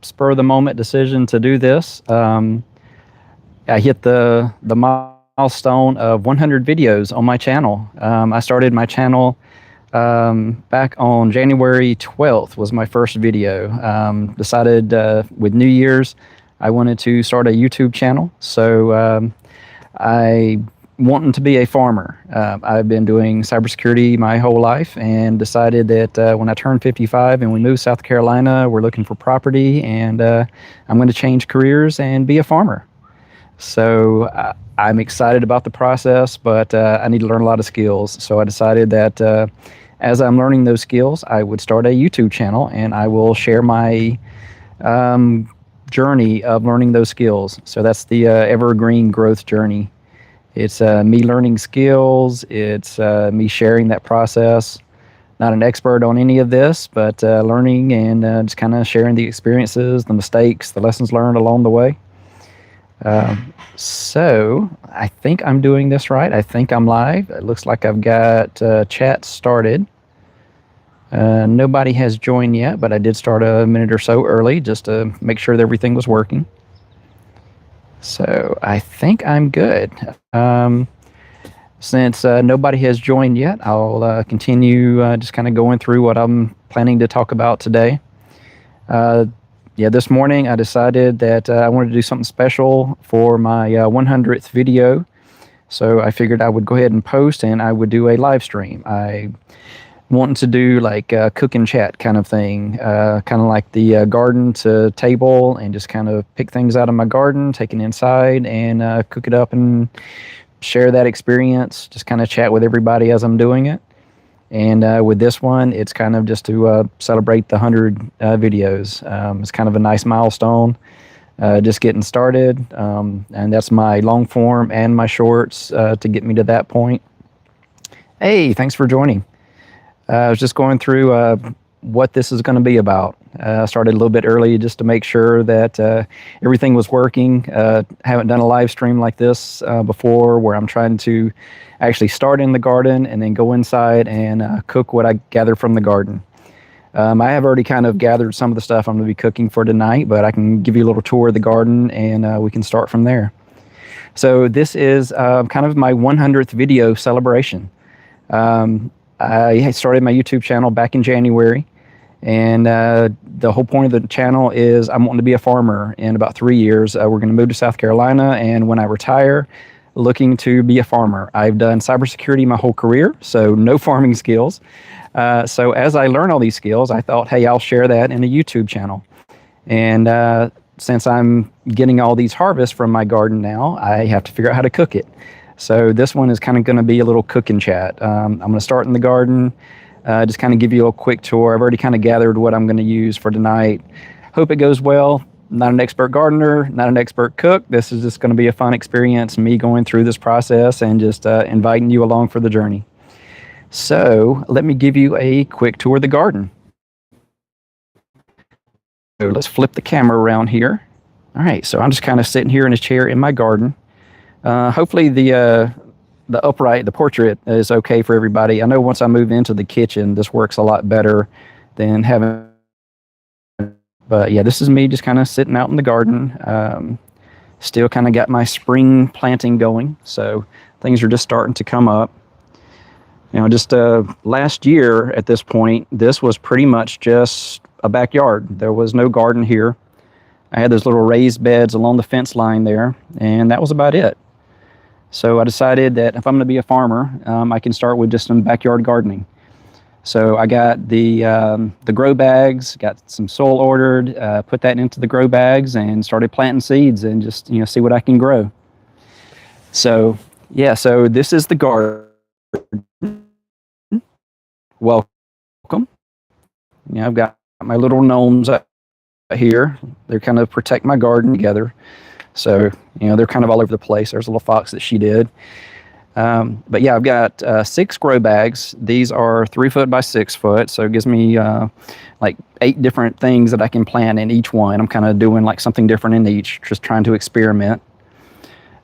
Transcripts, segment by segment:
spur of the moment decision to do this. I hit the milestone of 100 videos on my channel. I started my channel back on January 12th was my first video. Decided with New Year's I wanted to start a YouTube channel. So I wanted to be a farmer. I've been doing cybersecurity my whole life and decided that when I turned 55 and we moved to South Carolina, we're looking for property, and I'm going to change careers and be a farmer. So I'm excited about the process, but I need to learn a lot of skills. So I decided that as I'm learning those skills, I would start a YouTube channel, and I will share my journey of learning those skills. So that's the evergreen growth journey. It's me learning skills. It's me sharing that process. Not an expert on any of this, but learning and just kind of sharing the experiences, the mistakes, the lessons learned along the way. So I think I'm doing this right. I think I'm live. It looks like I've got chat started. Nobody has joined yet, but I did start a minute or so early just to make sure that everything was working. So I think I'm good. Since nobody has joined yet, I'll continue just kind of going through what I'm planning to talk about today. This morning I decided that I wanted to do something special for my 100th video. So I figured I would go ahead and post, and I would do a live stream. I wanted to do like a cook and chat kind of thing, kind of like the garden to table, and just kind of pick things out of my garden, take it inside, and cook it up and share that experience, just kind of chat with everybody as I'm doing it. And with this one, it's kind of just to celebrate the 100 videos. It's kind of a nice milestone, just getting started. And that's my long form and my shorts to get me to that point. Hey, thanks for joining. I was just going through what this is going to be about. I started a little bit early just to make sure that everything was working. Haven't done a live stream like this before, where I'm trying to actually start in the garden and then go inside and cook what I gather from the garden. I have already kind of gathered some of the stuff I'm going to be cooking for tonight, but I can give you a little tour of the garden, and we can start from there. So this is kind of my 100th video celebration. I started my YouTube channel back in January, and the whole point of the channel is I'm wanting to be a farmer in about 3 years. We're going to move to South Carolina, and when I retire, looking to be a farmer. I've done cybersecurity my whole career, so no farming skills. So as I learn all these skills, I thought, hey, I'll share that in a YouTube channel. And since I'm getting all these harvests from my garden now, I have to figure out how to cook it. So this one is kind of going to be a little cook and chat. I'm going to start in the garden, just kind of give you a quick tour. I've already kind of gathered what I'm going to use for tonight. Hope it goes well. Not an expert gardener, not an expert cook. This is just going to be a fun experience, me going through this process and just inviting you along for the journey. So let me give you a quick tour of the garden. So let's flip the camera around here. All right, so I'm just kind of sitting here in a chair in my garden. Hopefully the portrait is okay for everybody. I know once I move into the kitchen, this works a lot better than having. But yeah, this is me just kind of sitting out in the garden. Still kind of got my spring planting going, so things are just starting to come up. You know, just last year at this point, this was pretty much just a backyard. There was no garden here. I had those little raised beds along the fence line there, and that was about it. So I decided that if I'm going to be a farmer, I can start with just some backyard gardening. So I got the grow bags, got some soil ordered, put that into the grow bags, and started planting seeds and just see what I can grow. So yeah, so this is the garden. Welcome. I've got my little gnomes out here. They kind of protect my garden together. So they're kind of all over the place. There's a little fox that she did. But yeah, I've got 6 grow bags. These are 3 foot by 6 foot. So it gives me like 8 different things that I can plant in each one. I'm kind of doing like something different in each, just trying to experiment.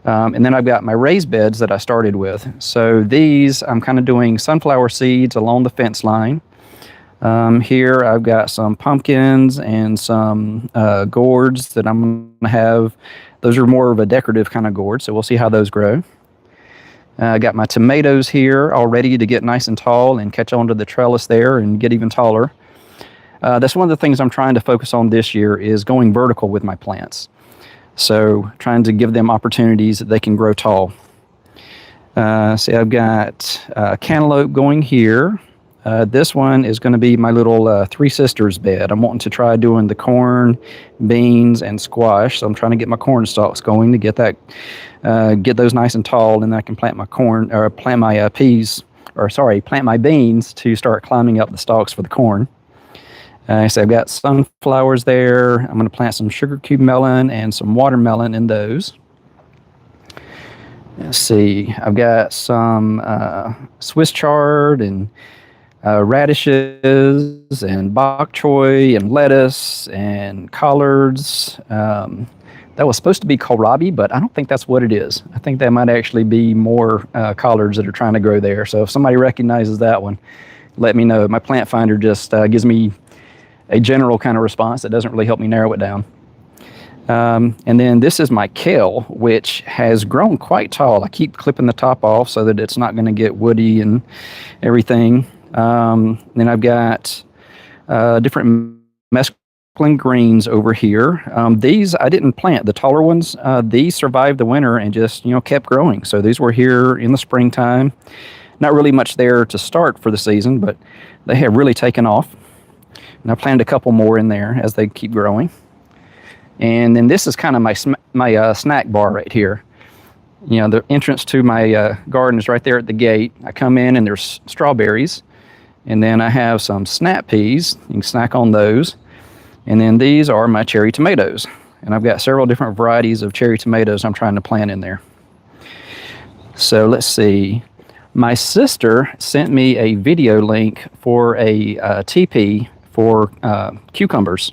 And then I've got my raised beds that I started with. So these, I'm kind of doing sunflower seeds along the fence line. Here I've got some pumpkins and some gourds that I'm going to have. Those are more of a decorative kind of gourd, so we'll see how those grow. I got my tomatoes here all ready to get nice and tall and catch onto the trellis there and get even taller. That's one of the things I'm trying to focus on this year is going vertical with my plants. So trying to give them opportunities that they can grow tall. See, I've got cantaloupe going here. This one is going to be my little Three Sisters bed. I'm wanting to try doing the corn, beans, and squash. So I'm trying to get my corn stalks going to get that, get those nice and tall, and then I can plant my corn or plant my plant my beans to start climbing up the stalks for the corn. So I've got sunflowers there. I'm going to plant some sugar cube melon and some watermelon in those. Let's see. I've got some Swiss chard and radishes and bok choy and lettuce and collards. That was supposed to be kohlrabi, but I don't think that's what it is. I think that might actually be more collards that are trying to grow there. So if somebody recognizes that one, let me know. My plant finder just gives me a general kind of response that doesn't really help me narrow it down. And then this is my kale, which has grown quite tall. I keep clipping the top off so that it's not going to get woody and everything. Then I've got different mesclun greens over here. These I didn't plant. The taller ones, these survived the winter and just kept growing. So these were here in the springtime. Not really much there to start for the season, but they have really taken off. And I planted a couple more in there as they keep growing. And then this is kind of my snack bar right here. The entrance to my garden is right there at the gate. I come in and there's strawberries. And then I have some snap peas. You can snack on those. And then these are my cherry tomatoes. And I've got several different varieties of cherry tomatoes I'm trying to plant in there. So let's see. My sister sent me a video link for a TP for cucumbers.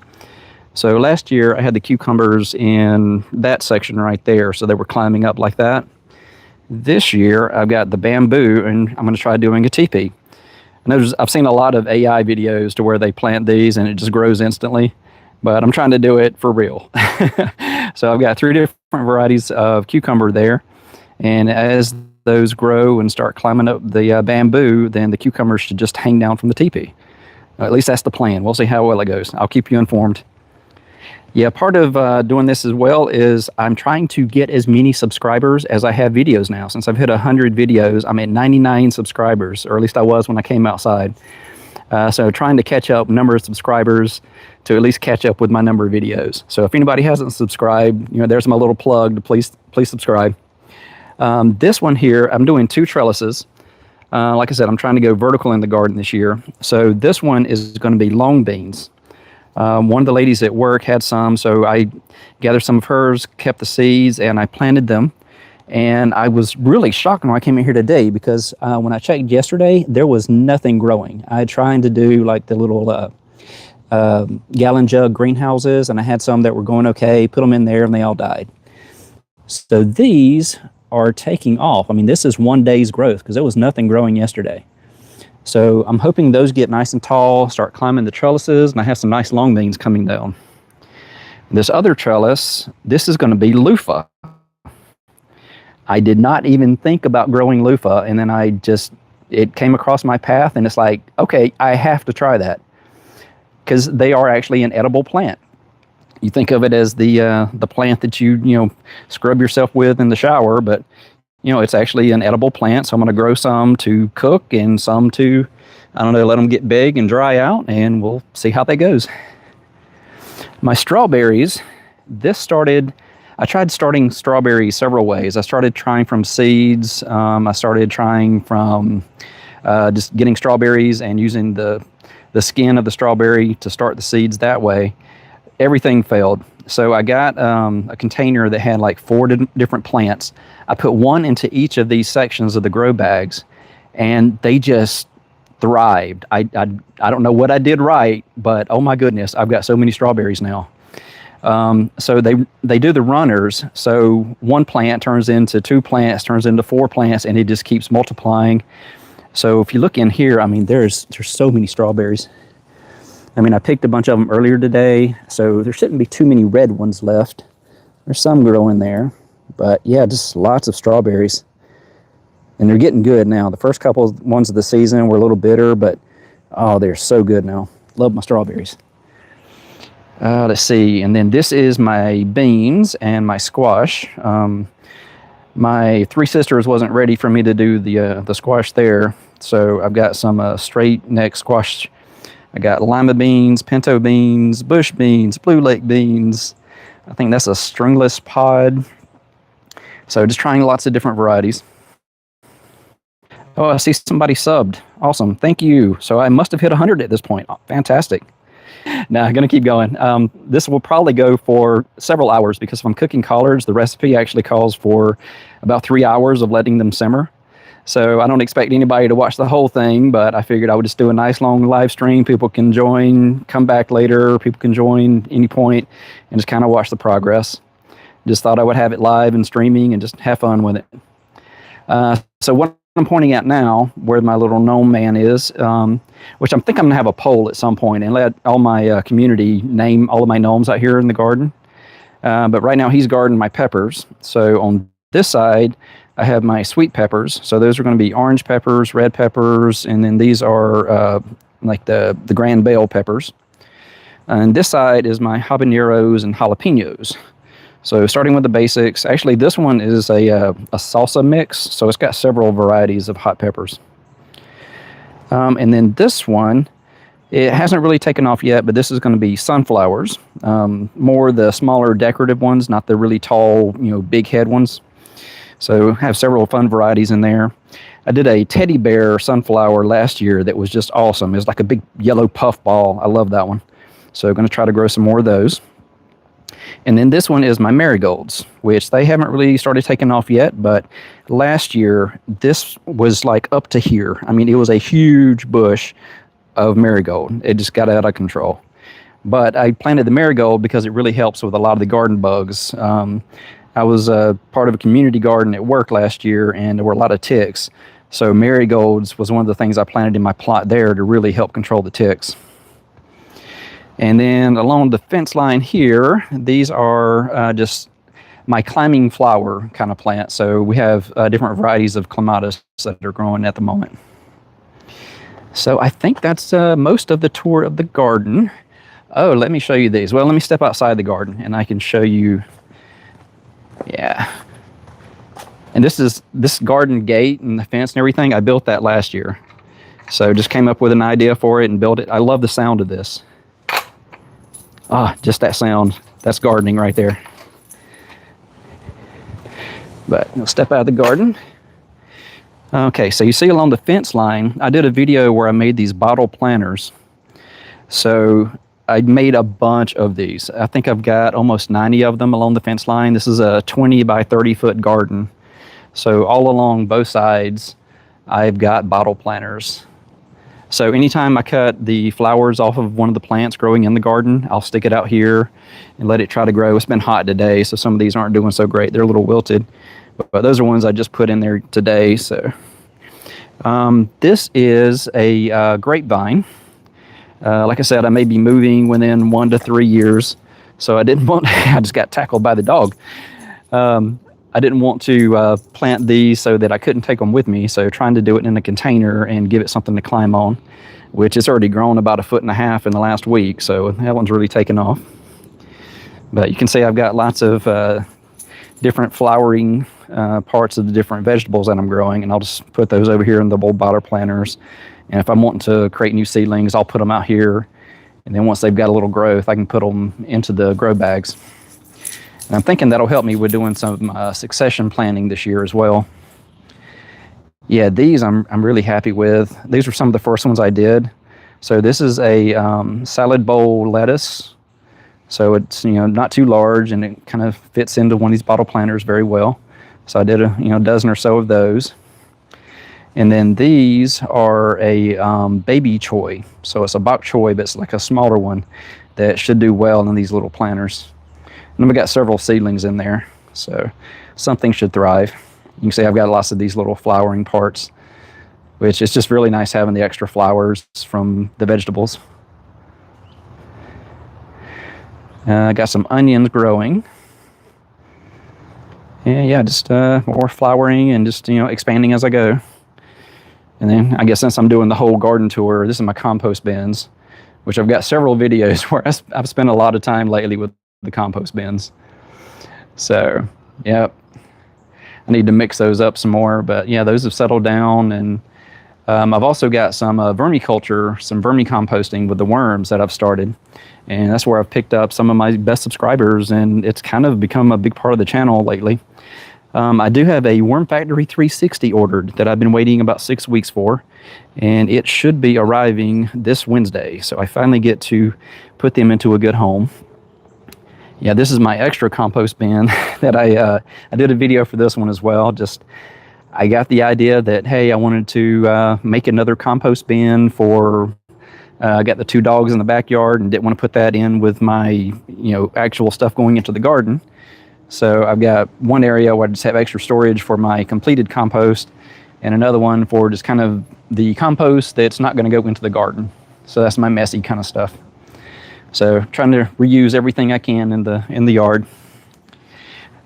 So last year I had the cucumbers in that section right there, so they were climbing up like that. This year I've got the bamboo, and I'm going to try doing a teepee. I've seen a lot of AI videos to where they plant these and it just grows instantly, but I'm trying to do it for real. So I've got 3 different varieties of cucumber there, and as those grow and start climbing up the bamboo, then the cucumbers should just hang down from the teepee. At least that's the plan. We'll see how well it goes. I'll keep you informed. Yeah, part of doing this as well is I'm trying to get as many subscribers as I have videos now. Since I've hit 100 videos, I'm at 99 subscribers, or at least I was when I came outside. So trying to catch up number of subscribers to at least catch up with my number of videos. So if anybody hasn't subscribed, there's my little plug to please subscribe. This one here, I'm doing 2 trellises. Like I said, I'm trying to go vertical in the garden this year. So this one is going to be long beans. One of the ladies at work had some, so I gathered some of hers, kept the seeds, and I planted them. And I was really shocked when I came in here today because when I checked yesterday, there was nothing growing. I had tried to do like the little gallon jug greenhouses, and I had some that were going okay, put them in there, and they all died. So these are taking off. I mean, this is 1 day's growth because there was nothing growing yesterday. So I'm hoping those get nice and tall, start climbing the trellises, and I have some nice long beans coming down. This other trellis, this is going to be loofah. I did not even think about growing loofah, and then it came across my path, and it's like, okay, I have to try that because they are actually an edible plant. You think of it as the plant that you scrub yourself with in the shower, but it's actually an edible plant. So I'm going to grow some to cook and some to, let them get big and dry out, and we'll see how that goes. My strawberries, I tried starting strawberries several ways. I started trying from seeds. I started trying from just getting strawberries and using the skin of the strawberry to start the seeds that way. Everything failed. So I got a container that had like 4 different plants. I put one into each of these sections of the grow bags, and they just thrived. I don't know what I did right, but oh my goodness, I've got so many strawberries now. So they do the runners. So 1 plant turns into 2 plants, turns into 4 plants, and it just keeps multiplying. So if you look in here, I mean, there's so many strawberries. I mean, I picked a bunch of them earlier today, so there shouldn't be too many red ones left. There's some growing there, but yeah, just lots of strawberries. And they're getting good now. The first couple of ones of the season were a little bitter, but oh, they're so good now. Love my strawberries. Let's see, and then this is my beans and my squash. My three sisters wasn't ready for me to do the squash there, so I've got some straight neck squash. I got lima beans, pinto beans, bush beans, blue lake beans. I think that's a stringless pod. So just trying lots of different varieties. Oh, I see somebody subbed. Awesome, thank you. So I must have hit 100 at this point. Oh, fantastic. Now I'm gonna keep going. This will probably go for several hours because if I'm cooking collards, the recipe actually calls for about 3 hours of letting them simmer. So I don't expect anybody to watch the whole thing, but I figured I would just do a nice long live stream. People can join, come back later, people can join any point and just kind of watch the progress. Just thought I would have it live and streaming and just have fun with it. So what I'm pointing at now, where my little gnome man is, which I think I'm gonna have a poll at some point and let all my community name all of my gnomes out here in the garden. But right now he's guarding my peppers. So on this side, I have my sweet peppers. So those are going to be orange peppers, red peppers, and then these are like the grand bell peppers. And this side is my habaneros and jalapenos. So starting with the basics, actually this one is a salsa mix, so it's got several varieties of hot peppers. And then this one, it hasn't really taken off yet, but this is going to be sunflowers, more the smaller decorative ones, not the really tall, big head ones. So I have several fun varieties in there. I did a teddy bear sunflower last year that was just awesome. It was like a big yellow puff ball. I love that one. So I'm going to try to grow some more of those. And then this one is my marigolds, which they haven't really started taking off yet, but last year this was like up to here. I mean, it was a huge bush of marigold. It just got out of control. But I planted the marigold because it really helps with a lot of the garden bugs. I was part of a community garden at work last year, and there were a lot of ticks. So marigolds was one of the things I planted in my plot there to really help control the ticks. And then along the fence line here, these are just my climbing flower kind of plant. So we have different varieties of clematis that are growing at the moment. So I think that's most of the tour of the garden. Oh, let me show you these. Well, let me step outside the garden and I can show you. Yeah. And this garden gate and the fence and everything, I built that last year. So just came up with an idea for it and built it. I love the sound of this. Just that sound. That's gardening right there. But we'll step out of the garden. Okay, so you see along the fence line, I did a video where I made these bottle planters. So I made a bunch of these. I think I've got almost 90 of them along the fence line. This is a 20 by 30 foot garden. So all along both sides, I've got bottle planters. So anytime I cut the flowers off of one of the plants growing in the garden, I'll stick it out here and let it try to grow. It's been hot today, so some of these aren't doing so great. They're a little wilted, but those are ones I just put in there today. So this is a grapevine. Like I said, I may be moving within 1 to 3 years, so I didn't want. I just got tackled by the dog. I didn't want to plant these so that I couldn't take them with me. So trying to do it in a container and give it something to climb on, which it's already grown about 1.5 feet in the last week. So that one's really taken off. But you can see I've got lots of different flowering parts of the different vegetables that I'm growing, and I'll just put those over here in the old bottle planters. And if I'm wanting to create new seedlings, I'll put them out here. And then once they've got a little growth, I can put them into the grow bags. And I'm thinking that'll help me with doing some succession planting this year as well. Yeah, these I'm really happy with. These were some of the first ones I did. So this is a salad bowl lettuce. So it's not too large, and it kind of fits into one of these bottle planters very well. So I did a dozen or so of those. And then these are a baby choy. So it's a bok choy, but it's like a smaller one that should do well in these little planters. And we got several seedlings in there, so something should thrive. You can see I've got lots of these little flowering parts, which is just really nice having the extra flowers from the vegetables. I got some onions growing. And yeah, just more flowering and just, expanding as I go. And then I guess since I'm doing the whole garden tour, this is my compost bins, which I've got several videos where I've spent a lot of time lately with the compost bins. So, yeah, I need to mix those up some more. But yeah, those have settled down. And I've also got some vermiculture, some vermicomposting with the worms that I've started. And that's where I've picked up some of my best subscribers, and it's kind of become a big part of the channel lately. I do have a Worm Factory 360 ordered that I've been waiting about 6 weeks for, and it should be arriving this Wednesday. So I finally get to put them into a good home. Yeah, this is my extra compost bin that I did a video for this one as well. Just I got the idea that, hey, I wanted to make another compost bin for I got the 2 dogs in the backyard and didn't want to put that in with my, actual stuff going into the garden. So I've got one area where I just have extra storage for my completed compost and another one for just kind of the compost that's not going to go into the garden. So that's my messy kind of stuff. So trying to reuse everything I can in the yard.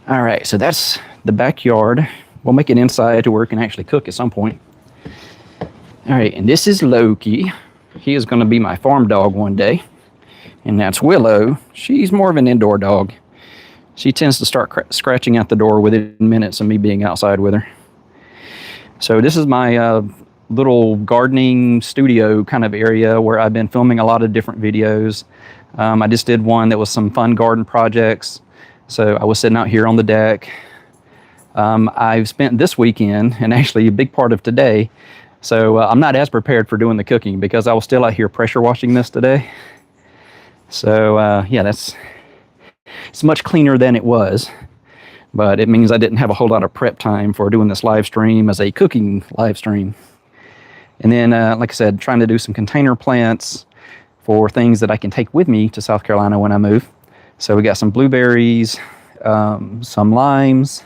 All right, so that's the backyard. We'll make it inside to where it can actually cook at some point. All right, and this is Loki. He is going to be my farm dog one day. And that's Willow. She's more of an indoor dog. She tends to start scratching at the door within minutes of me being outside with her. So this is my little gardening studio kind of area where I've been filming a lot of different videos. I just did one that was some fun garden projects. So I was sitting out here on the deck. I've spent this weekend, and actually a big part of today, so I'm not as prepared for doing the cooking because I was still out here pressure washing this today. So yeah, it's much cleaner than it was, but it means I didn't have a whole lot of prep time for doing this live stream as a cooking live stream. And then, like I said, trying to do some container plants for things that I can take with me to South Carolina when I move. So we got some blueberries, some limes,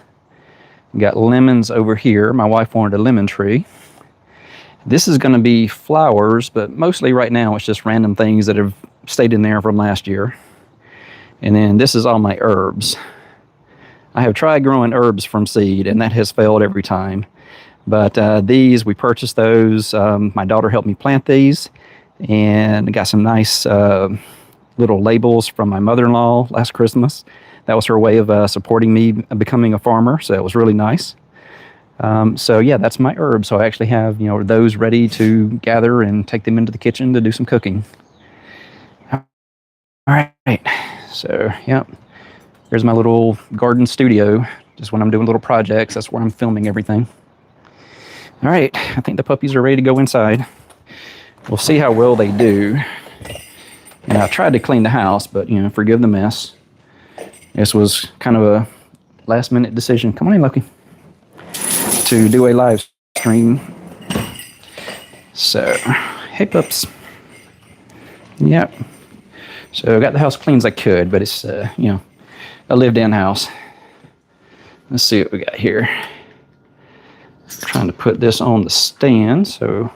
we got lemons over here. My wife wanted a lemon tree. This is going to be flowers, but mostly right now it's just random things that have stayed in there from last year. And then this is all my herbs. I have tried growing herbs from seed, and that has failed every time. But these, we purchased those. My daughter helped me plant these, and got some nice little labels from my mother-in-law last Christmas. That was her way of supporting me becoming a farmer, so it was really nice. So yeah, that's my herbs. So I actually have, those ready to gather and take them into the kitchen to do some cooking. All right. So, yeah, here's my little garden studio. Just when I'm doing little projects, that's where I'm filming everything. All right, I think the puppies are ready to go inside. We'll see how well they do. And I tried to clean the house, but, forgive the mess. This was kind of a last-minute decision. Come on in, Lucky. To do a live stream. So, hey, pups. Yep. So I got the house clean as I could, but it's, a lived-in house. Let's see what we got here. Trying to put this on the stand so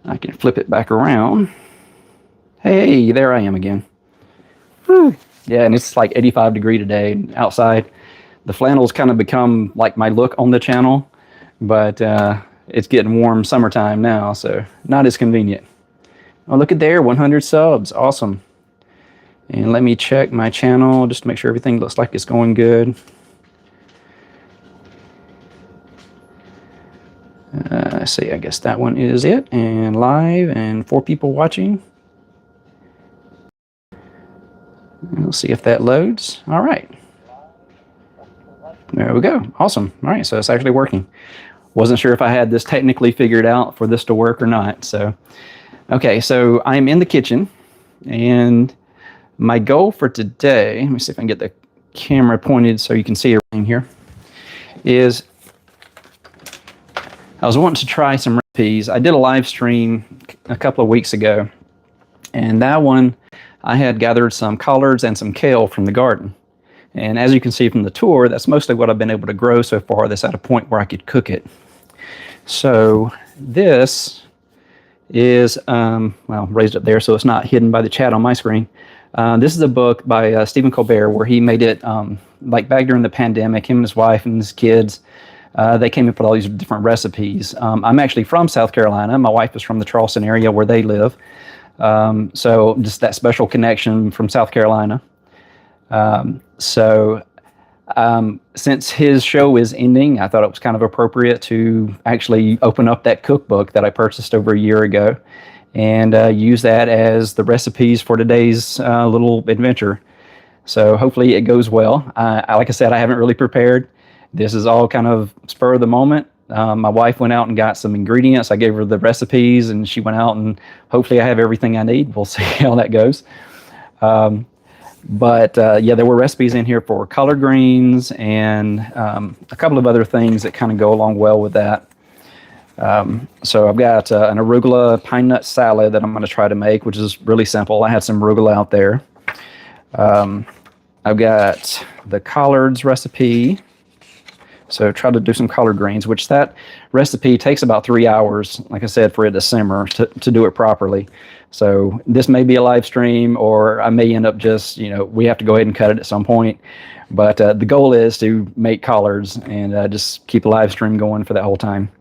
I can flip it back around. Hey, there I am again. Whew. Yeah, and it's like 85 degrees today outside. The flannel's kind of become like my look on the channel, but it's getting warm summertime now, so not as convenient. Oh, look at there, 100 subs. Awesome. And let me check my channel just to make sure everything looks like it's going good. Let's see, I guess that one is it. And live and 4 people watching. We'll see if that loads. All right. There we go. Awesome. All right, so it's actually working. Wasn't sure if I had this technically figured out for this to work or not. So, okay, so I'm in the kitchen, and my goal for today, let me see if I can get the camera pointed so you can see everything here, is I was wanting to try some recipes. I did a live stream a couple of weeks ago, and that one I had gathered some collards and some kale from the garden. And as you can see from the tour, that's mostly what I've been able to grow so far that's at a point where I could cook it. So this is, well, raised up there so it's not hidden by the chat on my screen. This is a book by Stephen Colbert where he made it like back during the pandemic. Him and his wife and his kids, they came up with all these different recipes. I'm actually from South Carolina. My wife is from the Charleston area where they live. So just that special connection from South Carolina. Since his show is ending, I thought it was kind of appropriate to actually open up that cookbook that I purchased over a year ago and use that as the recipes for today's little adventure. So hopefully it goes well. Like I said, I haven't really prepared. This is all kind of spur of the moment. My wife went out and got some ingredients. I gave her the recipes and she went out, and hopefully I have everything I need. We'll see how that goes. Yeah, there were recipes in here for collard greens and a couple of other things that kind of go along well with that. So I've got an arugula pine nut salad that I'm going to try to make, which is really simple. I had some arugula out there. I've got the collards recipe. So try to do some collard greens, which that recipe takes about 3 hours, like I said, for it to simmer to do it properly. So this may be a live stream, or I may end up just, we have to go ahead and cut it at some point. But the goal is to make collards and just keep a live stream going for that whole time.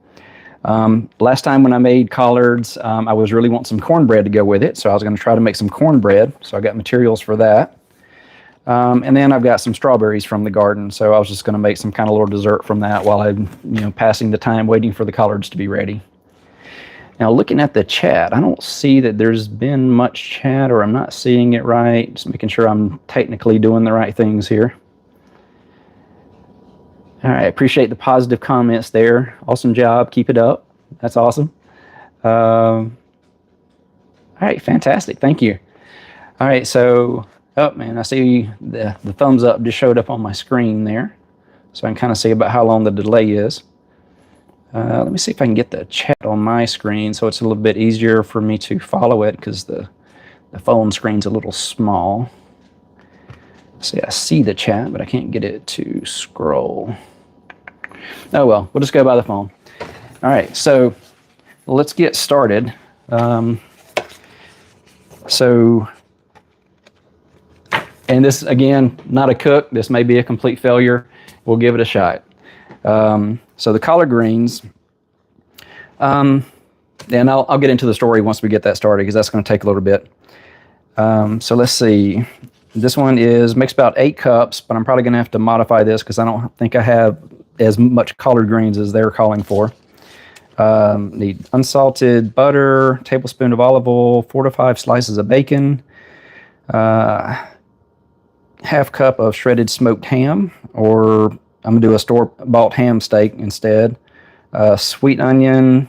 Last time when I made collards, I was really wanting some cornbread to go with it. So I was going to try to make some cornbread. So I got materials for that. And then I've got some strawberries from the garden. So I was just going to make some kind of little dessert from that while I'm, passing the time waiting for the collards to be ready. Now, looking at the chat, I don't see that there's been much chat, or I'm not seeing it right. Just making sure I'm technically doing the right things here. All right, appreciate the positive comments there. Awesome job. Keep it up. That's awesome. All right, fantastic. Thank you. All right, so, oh man, I see the thumbs up just showed up on my screen there. So I can kind of see about how long the delay is. Let me see if I can get the chat on my screen so it's a little bit easier for me to follow it, because the phone screen's a little small. See, I see the chat, but I can't get it to scroll. Oh well, we'll just go by the phone. All right, so let's get started. And this, again, not a cook. This may be a complete failure. We'll give it a shot. So the collard greens, and I'll get into the story once we get that started, because that's going to take a little bit. So let's see. This one makes about 8 cups, but I'm probably going to have to modify this because I don't think I have as much collard greens as they're calling for. Need unsalted butter, tablespoon of olive oil, 4 to 5 slices of bacon, half cup of shredded smoked ham, or I'm going to do a store-bought ham steak instead, sweet onion,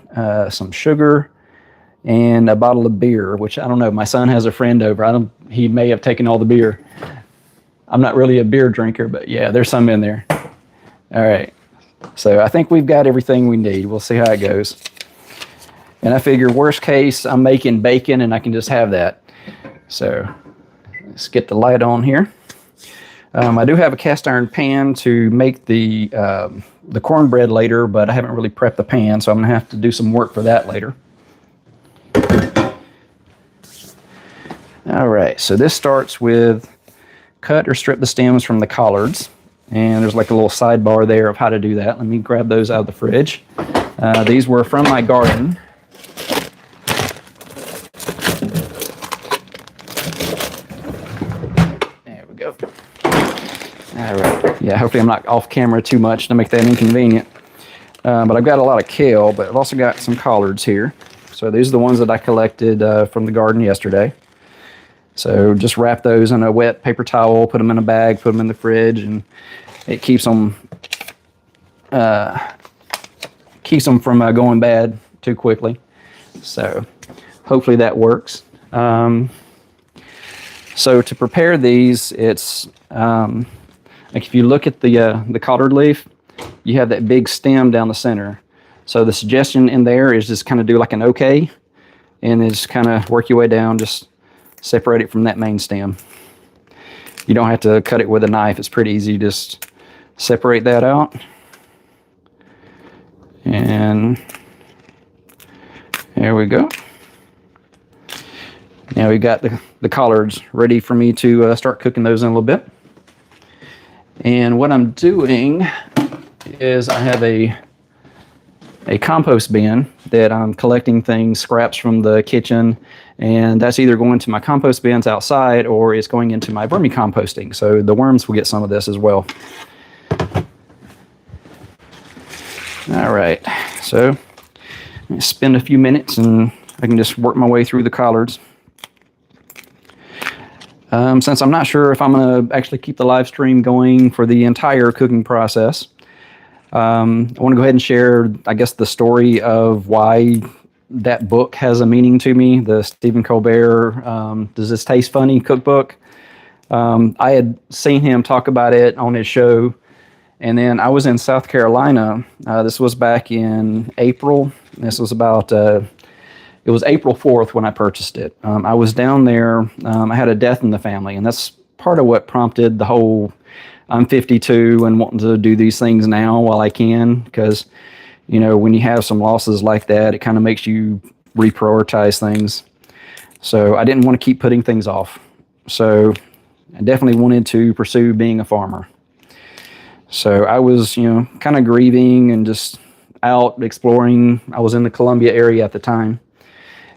some sugar, and a bottle of beer, which I don't know. My son has a friend over. He may have taken all the beer. I'm not really a beer drinker, but yeah, there's some in there. All right. So I think we've got everything we need. We'll see how it goes. And I figure worst case, I'm making bacon and I can just have that. So let's get the light on here. I do have a cast iron pan to make the cornbread later, but I haven't really prepped the pan, so I'm going to have to do some work for that later. All right, so this starts with cut or strip the stems from the collards. And there's like a little sidebar there of how to do that. Let me grab those out of the fridge. These were from my garden. There we go. All right. Yeah, hopefully I'm not off camera too much to make that inconvenient. But I've got a lot of kale, but I've also got some collards here. So these are the ones that I collected from the garden yesterday. So just wrap those in a wet paper towel, put them in a bag, put them in the fridge, and it keeps them from going bad too quickly. So hopefully that works. So to prepare these, it's like if you look at the collard leaf, you have that big stem down the center. So the suggestion in there is just kind of do like an OK, and then just kind of work your way down, just separate it from that main stem. You don't have to cut it with a knife. It's pretty easy. Just separate that out. And there we go. Now we've got the collards ready for me to start cooking those in a little bit. And what I'm doing is I have a compost bin that I'm collecting things, scraps from the kitchen, and that's either going to my compost bins outside or it's going into my vermicomposting. So the worms will get some of this as well. All right, so spend a few minutes and I can just work my way through the collards. Since I'm not sure if I'm going to actually keep the live stream going for the entire cooking process, I want to go ahead and share, I guess, the story of why that book has a meaning to me, the Stephen Colbert, Does This Taste Funny cookbook. I had seen him talk about it on his show, and then I was in South Carolina. This was back in April. This was about, it was April 4th when I purchased it. I was down there. I had a death in the family, and that's part of what prompted the whole I'm 52 and wanting to do these things now while I can, because, you know, when you have some losses like that, it kind of makes you reprioritize things. So I didn't want to keep putting things off. So I definitely wanted to pursue being a farmer. So I was, you know, kind of grieving and just out exploring. I was in the Columbia area at the time.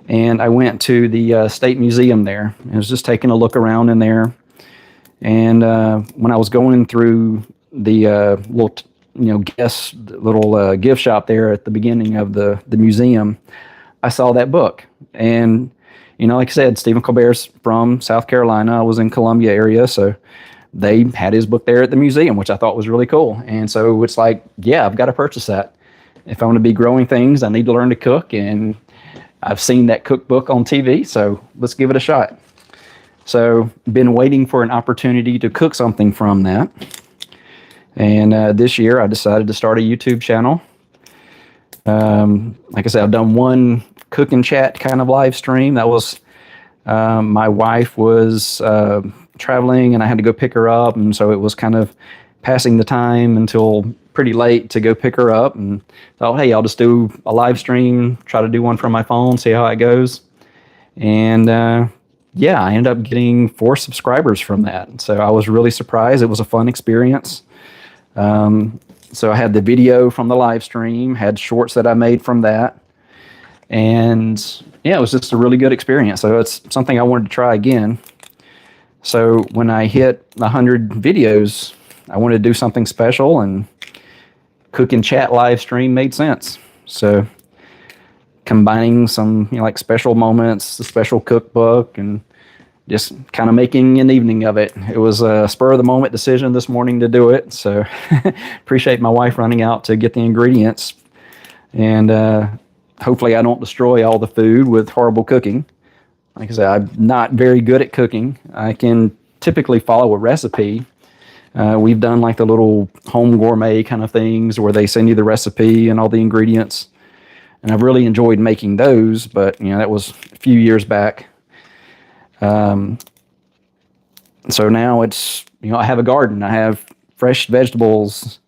And I went to the State Museum there. I was just taking a look around in there. And when I was going through the little, gift shop there at the beginning of the museum, I saw that book. And, you know, like I said, Stephen Colbert's from South Carolina. I was in Columbia area, so they had his book there at the museum, which I thought was really cool. And so it's like, yeah, I've got to purchase that. If I want to be growing things, I need to learn to cook. And I've seen that cookbook on TV, so let's give it a shot. So, been waiting for an opportunity to cook something from that. And this year, I decided to start a YouTube channel. Like I said, I've done one cook and chat kind of live stream. That was, my wife was traveling, and I had to go pick her up. And so it was kind of passing the time until pretty late to go pick her up. And thought, hey, I'll just do a live stream, try to do one from my phone, see how it goes. And yeah, I ended up getting 4 subscribers from that. So I was really surprised. It was a fun experience. So I had the video from the live stream, had shorts that I made from that. And yeah, it was just a really good experience. So it's something I wanted to try again. So when I hit 100 videos, I wanted to do something special, and cook and chat live stream made sense. So combining some, like special moments, the special cookbook, and just kind of making an evening of it. It was a spur of the moment decision this morning to do it. So appreciate my wife running out to get the ingredients. And hopefully I don't destroy all the food with horrible cooking. Like I said, I'm not very good at cooking. I can typically follow a recipe. We've done like the little home gourmet kind of things where they send you the recipe and all the ingredients. And I've really enjoyed making those, but you know, that was a few years back. So now it's, you know, I have a garden, I have fresh vegetables.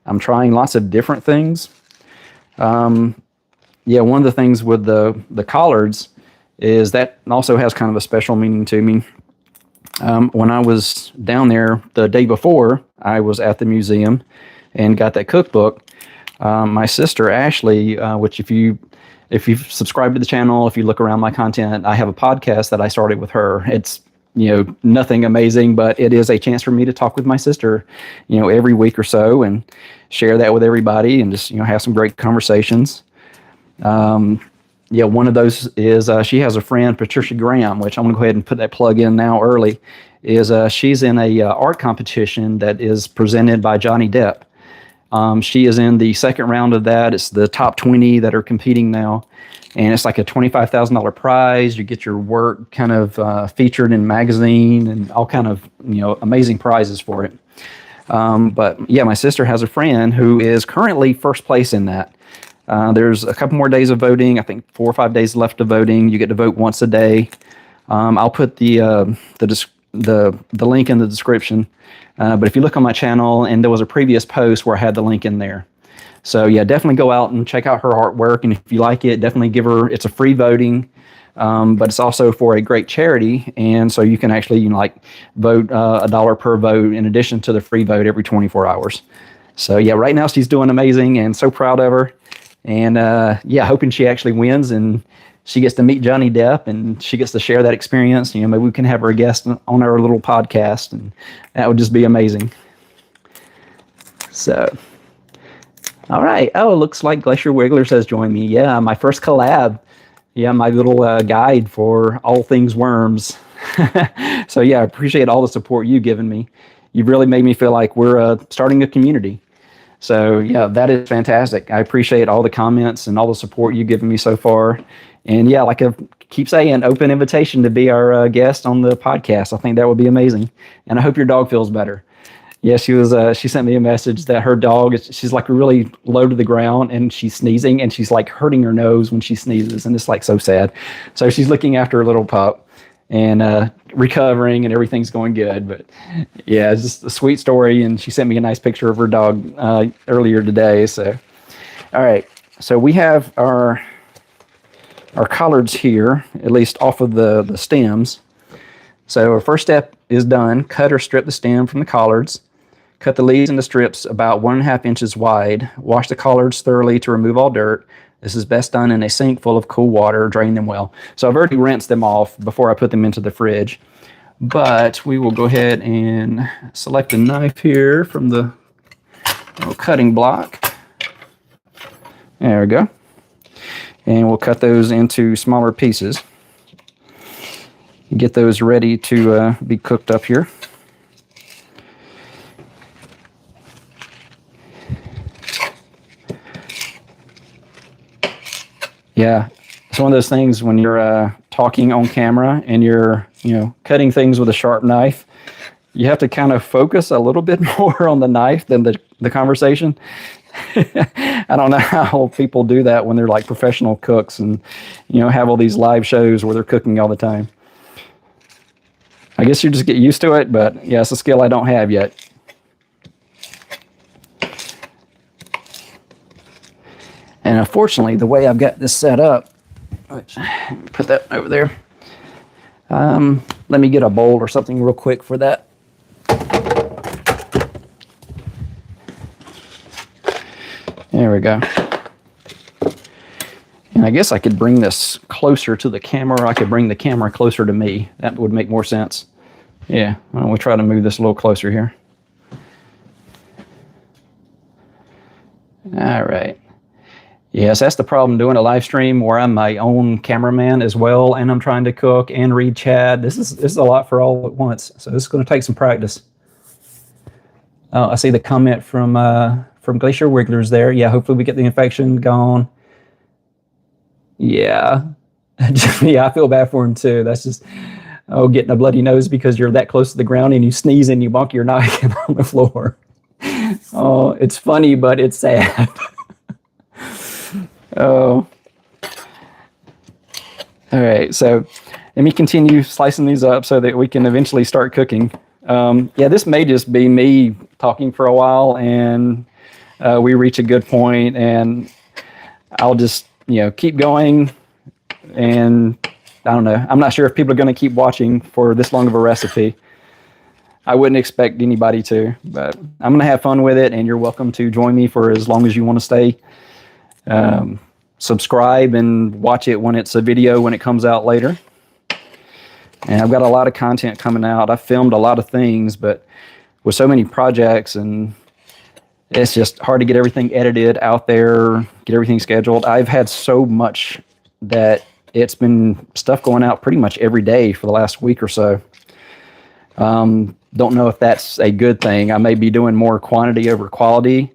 I'm trying lots of different things. Yeah, one of the things with the collards is that also has kind of a special meaning to me. When I was down there the day before, I was at the museum and got that cookbook. My sister Ashley, which if you've subscribed to the channel, if you look around my content, I have a podcast that I started with her. It's, you know, nothing amazing, but it is a chance for me to talk with my sister, you know, every week or so and share that with everybody and just, you know, have some great conversations. Yeah, one of those is she has a friend, Patricia Graham, which I'm going to go ahead and put that plug in now early, is she's in a art competition that is presented by Johnny Depp. She is in the second round of that. It's the top 20 that are competing now. And it's like a $25,000 prize. You get your work kind of featured in magazine and all kind of, you know, amazing prizes for it. But yeah, my sister has a friend who is currently first place in that. There's a couple more days of voting. I think 4 or 5 days left of voting. You get to vote once a day. I'll put the link in the description. But if you look on my channel, and there was a previous post where I had the link in there. So yeah, definitely go out and check out her artwork. And if you like it, definitely give her, it's a free voting. but it's also for a great charity, and so you can actually like vote $1 per vote in addition to the free vote every 24 hours. So yeah, right now she's doing amazing, and so proud of her, and yeah, hoping she actually wins and she gets to meet Johnny Depp and she gets to share that experience. You know, maybe we can have her a guest on our little podcast, and that would just be amazing. So, all right. Oh, it looks like Glacier Wigglers has joined me. Yeah, my first collab. Yeah, my little guide for all things worms. So yeah, I appreciate all the support you've given me. You've really made me feel like we're starting a community. So yeah, that is fantastic. I appreciate all the comments and all the support you've given me so far. And yeah, like I keep saying, open invitation to be our guest on the podcast. I think that would be amazing. And I hope your dog feels better. Yeah, she sent me a message that her dog, she's like really low to the ground and she's sneezing and she's like hurting her nose when she sneezes. And it's like so sad. So she's looking after her little pup and recovering, and everything's going good. But yeah, it's just a sweet story. And she sent me a nice picture of her dog earlier today. So, all right. So we have our collards here, at least off of the stems. So our first step is done. Cut or strip the stem from the collards. Cut the leaves into strips about 1.5 inches wide. Wash the collards thoroughly to remove all dirt. This is best done in a sink full of cool water. Drain them well. So I've already rinsed them off before I put them into the fridge. But we will go ahead and select a knife here from the little cutting block. There we go. And we'll cut those into smaller pieces. Get those ready to be cooked up here. Yeah, it's one of those things when you're talking on camera and you're, cutting things with a sharp knife. You have to kind of focus a little bit more on the knife than the conversation. I don't know how people do that when they're like professional cooks and, have all these live shows where they're cooking all the time. I guess you just get used to it, but yeah, it's a skill I don't have yet. And unfortunately, the way I've got this set up, put that over there. Let me get a bowl or something real quick for that. There we go. And I guess I could bring this closer to the camera, or I could bring the camera closer to me. That would make more sense. Yeah, why don't we try to move this a little closer here. All right. Yes, that's the problem doing a live stream where I'm my own cameraman as well, and I'm trying to cook and read chat. This is a lot for all at once, so this is going to take some practice. I see the comment from Glacier Wigglers there. Yeah, hopefully we get the infection gone. Yeah, yeah, I feel bad for him too. That's just getting a bloody nose because you're that close to the ground and you sneeze and you bonk your knife on the floor. Oh, it's funny, but it's sad. Oh. All right, so let me continue slicing these up so that we can eventually start cooking. Yeah, this may just be me talking for a while and we reach a good point and I'll just, keep going. And I don't know. I'm not sure if people are going to keep watching for this long of a recipe. I wouldn't expect anybody to, but I'm going to have fun with it, and you're welcome to join me for as long as you want to stay. Subscribe and watch it when it's a video when it comes out later. And I've got a lot of content coming out. I've filmed a lot of things, but with so many projects, and it's just hard to get everything edited out there, get everything scheduled. I've had so much that it's been stuff going out pretty much every day for the last week or so. Don't know if that's a good thing. I may be doing more quantity over quality,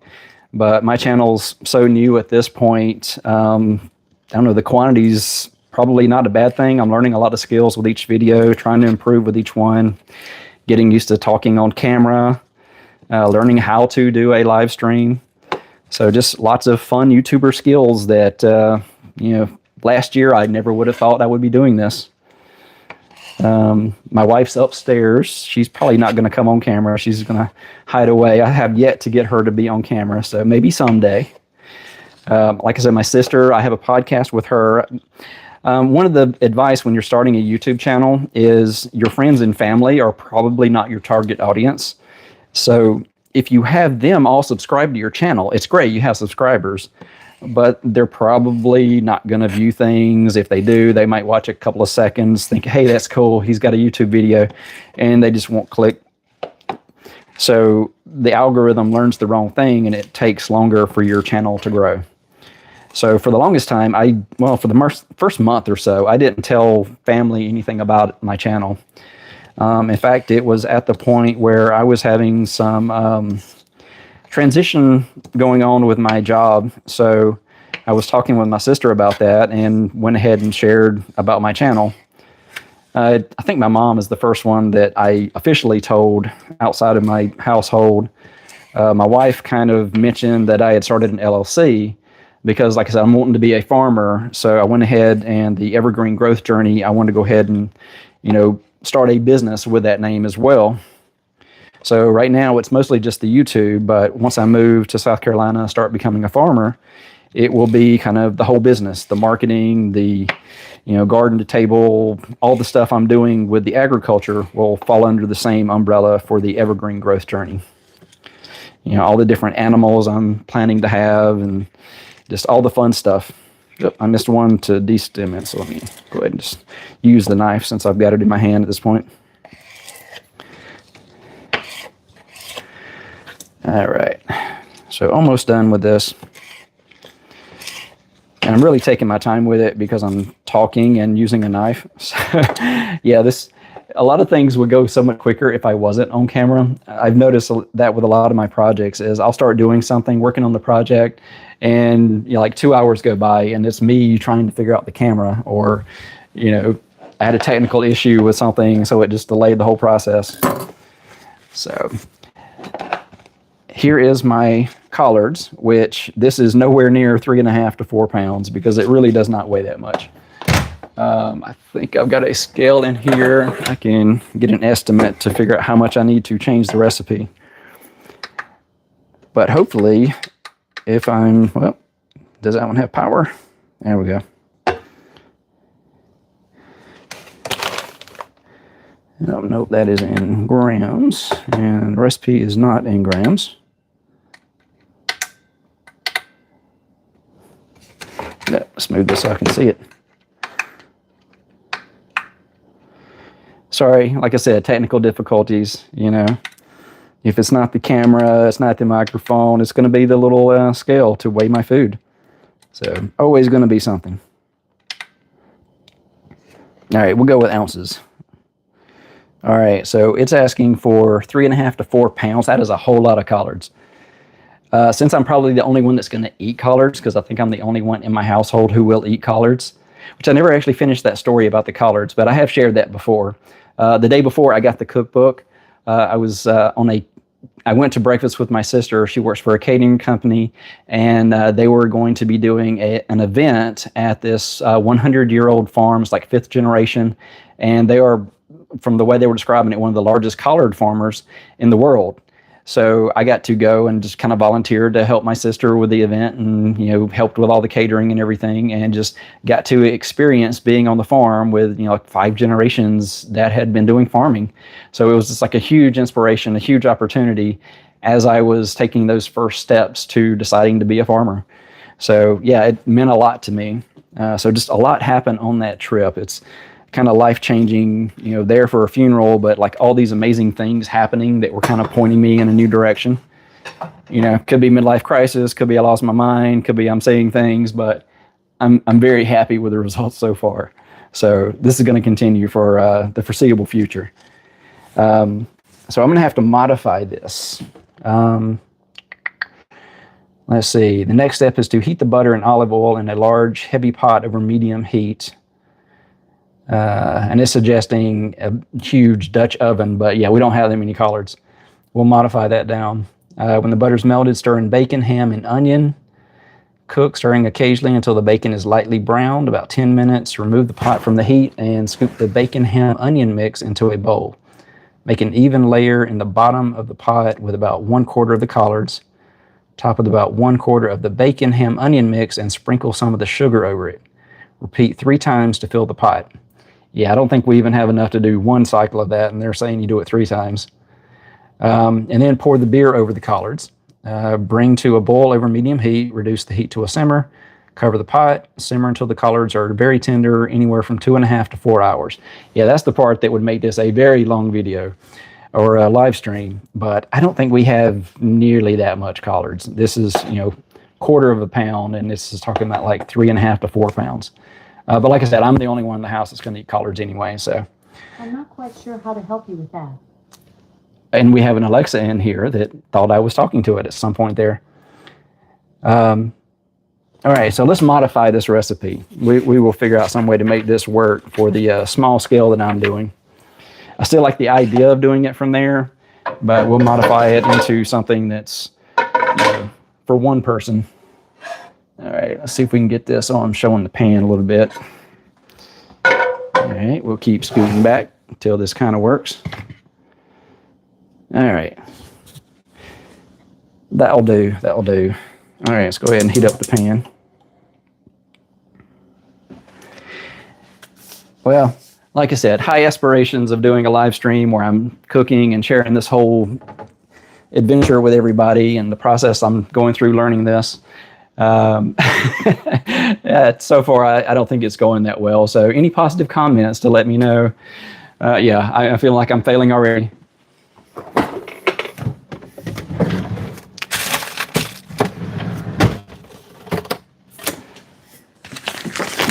but my channel's so new at this point. I don't know, the quantity's probably not a bad thing. I'm learning a lot of skills with each video, trying to improve with each one, getting used to talking on camera, learning how to do a live stream. So just lots of fun YouTuber skills that, last year I never would have thought I would be doing this. My wife's upstairs. She's probably not going to come on camera. She's going to hide away. I have yet to get her to be on camera, so maybe someday. Like I said, my sister, I have a podcast with her. One of the advice when you're starting a YouTube channel is your friends and family are probably not your target audience. So if you have them all subscribe to your channel, it's great, you have subscribers, but they're probably not going to view things. If they do, they might watch a couple of seconds, think, hey, that's cool, he's got a YouTube video, and they just won't click. So the algorithm learns the wrong thing, and it takes longer for your channel to grow. So for the longest time, for the first month or so, I didn't tell family anything about my channel. In fact, it was at the point where I was having some transition going on with my job. So I was talking with my sister about that and went ahead and shared about my channel. I think my mom is the first one that I officially told outside of my household. My wife kind of mentioned that I had started an LLC because, like I said, I'm wanting to be a farmer. So I went ahead, and the Evergreen Growth Journey, I wanted to go ahead and, start a business with that name as well. So right now it's mostly just the YouTube, but once I move to South Carolina and start becoming a farmer, it will be kind of the whole business, the marketing, the garden to table, all the stuff I'm doing with the agriculture will fall under the same umbrella for the Evergreen Growth Journey. All the different animals I'm planning to have and just all the fun stuff. Yep, I missed one to destem it, so let me go ahead and just use the knife since I've got it in my hand at this point. All right, so almost done with this. And I'm really taking my time with it because I'm talking and using a knife. So, yeah, a lot of things would go so much quicker if I wasn't on camera. I've noticed that with a lot of my projects is I'll start doing something, working on the project, and like 2 hours go by and it's me trying to figure out the camera, or I had a technical issue with something, so it just delayed the whole process. So here is my collards, which this is nowhere near 3.5 to 4 pounds because it really does not weigh that much. I think I've got a scale in here. I can get an estimate to figure out how much I need to change the recipe. But hopefully, does that one have power? There we go. Nope, that is in grams, and the recipe is not in grams. Let's move this so I can see it. Sorry, like I said, technical difficulties, If it's not the camera, it's not the microphone, it's going to be the little scale to weigh my food. So, always going to be something. All right, we'll go with ounces. All right, so it's asking for 3.5 to 4 pounds. That is a whole lot of collards. Since I'm probably the only one that's going to eat collards, because I think I'm the only one in my household who will eat collards, which I never actually finished that story about the collards, but I have shared that before. The day before I got the cookbook, I went to breakfast with my sister. She works for a catering company, and they were going to be doing an event at this 100-year-old farm. It's like 5th generation, and they are, from the way they were describing it, one of the largest collard farmers in the world. So I got to go and just kind of volunteered to help my sister with the event, and helped with all the catering and everything, and just got to experience being on the farm with like 5 generations that had been doing farming. So it was just like a huge inspiration, a huge opportunity as I was taking those first steps to deciding to be a farmer. So yeah, it meant a lot to me. So just a lot happened on that trip. It's kind of life-changing, there for a funeral, but like all these amazing things happening that were kind of pointing me in a new direction. Could be midlife crisis, could be I lost my mind, could be I'm saying things, but I'm very happy with the results so far. So this is going to continue for the foreseeable future. So I'm going to have to modify this. Let's see. The next step is to heat the butter and olive oil in a large, heavy pot over medium heat. And it's suggesting a huge Dutch oven, but yeah, we don't have that many collards. We'll modify that down. When the butter's melted, stir in bacon, ham, and onion. Cook, stirring occasionally until the bacon is lightly browned, about 10 minutes. Remove the pot from the heat and scoop the bacon, ham, onion mix into a bowl. Make an even layer in the bottom of the pot with about 1/4 of the collards, top with about 1/4 of the bacon, ham, onion mix, and sprinkle some of the sugar over it. Repeat 3 times to fill the pot. Yeah, I don't think we even have enough to do 1 cycle of that, and they're saying you do it 3 times. And then pour the beer over the collards. Bring to a boil over medium heat, reduce the heat to a simmer, cover the pot, simmer until the collards are very tender, anywhere from 2.5 to 4 hours. Yeah, that's the part that would make this a very long video or a live stream, but I don't think we have nearly that much collards. This is, 1/4 of a pound, and this is talking about like 3.5 to 4 pounds. But like I said, I'm the only one in the house that's going to eat collards anyway, so. I'm not quite sure how to help you with that. And we have an Alexa in here that thought I was talking to it at some point there. All right, so let's modify this recipe. We will figure out some way to make this work for the small scale that I'm doing. I still like the idea of doing it from there, but we'll modify it into something that's for one person. All right, let's see if we can get this on showing the pan a little bit. All right, we'll keep scooting back until this kind of works. All right. That'll do. All right, let's go ahead and heat up the pan. Well, like I said, high aspirations of doing a live stream where I'm cooking and sharing this whole adventure with everybody and the process I'm going through learning this. So far, I don't think it's going that well. So any positive comments to let me know. Yeah, I feel like I'm failing already.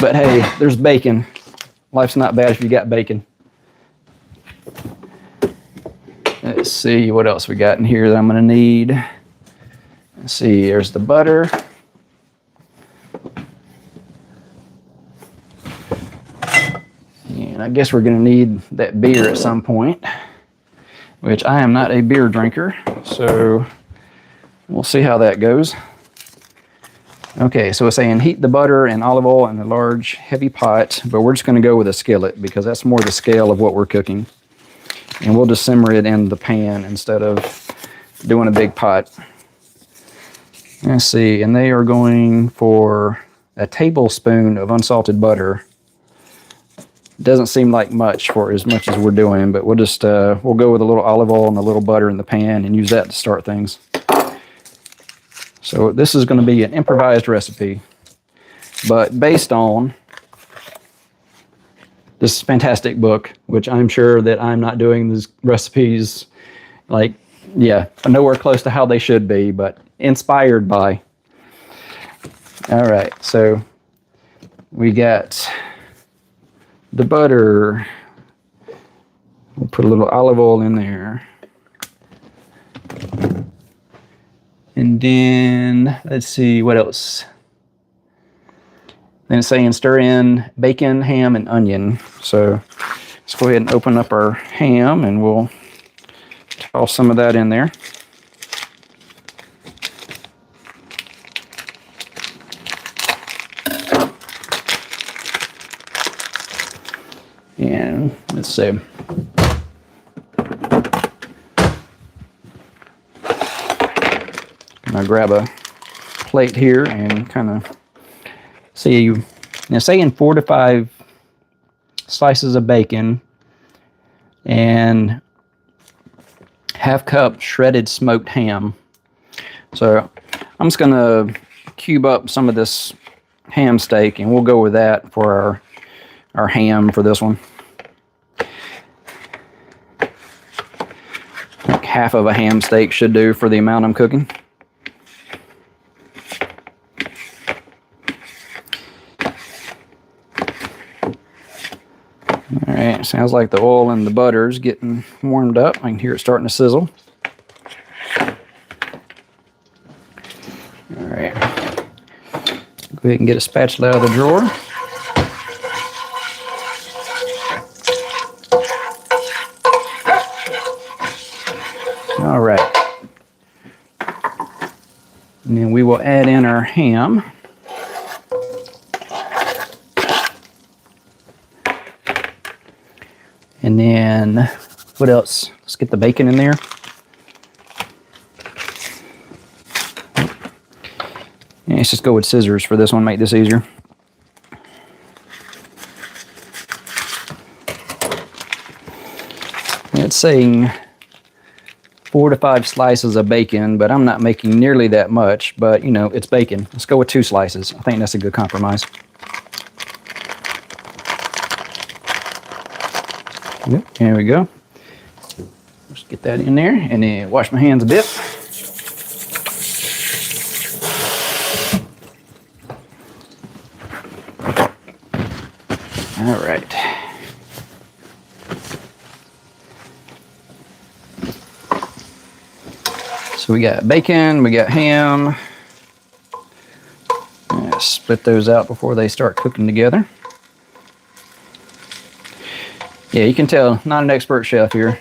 But hey, there's bacon. Life's not bad if you got bacon. Let's see what else we got in here that I'm going to need. Let's see, there's the butter. And I guess we're going to need that beer at some point, which I am not a beer drinker, so we'll see how that goes. Okay, so it's saying heat the butter and olive oil in a large, heavy pot, but we're just going to go with a skillet because that's more the scale of what we're cooking. And we'll just simmer it in the pan instead of doing a big pot. Let's see, and they are going for a tablespoon of unsalted butter. Doesn't seem like much for as much as we're doing, but we'll just we'll go with a little olive oil and a little butter in the pan and use that to start things. So this is going to be an improvised recipe, but based on this fantastic book, which I'm sure that I'm not doing these recipes like, yeah, nowhere close to how they should be, but inspired by. All right, so we got the butter. We'll put a little olive oil in there. And then, let's see, what else? Then it's saying stir in bacon, ham, and onion. So let's go ahead and open up our ham, and we'll toss some of that in there. And let's see. I'll grab a plate here and kind of see, saying 4 to 5 slices of bacon and ½ cup shredded smoked ham. So I'm just going to cube up some of this ham steak, and we'll go with that for our ham for this one. Like half of a ham steak should do for the amount I'm cooking. All right, sounds like the oil and the butter is getting warmed up. I can hear it starting to sizzle. All right, go ahead and get a spatula out of the drawer. All right, and then we will add in our ham. And then, what else? Let's get the bacon in there. And let's just go with scissors for this one, make this easier. saying 4 to 5 slices of bacon, but I'm not making nearly that much, but you know, it's bacon. Let's go with 2 slices. I think that's a good compromise. Yep, here we go. Just get that in there and then wash my hands a bit. All right. So we got bacon, we got ham. Split those out before they start cooking together. Yeah, you can tell, not an expert chef here.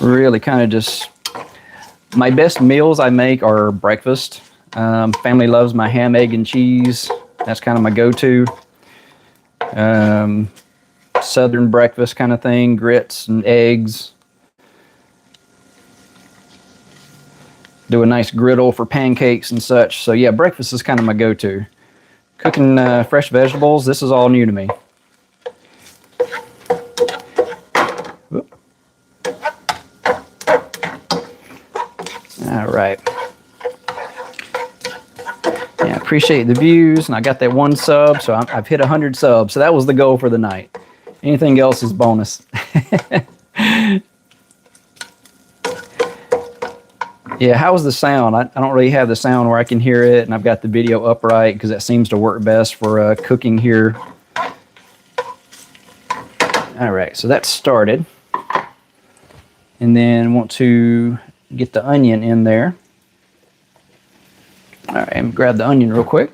Really kind of just, my best meals I make are breakfast. Family loves my ham, egg, and cheese. That's kind of my go-to. Southern breakfast kind of thing, grits and eggs. Do a nice griddle for pancakes and such. So yeah, breakfast is kind of my go-to. Cooking fresh vegetables, this is all new to me. All right. Yeah, appreciate the views, and I got that 1 sub, so I've hit 100 subs. So that was the goal for the night. Anything else is bonus. Yeah, how was the sound? I don't really have the sound where I can hear it, and I've got the video upright because that seems to work best for cooking here. All right, so that's started. And then want to get the onion in there. All right, I'm gonna grab the onion real quick.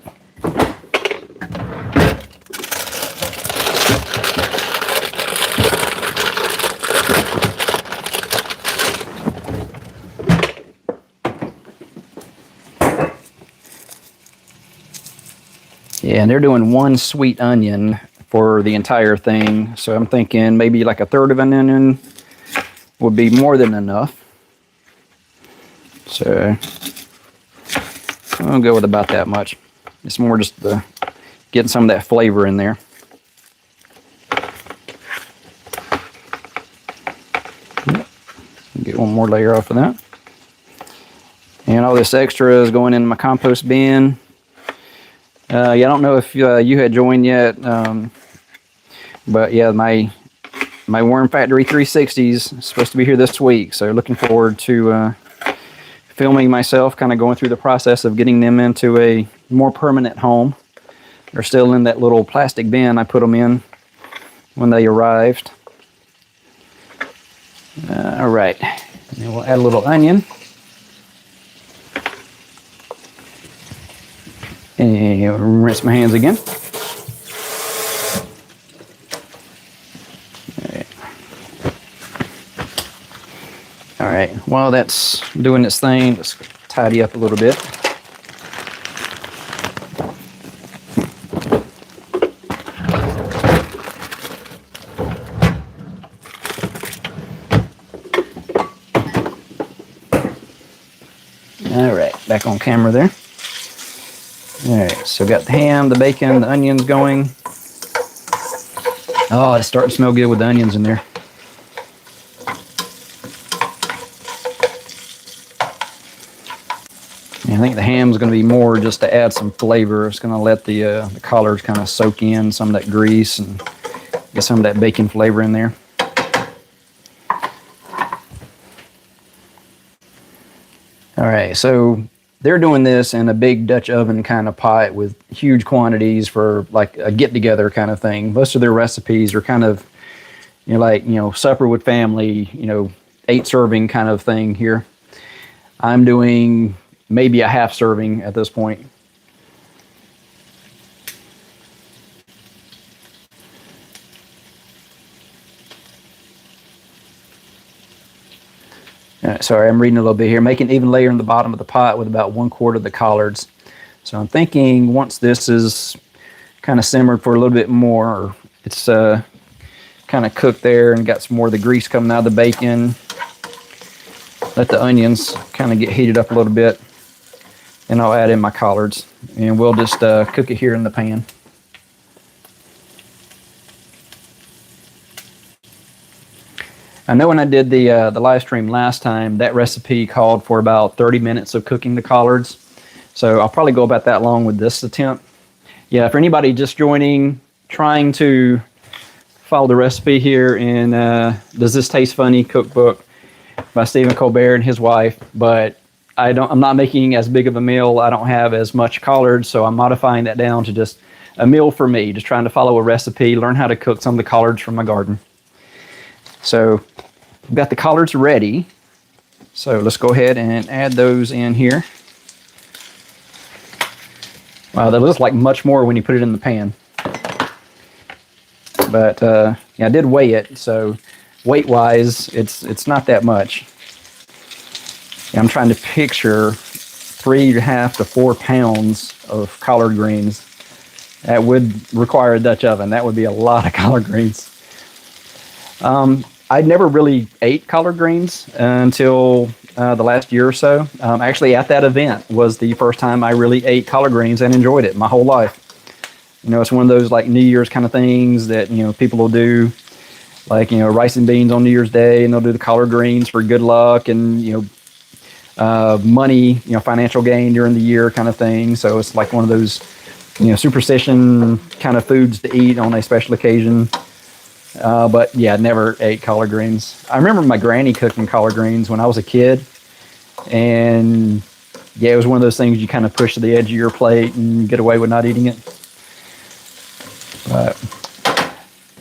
Yeah, and they're doing 1 sweet onion for the entire thing. So I'm thinking maybe like 1/3 of an onion would be more than enough. So I'll go with about that much. It's more just getting some of that flavor in there. Get 1 more layer off of that. And all this extra is going in my compost bin. Yeah, I don't know if you had joined yet, but yeah, my Worm Factory 360s is supposed to be here this week, so looking forward to filming myself, kind of going through the process of getting them into a more permanent home. They're still in that little plastic bin I put them in when they arrived. All right, and then we'll add a little onion. And rinse my hands again. All right, while that's doing its thing, let's tidy up a little bit. All right, back on camera there. All right, so got the ham, the bacon, the onions going. Oh, it's starting to smell good with the onions in there. And I think the ham's going to be more just to add some flavor. It's going to let the collards kind of soak in some of that grease and get some of that bacon flavor in there. All right, so they're doing this in a big Dutch oven kind of pot with huge quantities for like a get-together kind of thing. Most of their recipes are kind of, supper with family, 8 serving kind of thing here. I'm doing maybe a half serving at this point. Sorry, I'm reading a little bit here. Make an even layer in the bottom of the pot with about 1/4 of the collards. So I'm thinking once this is kind of simmered for a little bit more, or it's kind of cooked there and got some more of the grease coming out of the bacon, let the onions kind of get heated up a little bit, and I'll add in my collards, and we'll just cook it here in the pan. I know when I did the live stream last time, that recipe called for about 30 minutes of cooking the collards. So I'll probably go about that long with this attempt. Yeah, for anybody just joining, trying to follow the recipe here in Does This Taste Funny Cookbook by Stephen Colbert and his wife, but I'm not making as big of a meal. I don't have as much collards, so I'm modifying that down to just a meal for me, just trying to follow a recipe, learn how to cook some of the collards from my garden. So we've got the collards ready. So let's go ahead and add those in here. Wow, that looks like much more when you put it in the pan. But yeah, I did weigh it, so weight-wise, it's not that much. Yeah, I'm trying to picture 3.5 to 4 pounds of collard greens. That would require a Dutch oven. That would be a lot of collard greens. I'd never really ate collard greens until the last year or so. Actually, at that event was the first time I really ate collard greens and enjoyed it my whole life. You know, it's one of those like New Year's kind of things that, you know, people will do, like, you know, rice and beans on New Year's Day, and they'll do the collard greens for good luck and, you know, money, you know, financial gain during the year kind of thing. So it's like one of those, you know, superstition kind of foods to eat on a special occasion. But yeah, never ate collard greens. I remember my granny cooking collard greens when I was a kid, and yeah, it was one of those things you kind of push to the edge of your plate and get away with not eating it. But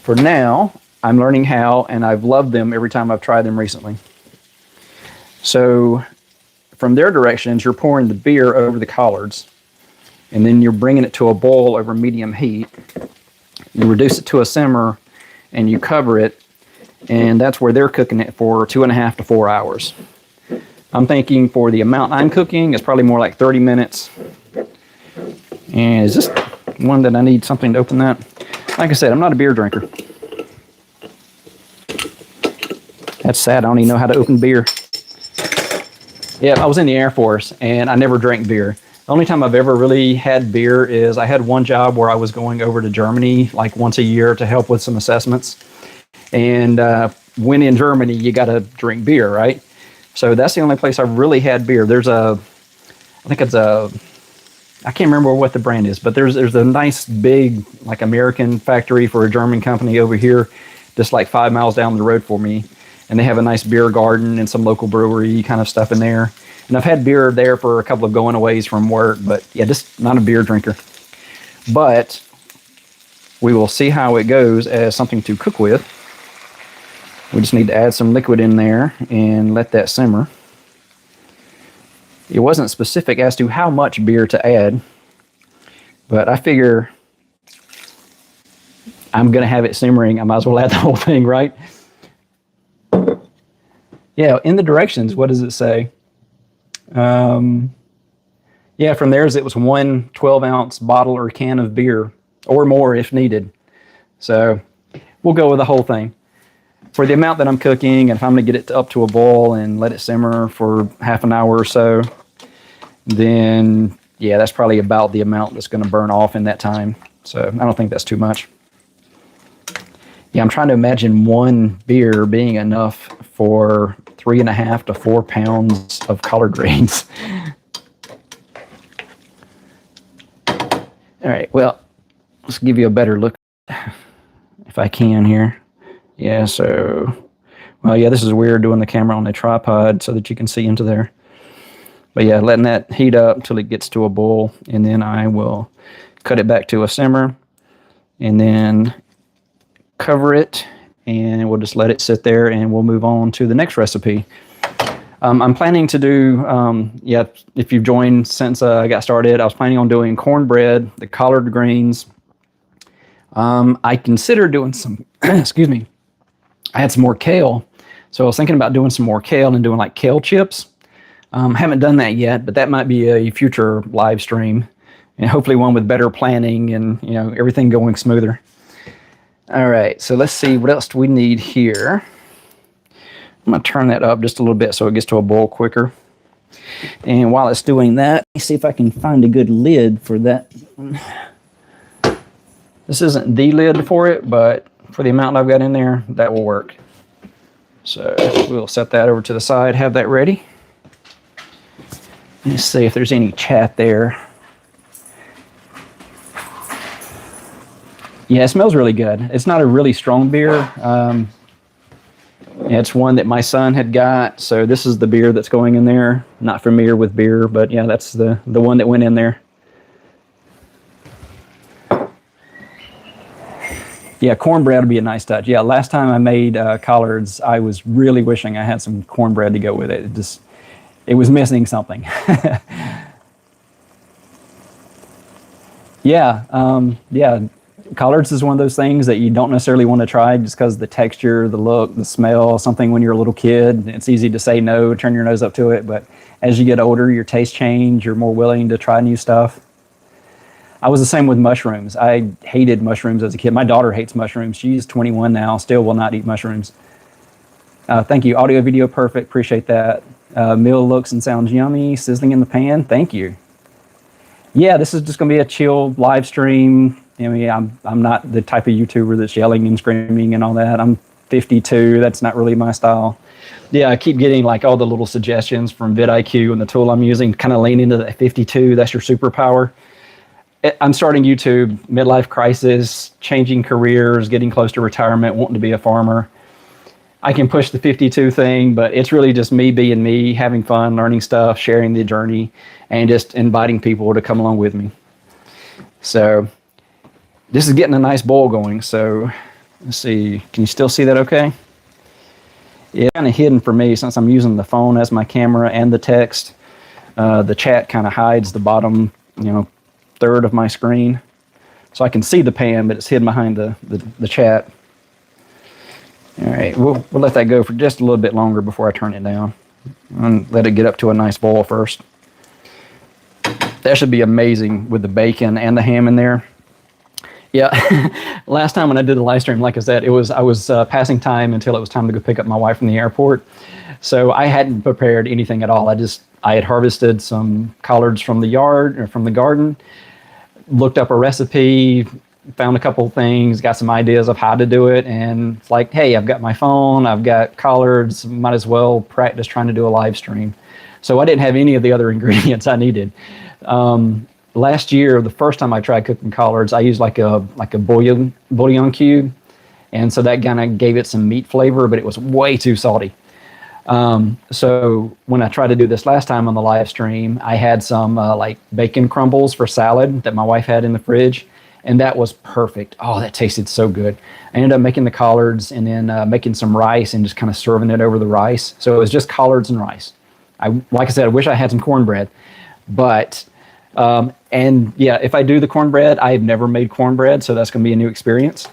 for now, I'm learning how, and I've loved them every time I've tried them recently. So from their directions, you're pouring the beer over the collards, and then you're bringing it to a boil over medium heat. You reduce it to a simmer, and you cover it, and that's where they're cooking it for 2.5 to 4 hours. I'm thinking for the amount I'm cooking, it's probably more like 30 minutes. And is this one that I need something to open that? Like I said, I'm not a beer drinker. That's sad, I don't even know how to open beer. Yeah, I was in the Air Force, and I never drank beer. The only time I've ever really had beer is I had one job where I was going over to Germany like once a year to help with some assessments. And when in Germany, you got to drink beer, right? So that's the only place I've really had beer. There's I can't remember what the brand is, but there's a nice big like American factory for a German company over here, just like 5 miles down the road for me. And they have a nice beer garden and some local brewery kind of stuff in there. And I've had beer there for a couple of going-aways from work, but yeah, just not a beer drinker. But we will see how it goes as something to cook with. We just need to add some liquid in there and let that simmer. It wasn't specific as to how much beer to add, but I figure I'm going to have it simmering. I might as well add the whole thing, right? Yeah, in the directions, what does it say? Yeah, from theirs it was 1 12-ounce bottle or can of beer, or more if needed. So we'll go with the whole thing. For the amount that I'm cooking, and if I'm going to get it up to a boil and let it simmer for half an hour or so, then yeah, that's probably about the amount that's going to burn off in that time. So I don't think that's too much. Yeah, I'm trying to imagine one beer being enough for 3.5 to 4 pounds of collard greens. All right, well, let's give you a better look if I can here. Yeah, so, well, yeah, this is weird doing the camera on a tripod so that you can see into there. But yeah, letting that heat up until it gets to a boil, and then I will cut it back to a simmer, and then cover it, and we'll just let it sit there, and we'll move on to the next recipe. I'm planning to do, yeah, if you've joined since I got started, I was planning on doing cornbread, the collard greens. I considered doing some, excuse me, I had some more kale. So I was thinking about doing some more kale and doing like kale chips. Haven't done that yet, but that might be a future live stream, and hopefully one with better planning and, you know, everything going smoother. All right, so let's see, what else do we need here? I'm going to turn that up just a little bit so it gets to a boil quicker. And while it's doing that, let me see if I can find a good lid for that. This isn't the lid for it, but for the amount I've got in there, that will work. So we'll set that over to the side, have that ready. Let's see if there's any chat there. Yeah, it smells really good. It's not a really strong beer. It's one that my son had got, so this is the beer that's going in there. Not familiar with beer, but yeah, that's the one that went in there. Yeah, cornbread would be a nice touch. Yeah, last time I made collards, I was really wishing I had some cornbread to go with it. It was missing something. Yeah, collards is one of those things that you don't necessarily want to try just because the texture, the look, the smell, something when you're a little kid. It's easy to say no, turn your nose up to it, but as you get older, your tastes change, you're more willing to try new stuff. I was the same with mushrooms. I hated mushrooms as a kid. My daughter hates mushrooms. She's 21 now, still will not eat mushrooms. Thank you. Audio, video, perfect. Appreciate that. Meal looks and sounds yummy. Sizzling in the pan. Thank you. Yeah, this is just going to be a chill live stream. I mean, I'm not the type of YouTuber that's yelling and screaming and all that. I'm 52. That's not really my style. Yeah, I keep getting like all the little suggestions from vidIQ and the tool I'm using. Kind of lean into that 52. That's your superpower. I'm starting YouTube, midlife crisis, changing careers, getting close to retirement, wanting to be a farmer. I can push the 52 thing, but it's really just me being me, having fun, learning stuff, sharing the journey, and just inviting people to come along with me. So this is getting a nice boil going. So let's see, can you still see that okay? It's kind of hidden for me since I'm using the phone as my camera and the text. The chat kind of hides the bottom, third of my screen. So I can see the pan, but it's hidden behind the chat. All right, we'll let that go for just a little bit longer before I turn it down. And let it get up to a nice boil first. That should be amazing with the bacon and the ham in there. Yeah, last time when I did the live stream, like I said, I was passing time until it was time to go pick up my wife from the airport. So I hadn't prepared anything at all. I had harvested some collards from the yard or from the garden, looked up a recipe, found a couple of things, got some ideas of how to do it, and it's like, hey, I've got my phone, I've got collards, might as well practice trying to do a live stream. So I didn't have any of the other ingredients I needed. Last year, the first time I tried cooking collards, I used like a bouillon cube, and so that kind of gave it some meat flavor, but it was way too salty. So when I tried to do this last time on the live stream, I had some like bacon crumbles for salad that my wife had in the fridge, and that was perfect. Oh, that tasted so good. I ended up making the collards and then making some rice and just kind of serving it over the rice. So it was just collards and rice. Like I said, I wish I had some cornbread, but and yeah, if I do the cornbread, I've never made cornbread, so that's going to be a new experience.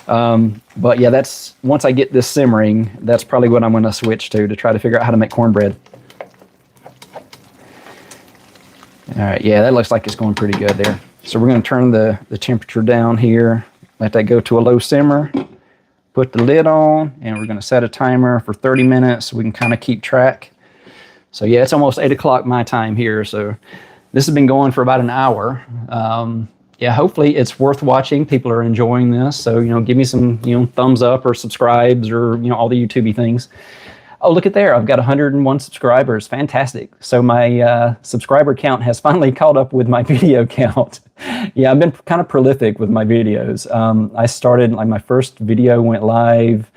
But yeah, that's once I get this simmering, that's probably what I'm going to switch to try to figure out how to make cornbread. All right, yeah, that looks like it's going pretty good there. So we're going to turn the temperature down here, let that go to a low simmer, put the lid on, and we're going to set a timer for 30 minutes so we can kind of keep track. So yeah, it's almost 8 o'clock my time here, so this has been going for about an hour. Yeah, hopefully it's worth watching. People are enjoying this. So, give me some, thumbs up or subscribes or, all the YouTubey things. Oh, look at there. I've got 101 subscribers. Fantastic. So my subscriber count has finally caught up with my video count. Yeah, I've been kind of prolific with my videos. I started, my first video went live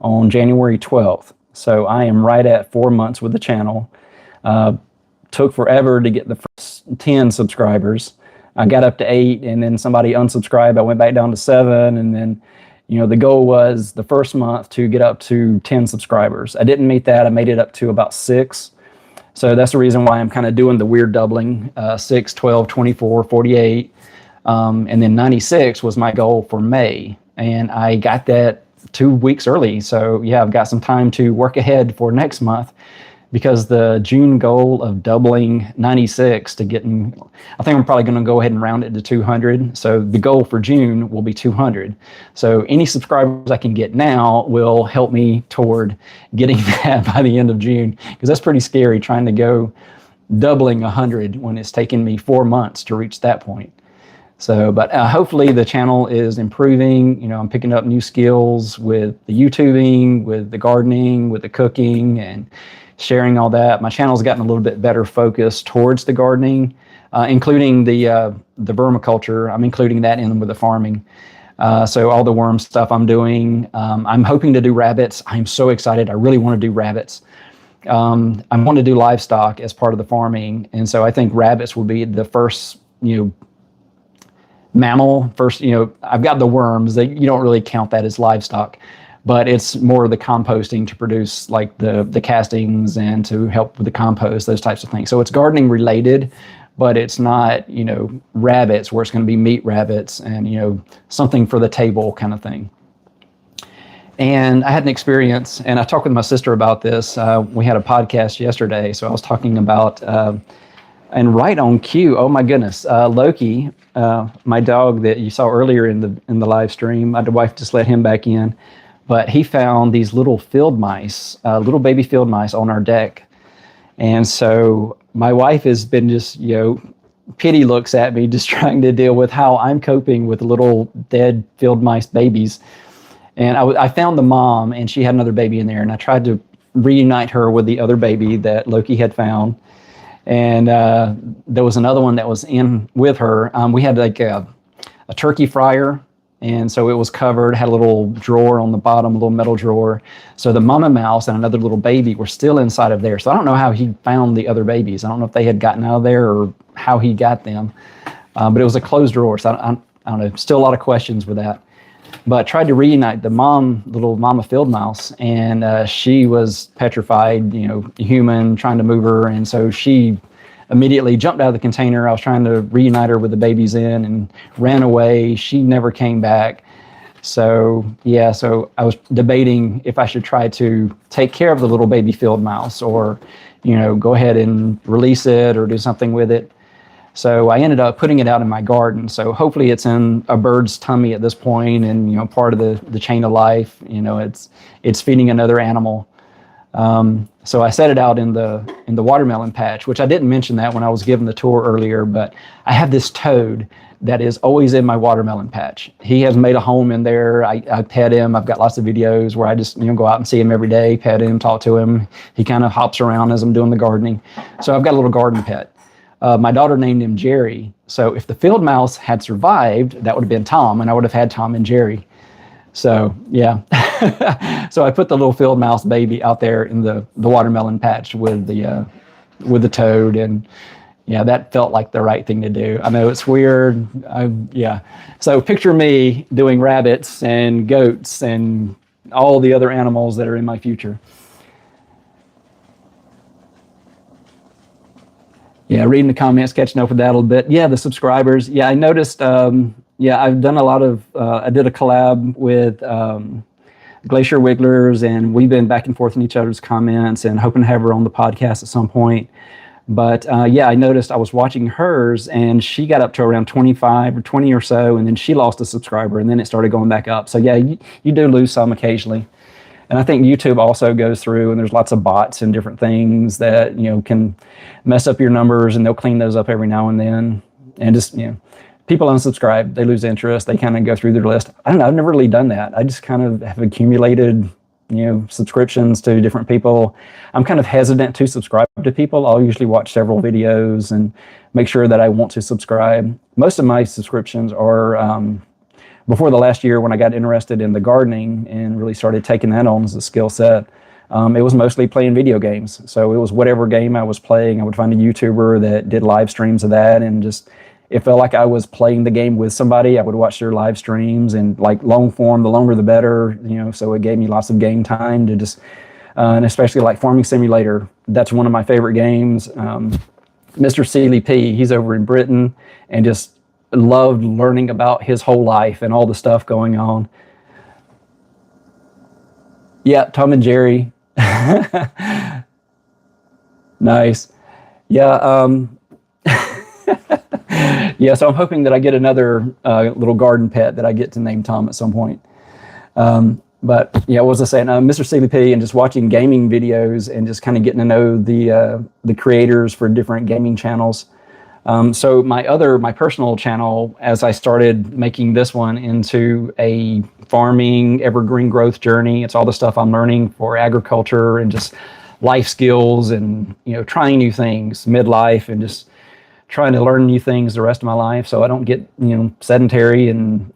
on January 12th. So I am right at 4 months with the channel. Took forever to get the first 10 subscribers. I got up to 8, and then somebody unsubscribed. I went back down to 7, and then, the goal was the first month to get up to 10 subscribers. I didn't meet that. I made it up to about 6. So that's the reason why I'm kind of doing the weird doubling, 6, 12, 24, 48. And then 96 was my goal for May, and I got that 2 weeks early. So yeah, I've got some time to work ahead for next month, because the June goal of doubling 96 to getting, I think I'm probably going to go ahead and round it to 200. So the goal for June will be 200. So any subscribers I can get now will help me toward getting that by the end of June, because that's pretty scary trying to go doubling 100 when it's taken me 4 months to reach that point. So, but hopefully the channel is improving. You know, I'm picking up new skills with the YouTubing, with the gardening, with the cooking, and sharing all that. My channel's gotten a little bit better focused towards the gardening, including the vermiculture. I'm including that in with the farming. So all the worm stuff I'm doing. I'm hoping to do rabbits. I'm so excited. I really want to do rabbits. I want to do livestock as part of the farming, and so I think rabbits will be the first, mammal. First, I've got the worms. You don't really count that as livestock, but it's more the composting to produce like the castings and to help with the compost, those types of things. So it's gardening related, but it's not, rabbits where it's going to be meat rabbits and, something for the table kind of thing. And I had an experience, and I talked with my sister about this. We had a podcast yesterday, so I was talking about, and right on cue, oh my goodness, Loki, my dog that you saw earlier in the live stream. My wife just let him back in, but he found these little field mice, little baby field mice on our deck. And so my wife has been just, pity looks at me, just trying to deal with how I'm coping with little dead field mice babies. And I found the mom, and she had another baby in there, and I tried to reunite her with the other baby that Loki had found. And there was another one that was in with her. We had like a turkey fryer, and so it was covered, had a little drawer on the bottom, a little metal drawer. So the mama mouse and another little baby were still inside of there. So I don't know how he found the other babies. I don't know if they had gotten out of there or how he got them. But it was a closed drawer, so I don't know. Still a lot of questions with that. But tried to reunite the little mama field mouse, and she was petrified, human, trying to move her. And so she immediately jumped out of the container. I was trying to reunite her with the babies in and ran away. She never came back. So, yeah, so I was debating if I should try to take care of the little baby field mouse or, go ahead and release it or do something with it. So I ended up putting it out in my garden. So hopefully it's in a bird's tummy at this point, and part of the chain of life. It's feeding another animal. So I set it out in the watermelon patch, which I didn't mention that when I was giving the tour earlier. But I have this toad that is always in my watermelon patch. He has made a home in there. I pet him. I've got lots of videos where I just go out and see him every day, pet him, talk to him. He kind of hops around as I'm doing the gardening. So I've got a little garden pet. My daughter named him Jerry. So if the field mouse had survived, that would have been Tom, and I would have had Tom and Jerry. So, yeah. So I put the little field mouse baby out there in the watermelon patch with the toad, and yeah, that felt like the right thing to do. I know it's weird. Yeah. So picture me doing rabbits and goats and all the other animals that are in my future. Yeah, reading the comments, catching up with that a little bit. Yeah, the subscribers. Yeah, I noticed, I've done a lot of, I did a collab with Glacier Wigglers, and we've been back and forth in each other's comments and hoping to have her on the podcast at some point. But I noticed I was watching hers, and she got up to around 25 or 20 or so, and then she lost a subscriber, and then it started going back up. So yeah, you do lose some occasionally. And I think YouTube also goes through, and there's lots of bots and different things that, can mess up your numbers, and they'll clean those up every now and then. And just, people unsubscribe, they lose interest, they kind of go through their list. I don't know, I've never really done that. I just kind of have accumulated, subscriptions to different people. I'm kind of hesitant to subscribe to people. I'll usually watch several videos and make sure that I want to subscribe. Most of my subscriptions are, before the last year when I got interested in the gardening and really started taking that on as a skill set, it was mostly playing video games. So it was whatever game I was playing, I would find a YouTuber that did live streams of that, and just, it felt like I was playing the game with somebody. I would watch their live streams, and like long form, the longer the better, so it gave me lots of game time to just, and especially like Farming Simulator. That's one of my favorite games. Mr. Seeley P, he's over in Britain, and just loved learning about his whole life and all the stuff going on. Yeah, Tom and Jerry. Nice. Yeah. Yeah, so I'm hoping that I get another little garden pet that I get to name Tom at some point. But yeah, what was I saying? Mr. CVP, and just watching gaming videos and just kind of getting to know the creators for different gaming channels. So my personal channel, as I started making this one into a farming evergreen growth journey, it's all the stuff I'm learning for agriculture and just life skills and, trying new things midlife and just trying to learn new things the rest of my life. So I don't get, sedentary and,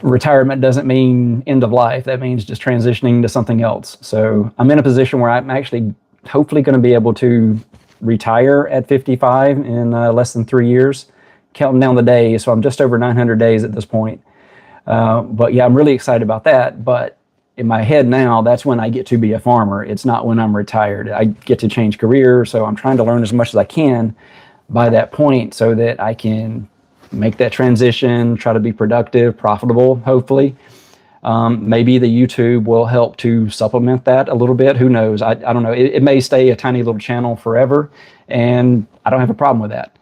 retirement doesn't mean end of life. That means just transitioning to something else. So I'm in a position where I'm actually hopefully going to be able to retire at 55 in less than 3 years, counting down the days. So I'm just over 900 days at this point. But yeah, I'm really excited about that. But in my head now, that's when I get to be a farmer. It's not when I'm retired. I get to change careers. So I'm trying to learn as much as I can by that point so that I can make that transition, try to be productive, profitable, hopefully. Maybe the YouTube will help to supplement that a little bit. Who knows? I don't know. It may stay a tiny little channel forever, and I don't have a problem with that.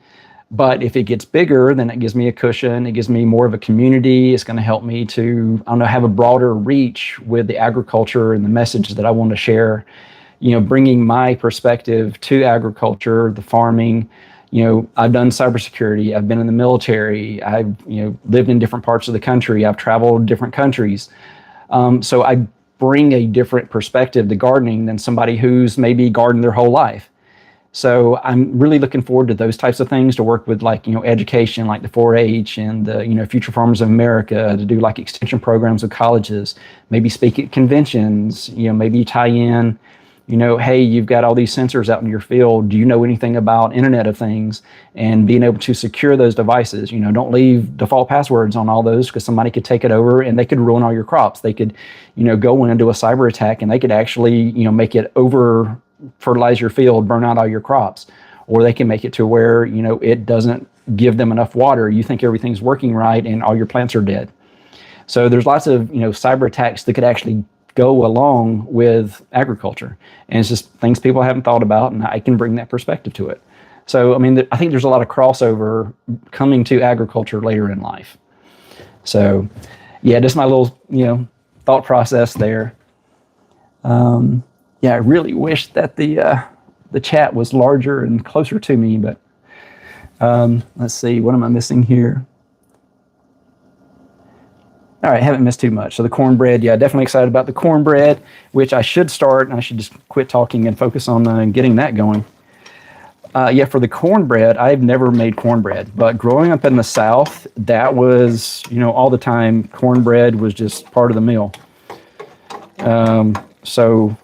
But if it gets bigger, then it gives me a cushion. It gives me more of a community. It's going to help me to, have a broader reach with the agriculture and the message that I want to share. Bringing my perspective to agriculture, the farming. I've done cybersecurity. I've been in the military. I've, lived in different parts of the country. I've traveled different countries. So I bring a different perspective to gardening than somebody who's maybe gardened their whole life. So I'm really looking forward to those types of things, to work with education, like the 4-H and the, Future Farmers of America, to do like extension programs with colleges, maybe speak at conventions, maybe tie in, hey, you've got all these sensors out in your field. Do you know anything about Internet of Things? And being able to secure those devices. Don't leave default passwords on all those, because somebody could take it over and they could ruin all your crops. They could, go in and do a cyber attack, and they could actually, make it over fertilize your field, burn out all your crops. Or they can make it to where, it doesn't give them enough water. You think everything's working right and all your plants are dead. So there's lots of, cyber attacks that could actually go along with agriculture. And it's just things people haven't thought about, and I can bring that perspective to it. So, I think there's a lot of crossover coming to agriculture later in life. So, yeah, just my little, thought process there. Yeah, I really wish that the chat was larger and closer to me, but let's see, what am I missing here? All right, haven't missed too much. So the cornbread, yeah, definitely excited about the cornbread, which I should start, and I should just quit talking and focus on getting that going. Yeah, for the cornbread, I've never made cornbread, but growing up in the South, that was, all the time, cornbread was just part of the meal. So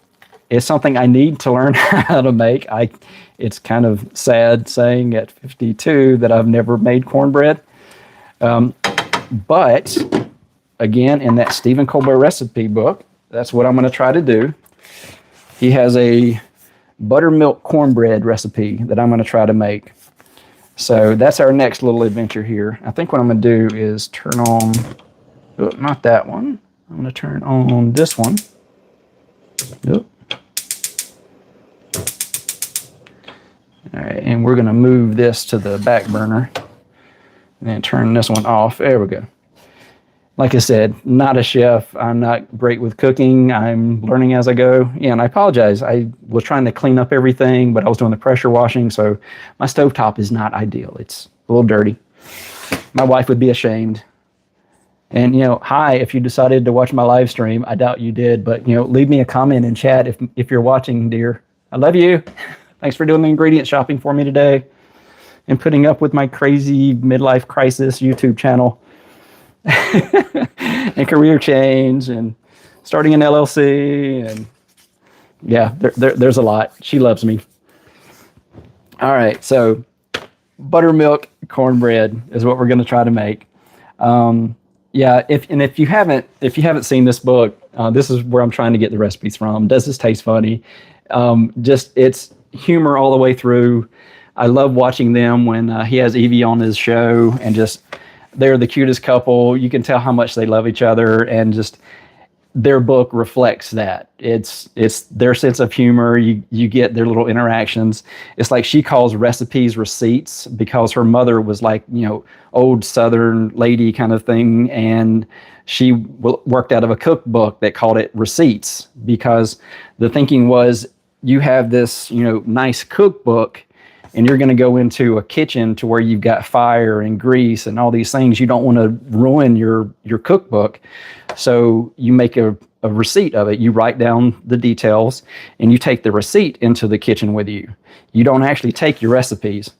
it's something I need to learn how to make. It's kind of sad saying at 52 that I've never made cornbread. But again, in that Stephen Colbert recipe book, that's what I'm going to try to do. He has a buttermilk cornbread recipe that I'm going to try to make. So that's our next little adventure here. I think what I'm going to do is turn on, not that one. I'm going to turn on this one. All right, and we're going to move this to the back burner and then turn this one off. There we go. Like I said, not a chef. I'm not great with cooking. I'm learning as I go. Yeah, and I apologize. I was trying to clean up everything, but I was doing the pressure washing, so my stovetop is not ideal. It's a little dirty. My wife would be ashamed. And, hi, if you decided to watch my live stream, I doubt you did, but, leave me a comment in chat if you're watching, dear. I love you. Thanks for doing the ingredient shopping for me today and putting up with my crazy midlife crisis YouTube channel. And career change and starting an LLC, and yeah, there's a lot. She loves me. All right, so buttermilk cornbread is what we're going to try to make. Yeah, if you haven't seen this book, this is where I'm trying to get the recipes from. Does this taste funny? It's humor all the way through. I love watching them when he has Evie on his show, and just they're the cutest couple. You can tell how much they love each other, and just their book reflects that. It's their sense of humor. You get their little interactions. It's like she calls recipes receipts because her mother was like, old Southern lady kind of thing, and she worked out of a cookbook that called it receipts, because the thinking was you have this, nice cookbook, and you're going to go into a kitchen to where you've got fire and grease and all these things. You don't want to ruin your cookbook. So you make a receipt of it. You write down the details and you take the receipt into the kitchen with you. You don't actually take your recipes.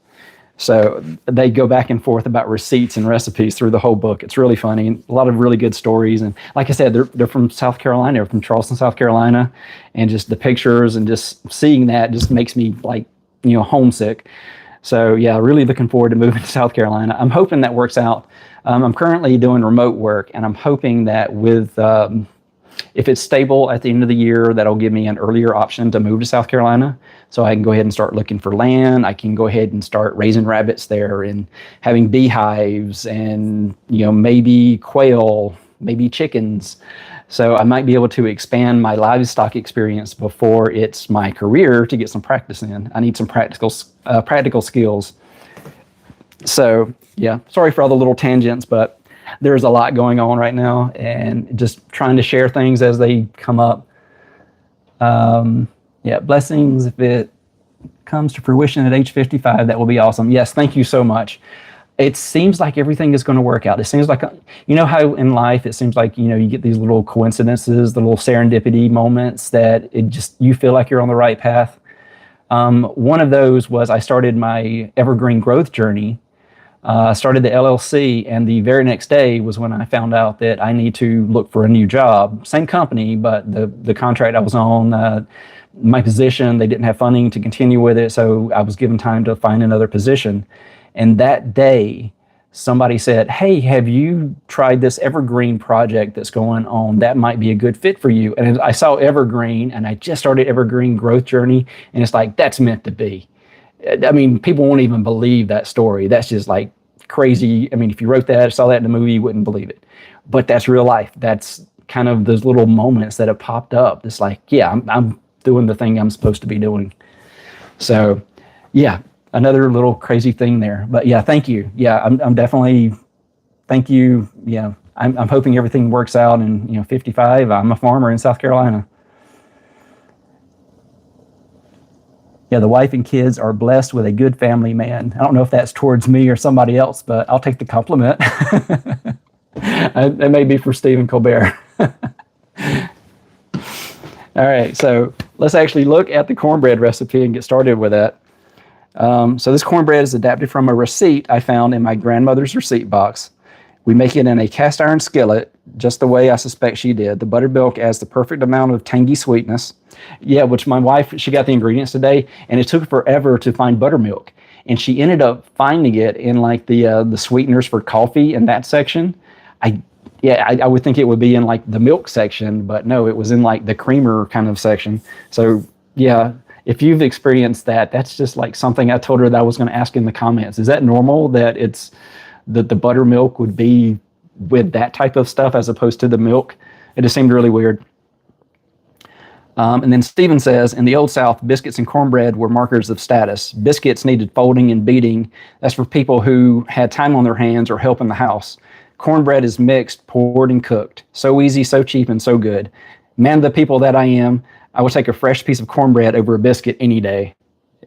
So they go back and forth about receipts and recipes through the whole book. It's really funny, and a lot of really good stories. And like I said, they're from South Carolina, they're from Charleston, South Carolina. And just the pictures and just seeing that just makes me like, homesick. So yeah, really looking forward to moving to South Carolina. I'm hoping that works out. I'm currently doing remote work, and I'm hoping that with, if it's stable at the end of the year, that'll give me an earlier option to move to South Carolina. So I can go ahead and start looking for land. I can go ahead and start raising rabbits there and having beehives and, maybe quail, maybe chickens. So I might be able to expand my livestock experience before it's my career to get some practice in. I need some practical skills. So yeah, sorry for all the little tangents, but there's a lot going on right now and just trying to share things as they come up. Yeah, blessings. If it comes to fruition at age 55, that will be awesome. Yes, thank you so much. It seems like everything is going to work out. It seems like, how in life it seems like, you get these little coincidences, the little serendipity moments that you feel like you're on the right path. One of those was I started my evergreen growth journey. Started the LLC, and the very next day was when I found out that I need to look for a new job. Same company, but the contract I was on, my position, they didn't have funding to continue with it, so I was given time to find another position. And that day, somebody said, "Hey, have you tried this evergreen project that's going on? That might be a good fit for you." And I saw evergreen, and I just started evergreen growth journey, and it's like, that's meant to be. I mean, people won't even believe that story. That's just like crazy. I mean, if you wrote that, saw that in the movie, you wouldn't believe it. But that's real life. That's kind of those little moments that have popped up. It's like, yeah, I'm doing the thing I'm supposed to be doing. So, yeah, another little crazy thing there. But yeah, thank you. Yeah, I'm definitely, thank you. Yeah, I'm hoping everything works out. And 55. I'm a farmer in South Carolina. Yeah, the wife and kids are blessed with a good family man. I don't know if that's towards me or somebody else, but I'll take the compliment. It may be for Stephen Colbert. All right, so let's actually look at the cornbread recipe and get started with that. So this cornbread is adapted from a receipt I found in my grandmother's receipt box. We make it in a cast iron skillet, just the way I suspect she did. The buttermilk adds the perfect amount of tangy sweetness. Yeah, which my wife, she got the ingredients today, and it took forever to find buttermilk. And she ended up finding it in like the sweeteners for coffee in that section. I would think it would be in like the milk section, but no, it was in like the creamer kind of section. So yeah, if you've experienced that, that's just like something I told her that I was going to ask in the comments. Is that normal that that the buttermilk would be with that type of stuff as opposed to the milk? It just seemed really weird. And then Stephen says, in the Old South, biscuits and cornbread were markers of status. Biscuits needed folding and beating. That's for people who had time on their hands or help in the house. Cornbread is mixed, poured, and cooked. So easy, so cheap, and so good. Man, the people that I am, I would take a fresh piece of cornbread over a biscuit any day.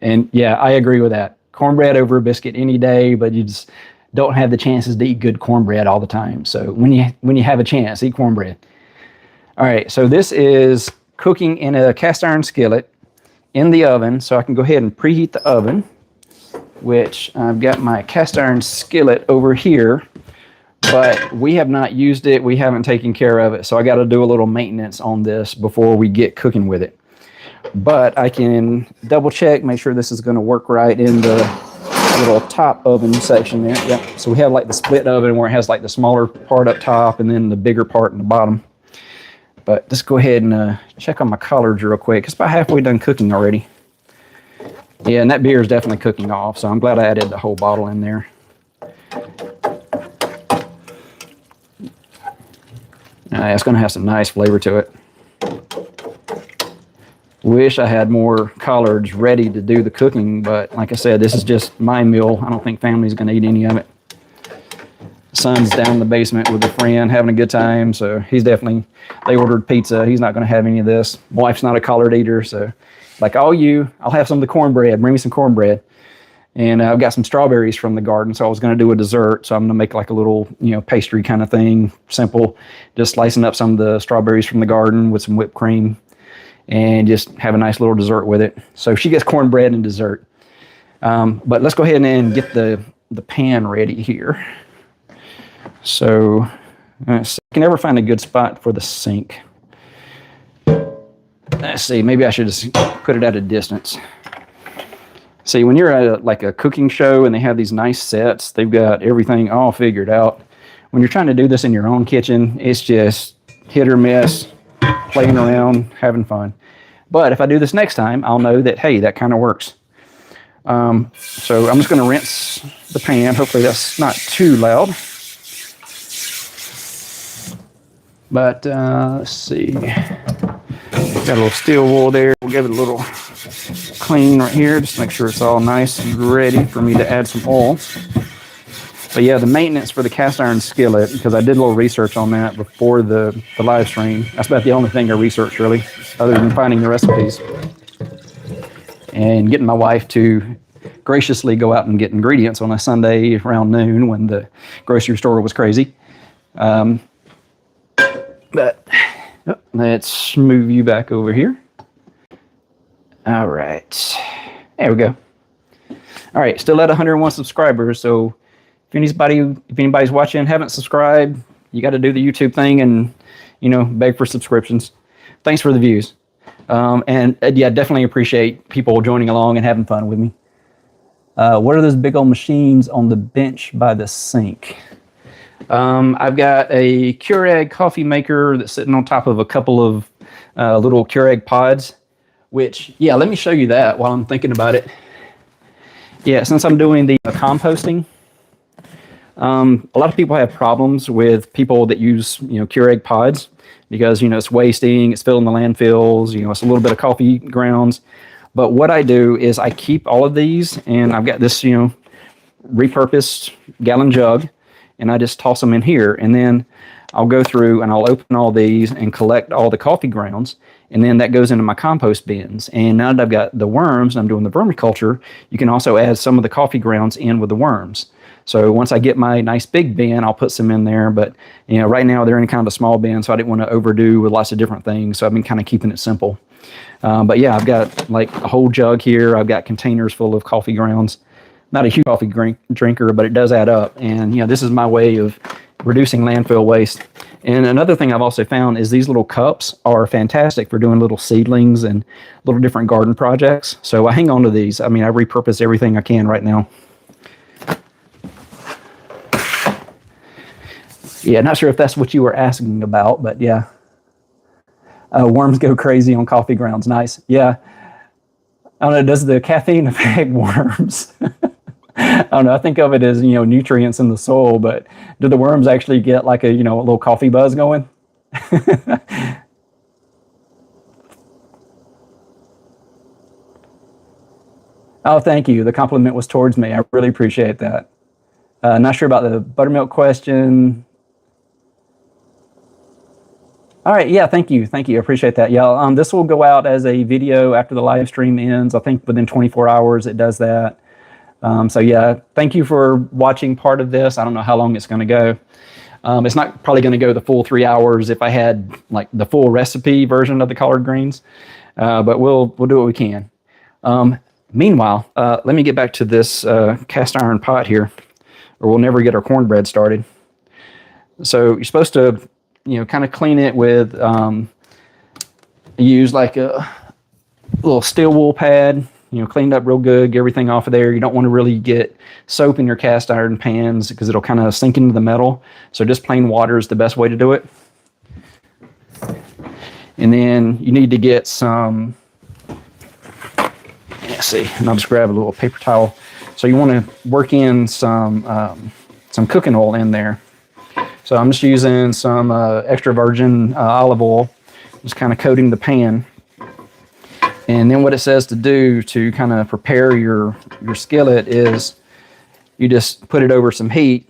And yeah, I agree with that. Cornbread over a biscuit any day, but you just don't have the chances to eat good cornbread all the time. So when you have a chance, eat cornbread. All right, so this is cooking in a cast iron skillet in the oven. So I can go ahead and preheat the oven, which I've got my cast iron skillet over here, but we have not used it. We haven't taken care of it. So I got to do a little maintenance on this before we get cooking with it. But I can double check, make sure this is going to work right in the little top oven section there. Yep. So we have like the split oven where it has like the smaller part up top and then the bigger part in the bottom. But let's go ahead and check on my collards real quick. It's about halfway done cooking already. Yeah, and that beer is definitely cooking off, so I'm glad I added the whole bottle in there. It's going to have some nice flavor to it. Wish I had more collards ready to do the cooking, but like I said, this is just my meal. I don't think family's going to eat any of it. Son's down in the basement with a friend having a good time, so he's definitely, they ordered pizza. He's not going to have any of this. Wife's not a collard eater, so like, I'll have some of the cornbread. Bring me some cornbread. And I've got some strawberries from the garden, so I was going to do a dessert. So I'm going to make like a little, pastry kind of thing, simple, just slicing up some of the strawberries from the garden with some whipped cream and just have a nice little dessert with it. So she gets cornbread and dessert. But let's go ahead and get the pan ready here. So I can never find a good spot for the sink. Let's see, maybe I should just put it at a distance. See, when you're at like a cooking show and they have these nice sets, they've got everything all figured out. When you're trying to do this in your own kitchen, it's just hit or miss, playing around, having fun. But if I do this next time, I'll know that, hey, that kind of works. So I'm just going to rinse the pan. Hopefully that's not too loud. But let's see. Got a little steel wool there. We'll give it a little clean right here, just to make sure it's all nice and ready for me to add some oil. But yeah, the maintenance for the cast iron skillet, because I did a little research on that before the live stream. That's about the only thing I researched really, other than finding the recipes. And getting my wife to graciously go out and get ingredients on a Sunday around noon when the grocery store was crazy. But let's move you back over here. All right, there we go. All right, still at 101 subscribers. So if anybody's watching and haven't subscribed, you got to do the YouTube thing and beg for subscriptions. Thanks for the views. And yeah, definitely appreciate people joining along and having fun with me. What are those big old machines on the bench by the sink? I've got a Keurig coffee maker that's sitting on top of a couple of little Keurig pods, which, yeah, let me show you that while I'm thinking about it. Yeah, since I'm doing the composting, a lot of people have problems with people that use, Keurig pods because, it's wasting, it's filling the landfills, it's a little bit of coffee grounds. But what I do is I keep all of these, and I've got this, repurposed gallon jug, and I just toss them in here, and then I'll go through and I'll open all these and collect all the coffee grounds, and then that goes into my compost bins. And now that I've got the worms and I'm doing the vermiculture, you can also add some of the coffee grounds in with the worms. So once I get my nice big bin, I'll put some in there, but right now they're in kind of a small bin, so I didn't want to overdo with lots of different things, so I've been kind of keeping it simple. But yeah, I've got like a whole jug here. I've got containers full of coffee grounds. Not a huge coffee drinker, but it does add up. And this is my way of reducing landfill waste. And another thing I've also found is these little cups are fantastic for doing little seedlings and little different garden projects. So I hang on to these. I mean, I repurpose everything I can right now. Yeah, not sure if that's what you were asking about, but yeah. Worms go crazy on coffee grounds. Nice. Yeah. I don't know, does the caffeine affect worms? I don't know. I think of it as, nutrients in the soil, but do the worms actually get like a, a little coffee buzz going? Oh, thank you. The compliment was towards me. I really appreciate that. Not sure about the buttermilk question. All right. Yeah. Thank you. Thank you. I appreciate that. Yeah. This will go out as a video after the live stream ends. I think within 24 hours it does that. So yeah, thank you for watching part of this. I don't know how long it's going to go. It's not probably going to go the full 3 hours if I had like the full recipe version of the collard greens, but we'll do what we can. Meanwhile, let me get back to this cast iron pot here, or we'll never get our cornbread started. So you're supposed to, kind of clean it with, use like a little steel wool pad. Cleaned up real good, get everything off of there. You don't want to really get soap in your cast iron pans because it'll kind of sink into the metal. So just plain water is the best way to do it. And then you need to get some, let's see, and I'll just grab a little paper towel. So you want to work in some cooking oil in there. So I'm just using some extra virgin olive oil, just kind of coating the pan. And then what it says to do to kind of prepare your skillet is you just put it over some heat,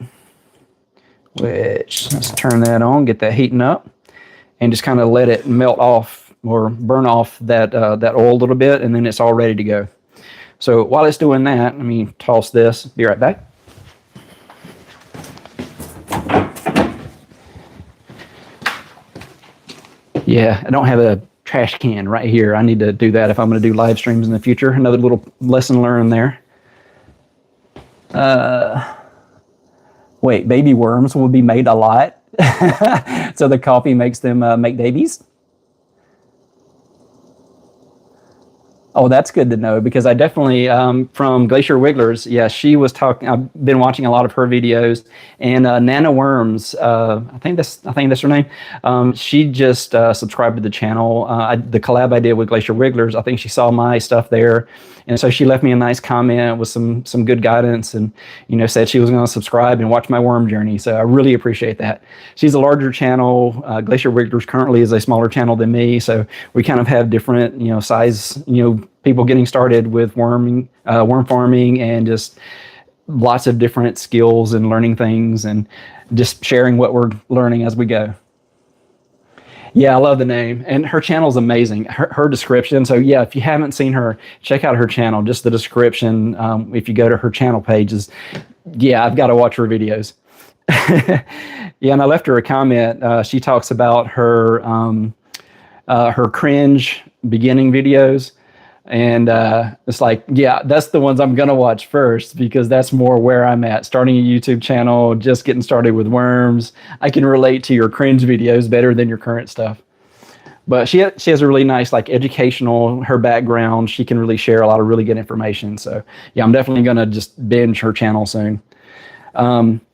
which, let's turn that on, get that heating up, and just kind of let it melt off or burn off that oil a little bit, and then it's all ready to go. So while it's doing that, let me toss this. Be right back. Yeah, I don't have a trash can right here. I need to do that if I'm going to do live streams in the future. Another little lesson learned there. Wait, baby worms will be made a lot. So the coffee makes them make babies? Oh, that's good to know, because I definitely, from Glacier Wigglers, yeah, she was talking, I've been watching a lot of her videos, and NanaWorms, I think that's her name. She just subscribed to the channel. The collab I did with Glacier Wigglers, I think she saw my stuff there, and so she left me a nice comment with some good guidance, and said she was going to subscribe and watch my worm journey. So I really appreciate that. She's a larger channel. Glacier Wigglers currently is a smaller channel than me, so we kind of have different size people getting started with worm farming, and just lots of different skills and learning things, and just sharing what we're learning as we go. Yeah, I love the name, and her channel's amazing. Her description. So yeah, if you haven't seen her, check out her channel. Just the description. If you go to her channel pages, yeah, I've got to watch her videos. Yeah, and I left her a comment. She talks about her cringe beginning videos. And it's like, yeah, that's the ones I'm going to watch first, because that's more where I'm at. Starting a YouTube channel, just getting started with worms. I can relate to your cringe videos better than your current stuff. But she has a really nice, educational, her background. She can really share a lot of really good information. So yeah, I'm definitely going to just binge her channel soon.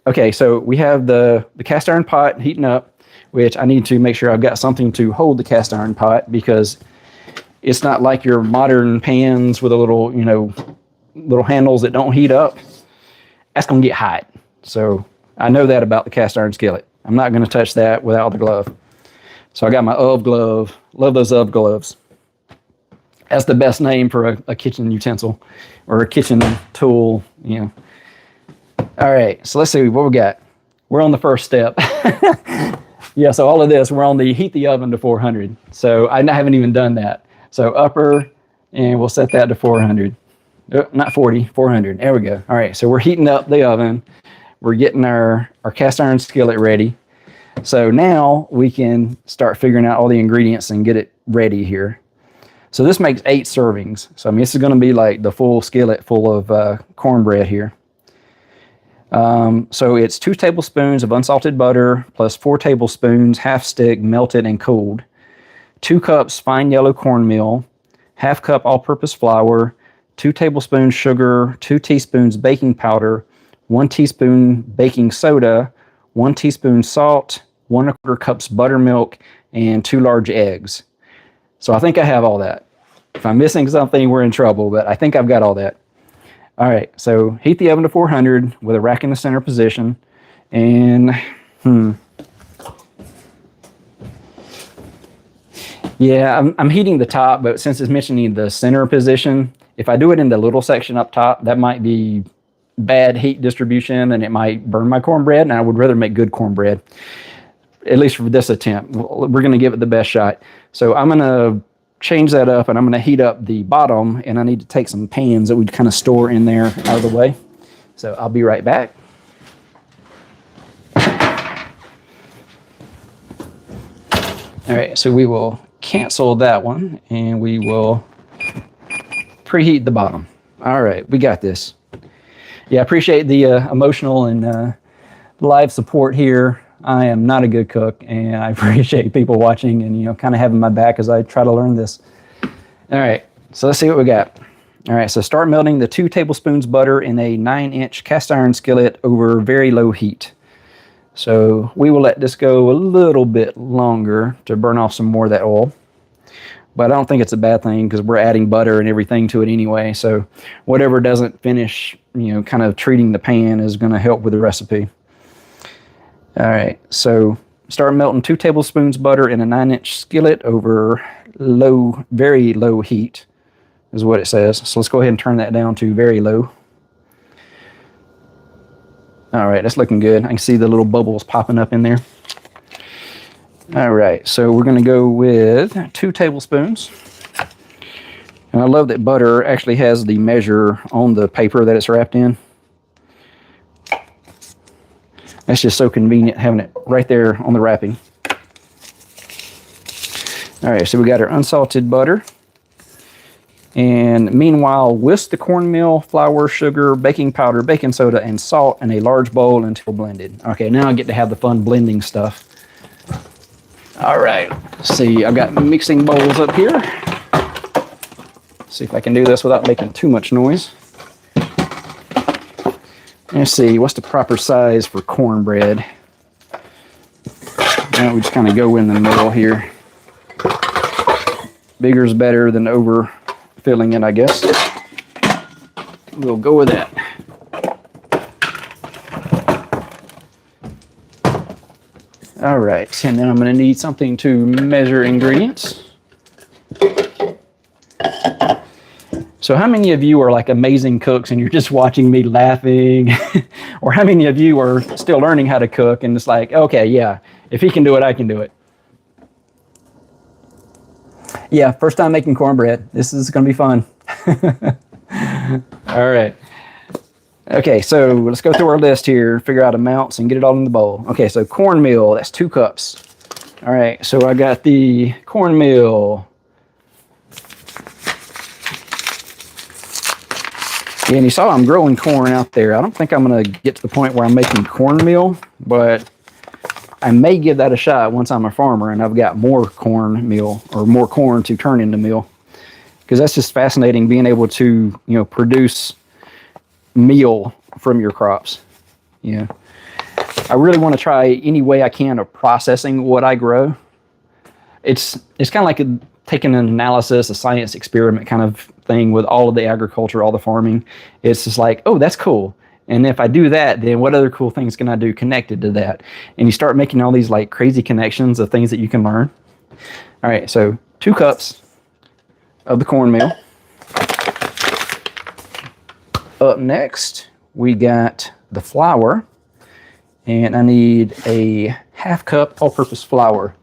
Okay, so we have the cast iron pot heating up, which I need to make sure I've got something to hold the cast iron pot, because it's not like your modern pans with a little, little handles that don't heat up. That's going to get hot. So I know that about the cast iron skillet. I'm not going to touch that without the glove. So I got my UV glove. Love those UV gloves. That's the best name for a kitchen utensil or a kitchen tool, All right, so let's see what we got. We're on the first step. Yeah, so all of this, we're on the heat the oven to 400. So I haven't even done that. So upper, and we'll set that to 400. Not 40, 400. There we go. All right, so we're heating up the oven. We're getting our cast iron skillet ready. So now we can start figuring out all the ingredients and get it ready here. So this makes 8 servings. So this is going to be like the full skillet full of cornbread here. So it's 2 tablespoons of unsalted butter plus 4 tablespoons half stick melted and cooled. 2 cups fine yellow cornmeal, ½ cup all-purpose flour, 2 tablespoons sugar, 2 teaspoons baking powder, 1 teaspoon baking soda, 1 teaspoon salt, 1¼ cups buttermilk, and 2 large eggs. So I think I have all that. If I'm missing something, we're in trouble, but I think I've got all that. All right, so heat the oven to 400 with a rack in the center position, and yeah, I'm heating the top, but since it's mentioning the center position, if I do it in the little section up top, that might be bad heat distribution, and it might burn my cornbread, and I would rather make good cornbread, at least for this attempt. We're going to give it the best shot. So I'm going to change that up, and I'm going to heat up the bottom, and I need to take some pans that we kind of store in there out of the way. So I'll be right back. All right, so we will cancel that one, and we will preheat the bottom. All right, we got this. Yeah, I appreciate the emotional and live support here. I am not a good cook, and I appreciate people watching and kind of having my back as I try to learn this. All right, so let's see what we got. All right, so start melting the 2 tablespoons butter in a 9-inch cast iron skillet over very low heat. So we will let this go a little bit longer to burn off some more of that oil. But I don't think it's a bad thing, because we're adding butter and everything to it anyway. So whatever doesn't finish, kind of treating the pan is going to help with the recipe. All right, so start melting 2 tablespoons butter in a 9-inch skillet over low, very low heat is what it says. So let's go ahead and turn that down to very low. All right, that's looking good. I can see the little bubbles popping up in there. All right, so we're going to go with 2 tablespoons. And I love that butter actually has the measure on the paper that it's wrapped in. That's just so convenient having it right there on the wrapping. All right, so we got our unsalted butter. And meanwhile, whisk the cornmeal, flour, sugar, baking powder, baking soda, and salt in a large bowl until blended. Okay, now I get to have the fun blending stuff. All right, let's see, I've got mixing bowls up here. See if I can do this without making too much noise. Let's see, what's the proper size for cornbread? Now we just kind of go in the middle here. Bigger is better than overfilling it, I guess. We'll go with that. All right, and then I'm going to need something to measure ingredients. So how many of you are like amazing cooks and you're just watching me laughing? Or how many of you are still learning how to cook and it's like, okay, yeah, if he can do it, I can do it. Yeah, first time making cornbread. This is going to be fun. All right. Okay, so let's go through our list here, figure out amounts and get it all in the bowl. Okay, so cornmeal, that's 2 cups. All right, so I got the cornmeal. Yeah, and you saw I'm growing corn out there. I don't think I'm going to get to the point where I'm making cornmeal, but I may give that a shot once I'm a farmer and I've got more cornmeal or more corn to turn into meal. Because that's just fascinating being able to, produce meal from your crops. Yeah. I really want to try any way I can of processing what I grow. It's kind of like taking an analysis, a science experiment kind of thing with all of the agriculture, all the farming. It's just like, oh, that's cool. And if I do that, then what other cool things can I do connected to that? And you start making all these like crazy connections of things that you can learn. All right, so 2 cups of the cornmeal. Up next, we got the flour. And I need a 1/2 cup all-purpose flour.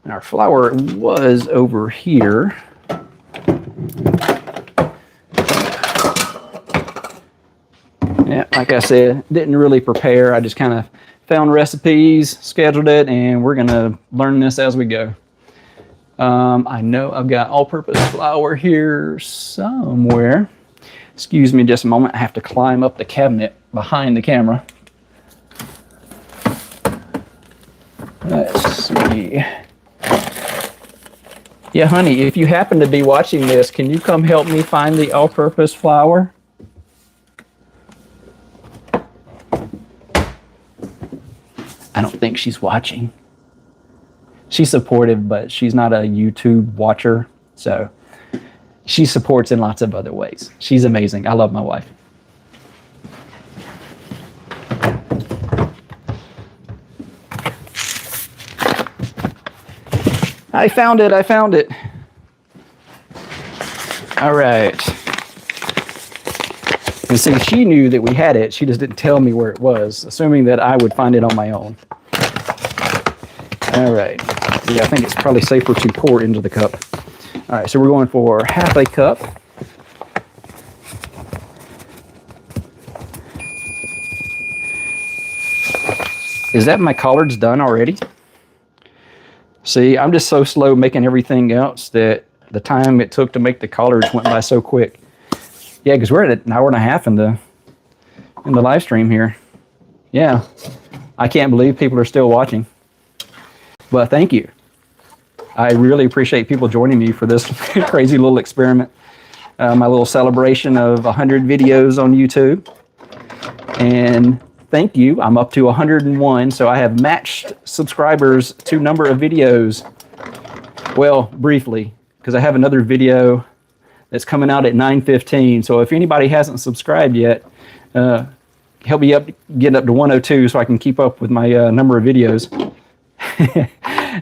And our flour was over here. Yeah, like I said, didn't really prepare. I just kind of found recipes, scheduled it, and we're going to learn this as we go. I know I've got all-purpose flour here somewhere. Excuse me just a moment. I have to climb up the cabinet behind the camera. Let's see. Yeah, honey, if you happen to be watching this, can you come help me find the all-purpose flour? I don't think she's watching. She's supportive, but she's not a YouTube watcher, so she supports in lots of other ways. She's amazing. I love my wife. I found it. All right. And see, she knew that we had it. She just didn't tell me where it was, assuming that I would find it on my own. All right. Yeah, I think it's probably safer to pour into the cup. All right, so we're going for 1/2 cup. Is that my collards done already? See, I'm just so slow making everything else that the time it took to make the collards went by so quick. Yeah, because we're at 1.5 hours in the live stream here. Yeah, I can't believe people are still watching. But thank you. I really appreciate people joining me for this crazy little experiment. My little celebration of 100 videos on YouTube. And thank you. I'm up to 101, so I have matched subscribers to number of videos. Well, briefly, because I have another video that's coming out at 9:15. So if anybody hasn't subscribed yet, help me get up to 102 so I can keep up with my number of videos.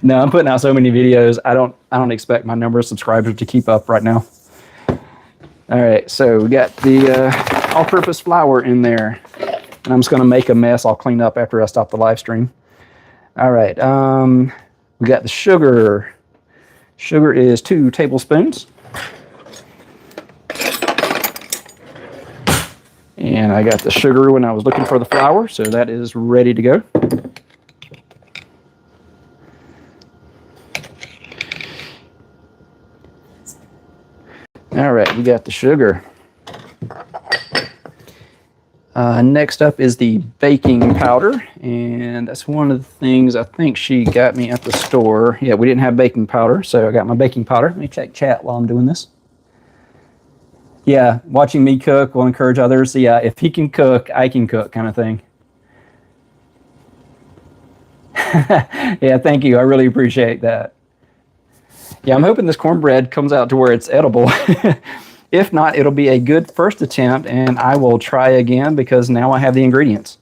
No, I'm putting out so many videos. I don't expect my number of subscribers to keep up right now. All right, so we got the all-purpose flour in there. And I'm just going to make a mess. I'll clean up after I stop the live stream. All right, we got the sugar. Sugar is 2 tablespoons. And I got the sugar when I was looking for the flour, so that is ready to go. All right, we got the sugar. Next up is the baking powder, and that's one of the things I think she got me at the store. Yeah, we didn't have baking powder, so I got my baking powder. Let me check chat while I'm doing this. Yeah, watching me cook will encourage others. Yeah, if he can cook, I can cook kind of thing. Yeah, thank you. I really appreciate that. Yeah, I'm hoping this cornbread comes out to where it's edible. If not, it'll be a good first attempt, and I will try again because now I have the ingredients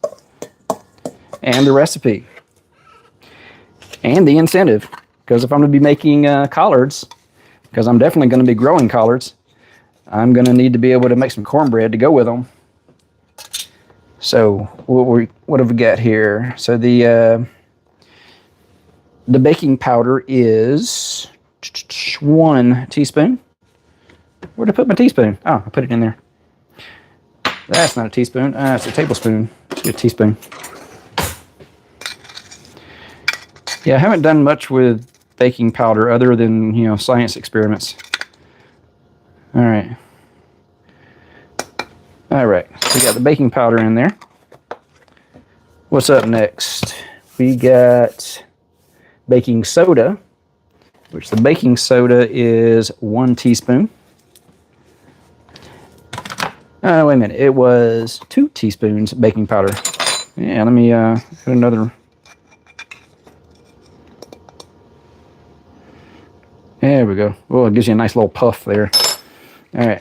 and the recipe and the incentive. Because if I'm going to be making collards, because I'm definitely going to be growing collards, I'm going to need to be able to make some cornbread to go with them. So what have we got here? So the baking powder is 1 teaspoon. Where'd I put my teaspoon? Oh, I put it in there. That's not a teaspoon. It's a tablespoon. It's a teaspoon. Yeah, I haven't done much with baking powder other than, you know, science experiments. All right. All right. So we got the baking powder in there. What's up next? We got baking soda, which the baking soda is 1 teaspoon. Wait a minute. It was 2 teaspoons baking powder. Yeah, let me put another. There we go. Oh, it gives you a nice little puff there. All right.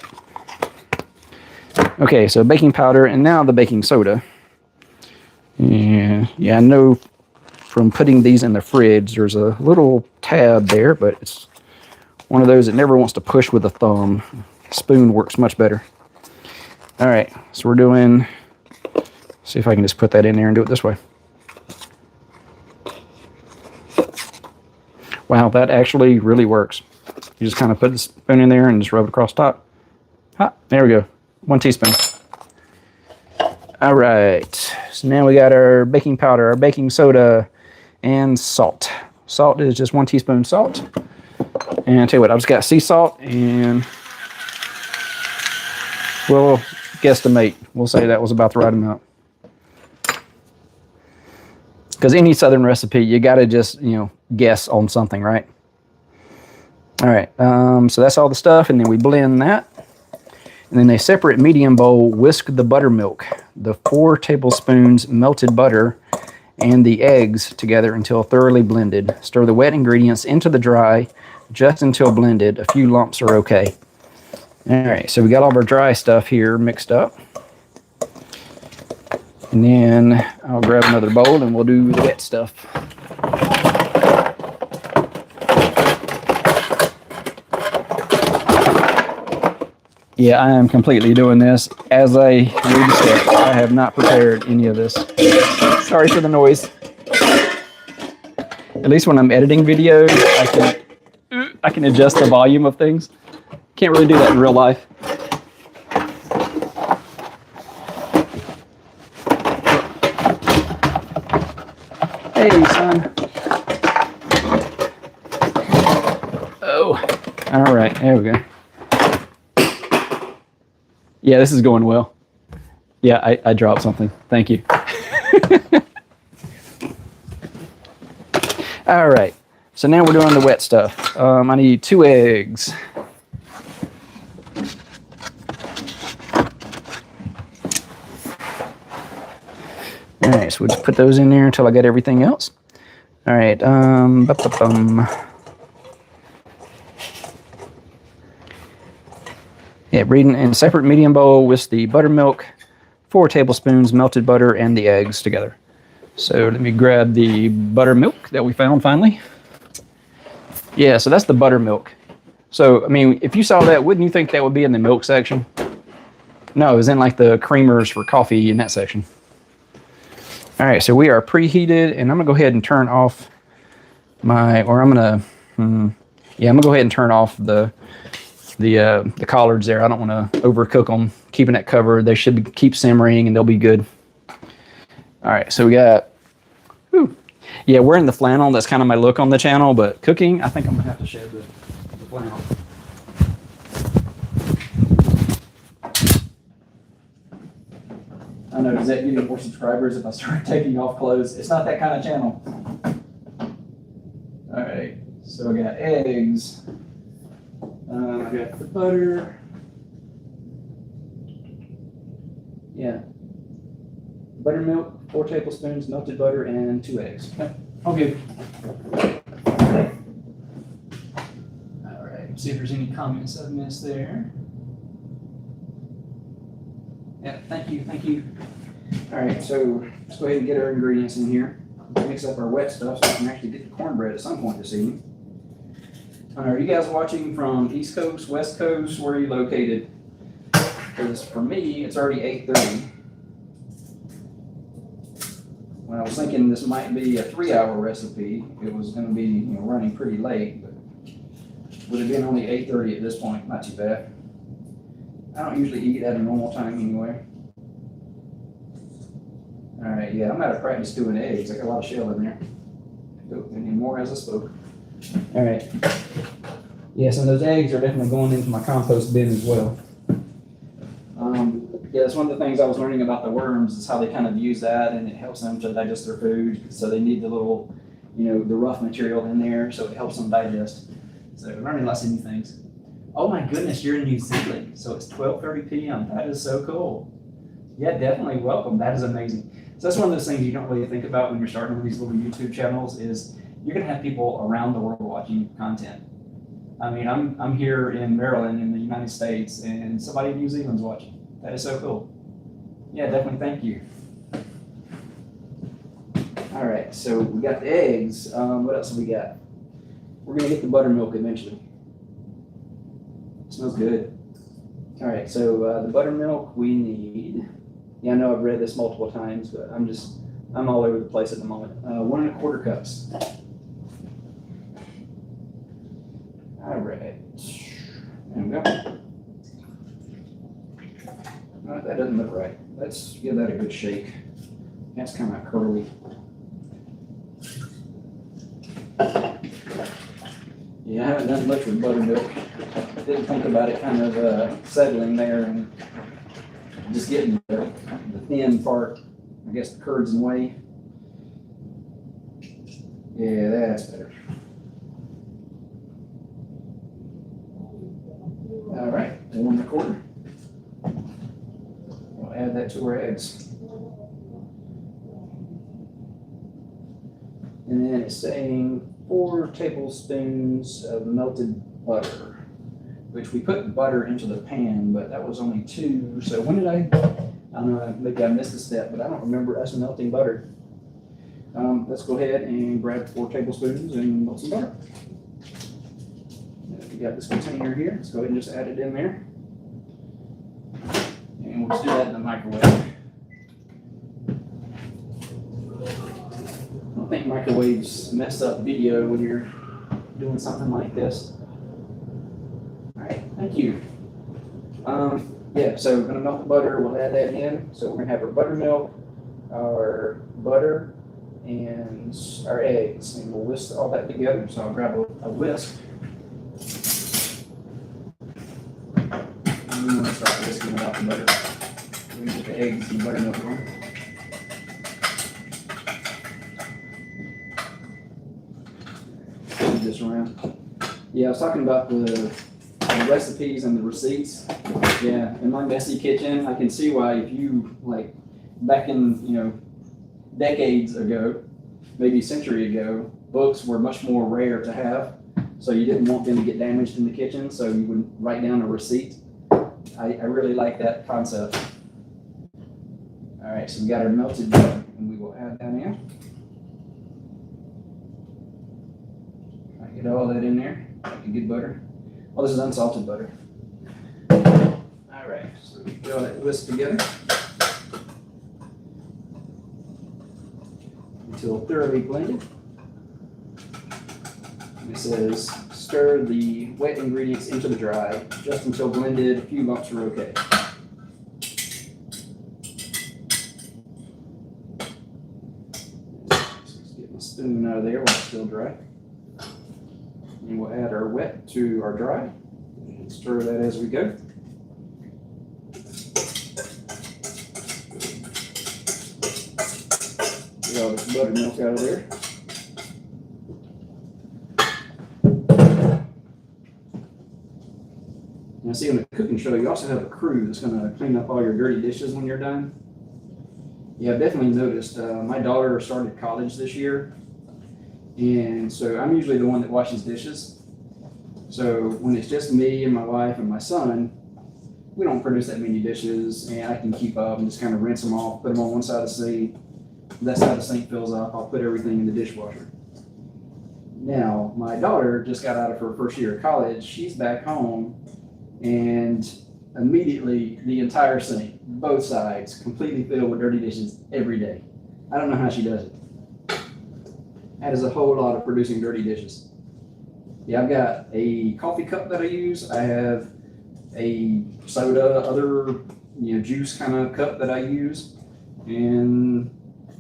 Okay, so baking powder and now the baking soda. Yeah, I know from putting these in the fridge, there's a little tab there, but it's one of those that never wants to push with a thumb. Spoon works much better. All right, so we're doing, see if I can just put that in there and do it this way. Wow, that actually really works. You just kind of put the spoon in there and just rub it across top. Ah, there we go, 1 teaspoon. All right, so now we got our baking powder, our baking soda, and salt. Salt is just 1 teaspoon salt. And I'll tell you what, I've just got sea salt, and we'll guesstimate. We'll say that was about the right amount. Because any southern recipe, you got to just, you know, guess on something, right? All right, so that's all the stuff, and then we blend that. And in a separate medium bowl, whisk the buttermilk, the 4 tablespoons melted butter, and the eggs together until thoroughly blended. Stir the wet ingredients into the dry, just until blended. A few lumps are okay. All right, so we got all of our dry stuff here mixed up. And then I'll grab another bowl and we'll do the wet stuff. Yeah, I am completely doing this as I read the steps. I have not prepared any of this. Sorry for the noise. At least when I'm editing videos, I can adjust the volume of things. Can't really do that in real life. Hey, son. Oh, all right, there we go. Yeah, this is going well. Yeah, I dropped something. Thank you. All right, so now we're doing the wet stuff. I need 2 eggs. All right, so we'll just put those in there until I get everything else. All right, yeah, reading in a separate medium bowl with the buttermilk, 4 tablespoons melted butter, and the eggs together. So let me grab the buttermilk that we found finally. Yeah, so that's the buttermilk. So, I mean, if you saw that, wouldn't you think that would be in the milk section? No, it was in like the creamers for coffee in that section. All right, so we are preheated, and I'm gonna go ahead and turn off my, or I'm gonna go ahead and turn off the the collards there. I don't want to overcook them. Keeping it covered, they should keep simmering and they'll be good. All right, so we got, yeah, wearing the flannel. That's kind of my look on the channel, but cooking, I think I'm gonna have to shed the flannel. I know, is that getting more subscribers if I start taking off clothes? It's not that kind of channel. All right, so I got eggs. I got the butter. Yeah. Buttermilk, 4 tablespoons, melted butter, and 2 eggs. Okay. All good. All right, see if there's any comments I've missed there. Yeah, thank you, thank you. All right, so let's go ahead and get our ingredients in here. Mix up our wet stuff so we can actually get the cornbread at some point this evening. Are you guys watching from East Coast, West Coast? Where are you located? Because for me, it's already 8:30. When I was thinking this might be a 3-hour recipe, it was going to be running pretty late, but would have been only 8:30 at this point. Not too bad. I don't usually eat at a normal time anyway. All right, yeah, I'm out of practice doing eggs. I got a lot of shell in there. Any more as I spoke. All right. Yeah, so those eggs are definitely going into my compost bin as well. Yeah, that's one of the things I was learning about the worms is how they kind of use that, and it helps them to digest their food. So they need the little, the rough material in there, so it helps them digest. So learning lots of new things. Oh my goodness, you're in New Zealand, so it's 12:30 p.m. That is so cool. Yeah, definitely welcome. That is amazing. So that's one of those things you don't really think about when you're starting with these little YouTube channels is you're gonna have people around the world watching content. I mean, I'm here in Maryland in the United States, and somebody in New Zealand's watching. That is so cool. Yeah, definitely thank you. All right, so we got the eggs. What else have we got? We're gonna get the buttermilk eventually. It smells good. All right, so the buttermilk we need. Yeah, I know I've read this multiple times, but I'm all over the place at the moment. 1 1/4 cups. All right, there we go. No, that doesn't look right. Let's give that a good shake. That's kind of curly. Yeah, I haven't done much with buttermilk. Didn't think about it kind of settling there and just getting the thin part. I guess the curd's in the way. Yeah, that's better. All right, 1 1/4. We'll add that to our eggs. And then it's saying 4 tablespoons of melted butter, which we put butter into the pan, but that was only 2. So when did I don't know, maybe I missed a step, but I don't remember us melting butter. Let's go ahead and grab 4 tablespoons and melt some butter. We got this container here. Let's go ahead and just add it in there. And we'll just do that in the microwave. I don't think microwaves mess up video when you're doing something like this. All right, thank you. Yeah, so we're gonna melt the butter. We'll add that in. So we're gonna have our buttermilk, our butter, and our eggs, and we'll whisk all that together. So I'll grab a whisk. I'm gonna start whisking without the butter. We're gonna get the eggs and buttermilk on. Move this around. Yeah, I was talking about the recipes and the receipts. Yeah, in my messy kitchen, I can see why if you, like, back in, decades ago, maybe a century ago, books were much more rare to have. So you didn't want them to get damaged in the kitchen, so you would write down a receipt. I really like that concept. All right, so we got our melted butter, and we will add that in. I get all that in there, like a good butter. Oh, this is unsalted butter. All right, so we get all that whisk together until thoroughly blended. And it says stir the wet ingredients into the dry, just until blended. A few lumps are okay. Let's get my spoon out of there while it's still dry. And we'll add our wet to our dry and stir that as we go. Get all this buttermilk out of there. Now see, on the cooking show, you also have a crew that's going to clean up all your dirty dishes when you're done. Yeah, I've definitely noticed. My daughter started college this year, and so I'm usually the one that washes dishes. So when it's just me and my wife and my son, we don't produce that many dishes, and I can keep up and just kind of rinse them off, put them on one side of the sink. That side of the sink fills up, I'll put everything in the dishwasher. Now, my daughter just got out of her first year of college. She's back home, and immediately the entire sink, both sides, completely filled with dirty dishes every day. I don't know how she does it. That is a whole lot of producing dirty dishes. Yeah, I've got a coffee cup that I use. I have a soda, other juice kind of cup that I use, and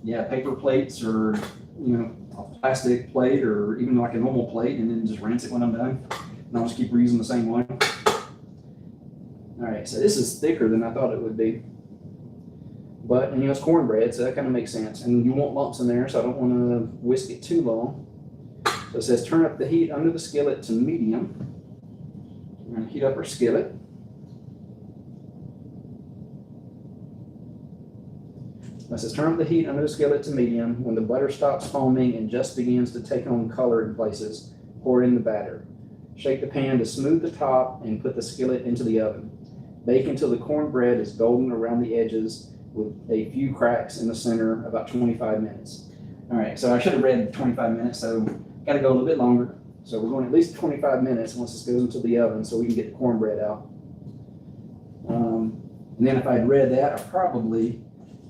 yeah, paper plates or a plastic plate or even like a normal plate, and then just rinse it when I'm done. And I'll just keep reusing the same one. All right, so this is thicker than I thought it would be, but it's cornbread, so that kind of makes sense. And you want lumps in there, so I don't want to whisk it too long. So it says turn up the heat under the skillet to medium. We're going to heat up our skillet. It says turn up the heat under the skillet to medium. When the butter stops foaming and just begins to take on color in places, pour in the batter. Shake the pan to smooth the top and put the skillet into the oven. Bake until the cornbread is golden around the edges with a few cracks in the center, about 25 minutes. All right, so I should have read 25 minutes, so got to go a little bit longer. So we're going at least 25 minutes once this goes into the oven so we can get the cornbread out. And then if I had read that, I probably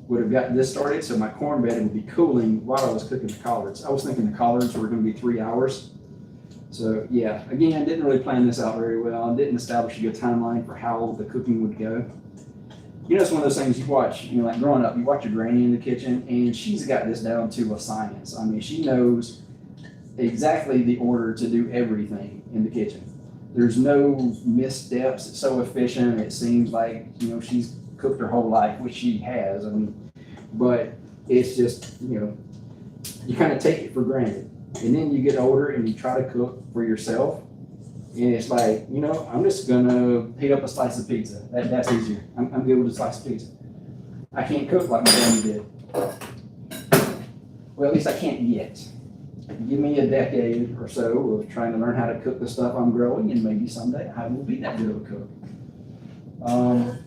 would have gotten this started so my cornbread would be cooling while I was cooking the collards. I was thinking the collards were going to be 3 hours. So yeah, again, I didn't really plan this out very well. I didn't establish a good timeline for how the cooking would go. It's one of those things you watch, like growing up, you watch your granny in the kitchen, and she's got this down to a science. I mean, she knows exactly the order to do everything in the kitchen. There's no missteps. It's so efficient. It seems like, she's cooked her whole life, which she has. But it's just, you kind of take it for granted. And then you get older and you try to cook for yourself. And it's like, I'm just going to heat up a slice of pizza. That's easier. I'm good with a slice of pizza. I can't cook like my granny did. Well, at least I can't yet. Give me a decade or so of trying to learn how to cook the stuff I'm growing, and maybe someday I will be that good of a cook.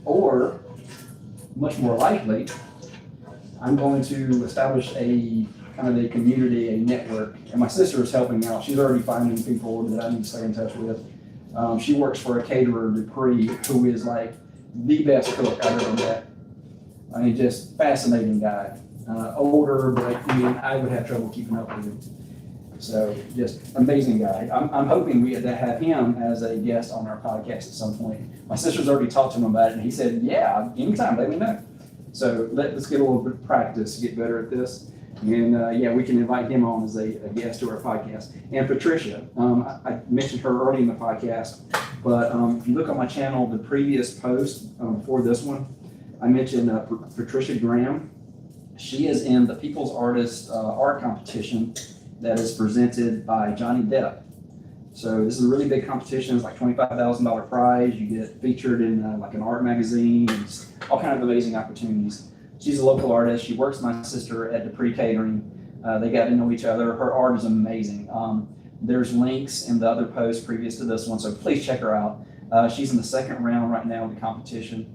Or, much more likely, I'm going to establish a kind of a community, a network, and my sister is helping out. She's already finding people that I need to stay in touch with. She works for a caterer, Dupree, who is like the best cook I've ever met. I mean, just fascinating guy. Older, but I would have trouble keeping up with him. So just amazing guy. I'm hoping we have him as a guest on our podcast at some point. My sister's already talked to him about it, and he said, yeah, anytime, let me know. So let's get a little bit of practice, get better at this. And we can invite him on as a guest to our podcast. And Patricia, I mentioned her early in the podcast, but if you look on my channel, the previous post before this one, I mentioned Patricia Graham. She is in the People's Artist art competition that is presented by Johnny Depp. So this is a really big competition. It's like $25,000 prize. You get featured in like an art magazine and all kinds of amazing opportunities. She's a local artist. She works with my sister at Dupree Catering. They got to know each other. Her art is amazing. There's links in the other posts previous to this one, so please check her out. She's in the second round right now of the competition.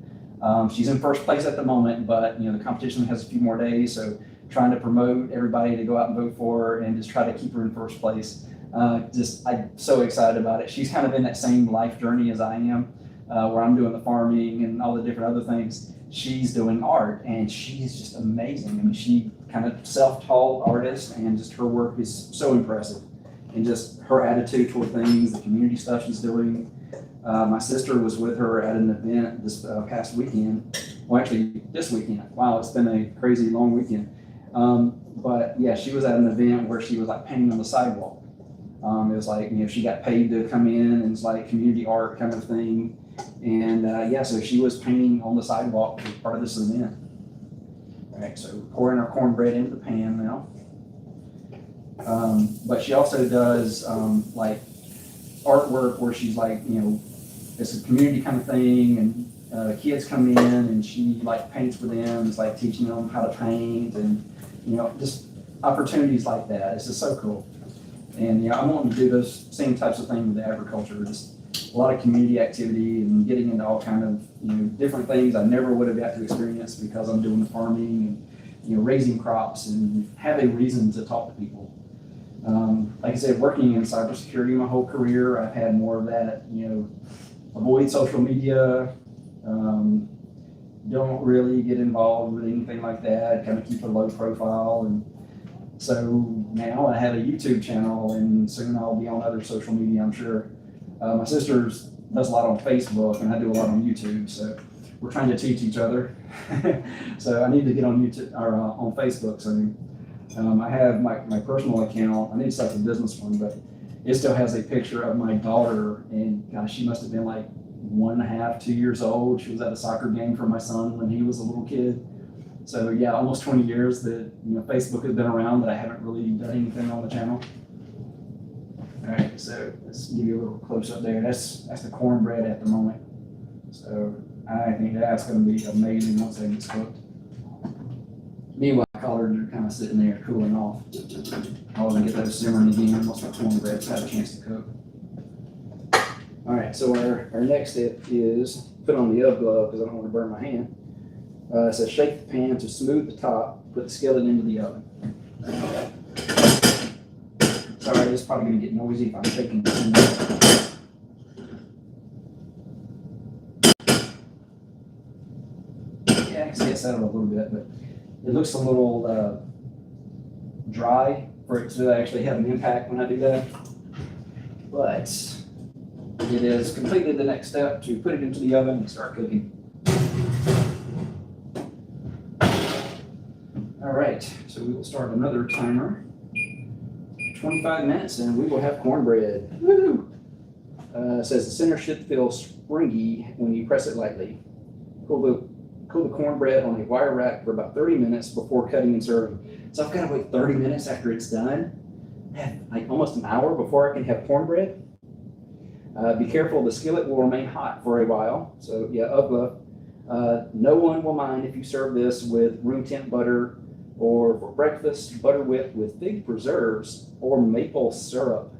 She's in first place at the moment, but the competition has a few more days, so trying to promote everybody to go out and vote for her and just try to keep her in first place. I'm so excited about it. She's kind of in that same life journey as I am, where I'm doing the farming and all the different other things. She's doing art, and she's just amazing. I mean, she kind of self-taught artist, and just her work is so impressive. and just her attitude toward things, the community stuff she's doing. My sister was with her at an event this past weekend. Well, actually, this weekend. Wow, it's been a crazy long weekend. But yeah, she was at an event where she was like painting on the sidewalk. It was like, she got paid to come in, and it's like community art kind of thing. And yeah, so she was painting on the sidewalk as part of this event. All right, so pouring our cornbread into the pan now. But she also does like artwork where she's like, it's a community kind of thing, and kids come in and she like paints for them. It's like teaching them how to paint, and just opportunities like that. It's just so cool. And I'm wanting to do those same types of things with agriculture, just a lot of community activity and getting into all kind of different things I never would have got to experience because I'm doing farming and raising crops and having reason to talk to people. Like I said, working in cybersecurity my whole career, I've had more of that, avoid social media, don't really get involved with anything like that, kind of keep a low profile. And so now I have a YouTube channel, and soon I'll be on other social media, I'm sure. My sister does a lot on Facebook, and I do a lot on YouTube, so we're trying to teach each other. So I need to get on YouTube or on Facebook soon. I have my personal account. I need to start a business one, but it still has a picture of my daughter, and gosh, she must have been like 1.5, 2 years old. She was at a soccer game for my son when he was a little kid. So yeah, almost 20 years that Facebook has been around, but I haven't really done anything on the channel. All right, so let's give you a little close up there. That's the cornbread at the moment. So I think that's going to be amazing once it gets cooked. Meanwhile, collards are kind of sitting there cooling off. I'll let get those simmering again once my cornbread's had a chance to cook. All right, so our next step is put on the oven glove because I don't want to burn my hand. It says shake the pan to smooth the top, put the skillet into the oven. Sorry, this is probably going to get noisy if I'm shaking the pan. Yeah, I can see it settled a little bit, but it looks a little dry for it to actually have an impact when I do that. But it is completed the next step to put it into the oven and start cooking. All right, so we will start another timer. 25 minutes and we will have cornbread. Woo! It says the center should feel springy when you press it lightly. Cool the cornbread on a wire rack for about 30 minutes before cutting and serving. So I've got to wait 30 minutes after it's done. Man, like almost an hour before I can have cornbread. Be careful, the skillet will remain hot for a while. So yeah, no one will mind if you serve this with room temp butter, or for breakfast, butter whipped with fig preserves or maple syrup.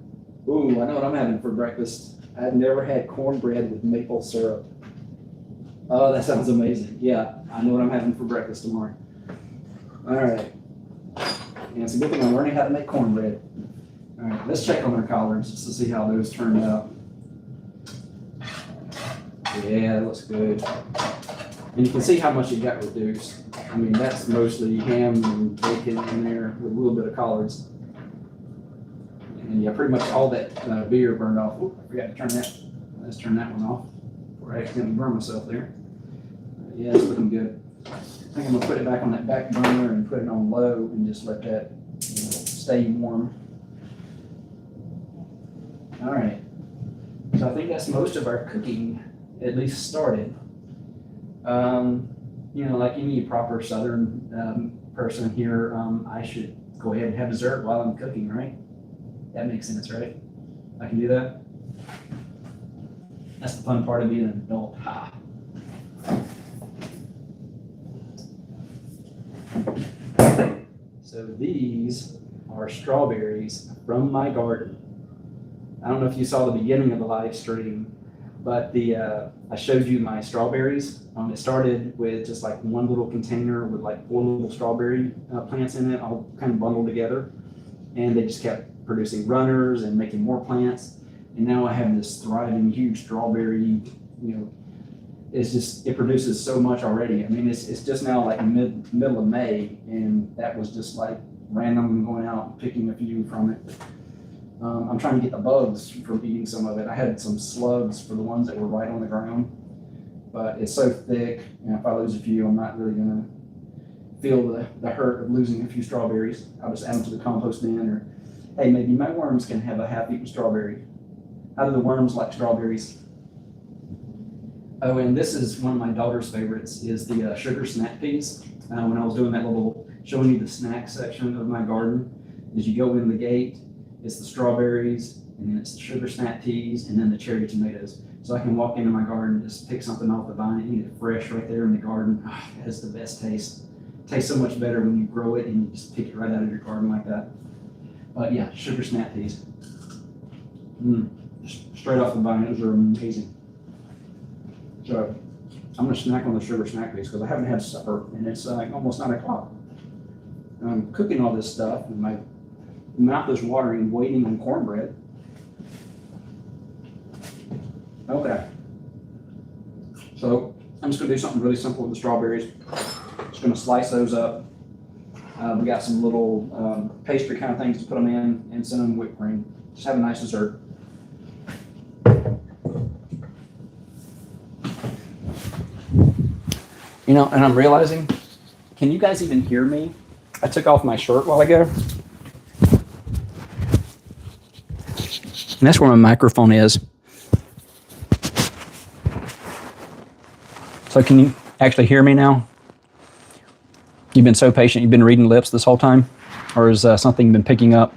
Ooh, I know what I'm having for breakfast. I've never had cornbread with maple syrup. Oh, that sounds amazing. Yeah, I know what I'm having for breakfast tomorrow. All right. And it's a good thing I'm learning how to make cornbread. All right, let's check on our collards just to see how those turned out. Yeah, that looks good. And you can see how much it got reduced. I mean, that's mostly ham and bacon in there with a little bit of collards. And yeah, pretty much all that beer burned off. Oop, I forgot to turn that. Let's turn that one off before I accidentally burn myself there. Yeah, it's looking good. I think I'm gonna put it back on that back burner and put it on low and just let that stay warm. All right. So I think that's most of our cooking, at least started. Like any proper Southern person here, I should go ahead and have dessert while I'm cooking, right? That makes sense, right? I can do that. That's the fun part of being an adult. Ha. So these are strawberries from my garden. I don't know if you saw the beginning of the live stream, but I showed you my strawberries. It started with just like one little container with like 4 little strawberry plants in it, all kind of bundled together. And they just kept producing runners and making more plants. And now I have this thriving, huge strawberry, it produces so much already. I mean, it's just now like middle of May, and that was just like random going out and picking a few from it. I'm trying to get the bugs from eating some of it. I had some slugs for the ones that were right on the ground, but it's so thick, and if I lose a few, I'm not really gonna feel the hurt of losing a few strawberries. I'll just add them to the compost bin, or hey, maybe my worms can have a half-eaten strawberry. How do the worms like strawberries? Oh, and this is one of my daughter's favorites, is the sugar snack peas. When I was doing that little, showing you the snack section of my garden, as you go in the gate, it's the strawberries, and then it's the sugar snap peas, and then the cherry tomatoes. So I can walk into my garden, just pick something off the vine, and eat it fresh right there in the garden. Oh, that is the best taste. It tastes so much better when you grow it and you just pick it right out of your garden like that. But yeah, sugar snap peas. Straight off the vine, those are amazing. So I'm gonna snack on the sugar snack peas because I haven't had supper and it's almost 9 o'clock. I'm cooking all this stuff and my mouth is watering, waiting on cornbread. Okay. So I'm just gonna do something really simple with the strawberries. Just gonna slice those up. We got some little pastry kind of things to put them in and send them whipped cream. Just have a nice dessert. You know, and I'm realizing, can you guys even hear me? I took off my shirt while ago. And that's where my microphone is. So can you actually hear me now? You've been so patient. You've been reading lips this whole time? Or is something been picking up?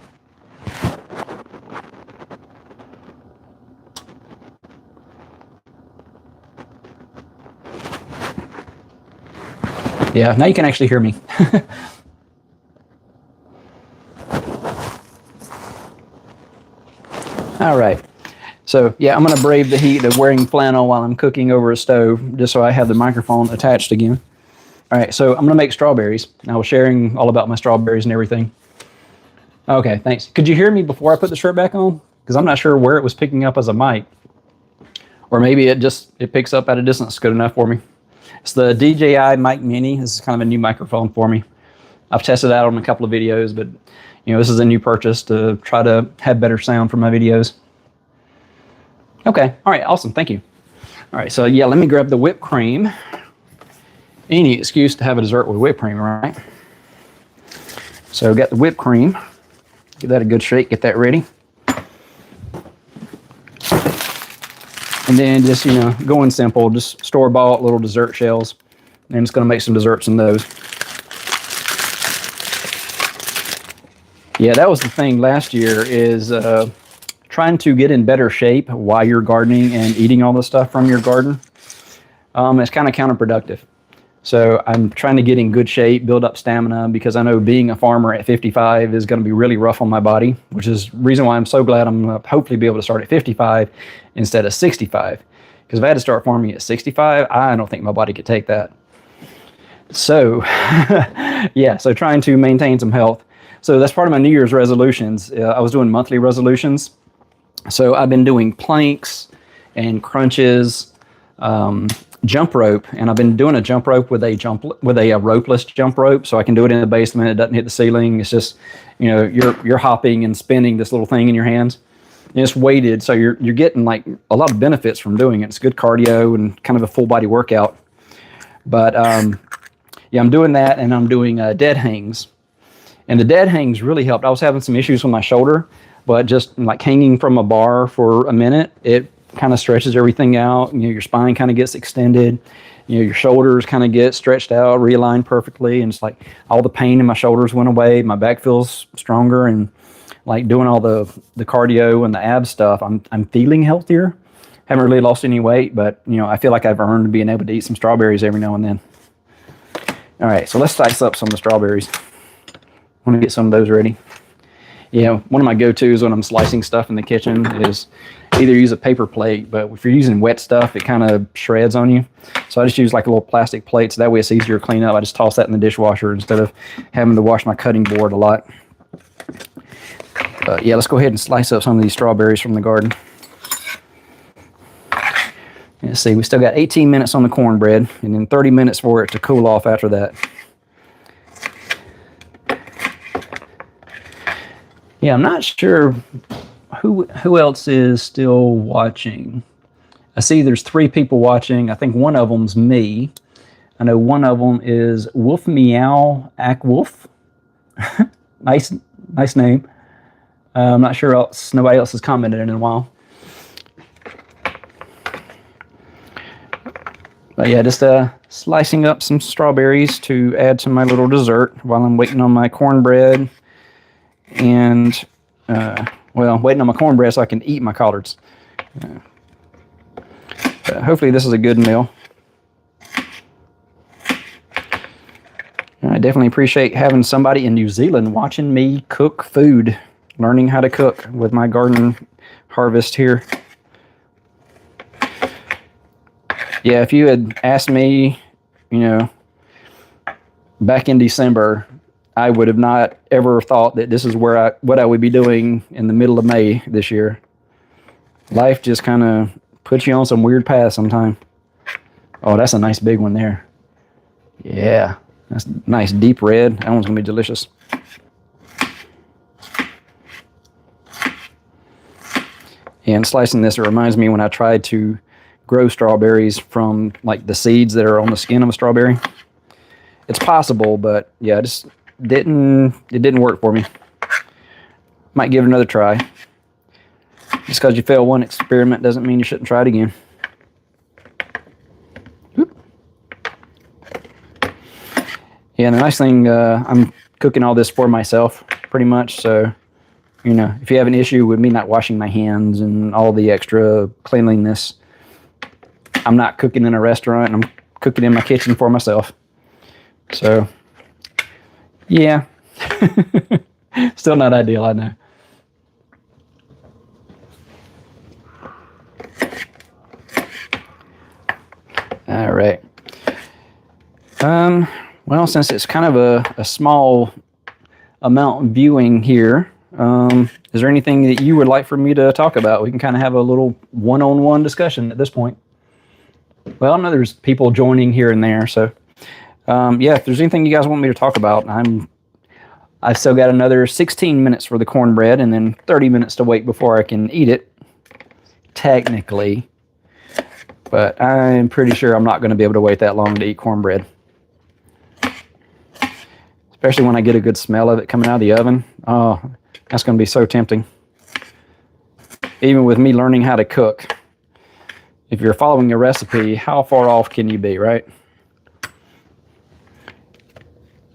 Yeah, now you can actually hear me. All right. So yeah, I'm gonna brave the heat of wearing flannel while I'm cooking over a stove, just so I have the microphone attached again. All right, so I'm gonna make strawberries. I was sharing all about my strawberries and everything. Okay, thanks. Could you hear me before I put the shirt back on? Because I'm not sure where it was picking up as a mic. Or maybe it picks up at a distance good enough for me. It's the DJI Mic Mini. This is kind of a new microphone for me. I've tested it out on a couple of videos, but you know, this is a new purchase to try to have better sound for my videos. Okay, all right, awesome, thank you. All right, so yeah, let me grab the whipped cream. Any excuse to have a dessert with whipped cream, right? So got the whipped cream. Give that a good shake, get that ready. And then just, you know, going simple, just store-bought little dessert shells. And it's gonna make some desserts in those. Yeah, that was the thing last year, is trying to get in better shape while you're gardening and eating all the stuff from your garden. It's kind of counterproductive. So I'm trying to get in good shape, build up stamina, because I know being a farmer at 55 is going to be really rough on my body, which is the reason why I'm so glad I'm going to hopefully be able to start at 55 instead of 65. Because if I had to start farming at 65, I don't think my body could take that. So, yeah, so trying to maintain some health. So that's part of my New Year's resolutions. I was doing monthly resolutions. So I've been doing planks and crunches, jump rope, and I've been doing a jump rope with a ropeless jump rope, so I can do it in the basement. It doesn't hit the ceiling. It's just, you know, you're hopping and spinning this little thing in your hands, and it's weighted, so you're getting like a lot of benefits from doing it. It's good cardio and kind of a full body workout. But yeah, I'm doing that, and I'm doing dead hangs, and the dead hangs really helped. I was having some issues with my shoulder, but just like hanging from a bar for a minute, it kind of stretches everything out. You know, your spine kind of gets extended. You know, your shoulders kind of get stretched out, realigned perfectly, and it's like all the pain in my shoulders went away. My back feels stronger, and like doing all the cardio and the ab stuff, I'm feeling healthier. Haven't really lost any weight, but you know, I feel like I've earned being able to eat some strawberries every now and then. All right, so let's slice up some of the strawberries. I want to get some of those ready. Yeah, one of my go-tos when I'm slicing stuff in the kitchen is either use a paper plate, but if you're using wet stuff, it kind of shreds on you. So I just use like a little plastic plate, so that way it's easier to clean up. I just toss that in the dishwasher instead of having to wash my cutting board a lot. Yeah, let's go ahead and slice up some of these strawberries from the garden. Let's see, we still got 18 minutes on the cornbread, and then 30 minutes for it to cool off after that. Yeah, I'm not sure who else is still watching? I see there's 3 people watching. I think one of them's me. I know one of them is Wolf Meow Ack Wolf. nice name. I'm not sure else. Nobody else has commented in a while. But yeah, just slicing up some strawberries to add to my little dessert while I'm waiting on my cornbread and waiting on my cornbread so I can eat my collards. But hopefully this is a good meal. I definitely appreciate having somebody in New Zealand watching me cook food, learning how to cook with my garden harvest here. Yeah, if you had asked me, back in December, I would have not ever thought that this is what I would be doing in the middle of May this year. Life just kind of puts you on some weird path sometime. Oh, that's a nice big one there. Yeah, that's nice deep red. That one's going to be delicious. And slicing this, it reminds me when I tried to grow strawberries from like the seeds that are on the skin of a strawberry. It's possible, but yeah, it didn't work for me. Might give it another try. Just because you fail one experiment doesn't mean you shouldn't try it again. Oop. Yeah, and the nice thing, I'm cooking all this for myself pretty much, so if you have an issue with me not washing my hands and all the extra cleanliness, I'm not cooking in a restaurant. I'm cooking in my kitchen for myself. So, yeah. Still not ideal, I know. All right. Well, since it's kind of a small amount viewing here, is there anything that you would like for me to talk about? We can kind of have a little one-on-one discussion at this point. Well, I know there's people joining here and there, so yeah, if there's anything you guys want me to talk about, I've still got another 16 minutes for the cornbread and then 30 minutes to wait before I can eat it, technically. But I'm pretty sure I'm not going to be able to wait that long to eat cornbread. Especially when I get a good smell of it coming out of the oven. Oh, that's going to be so tempting. Even with me learning how to cook. If you're following a recipe, how far off can you be, right?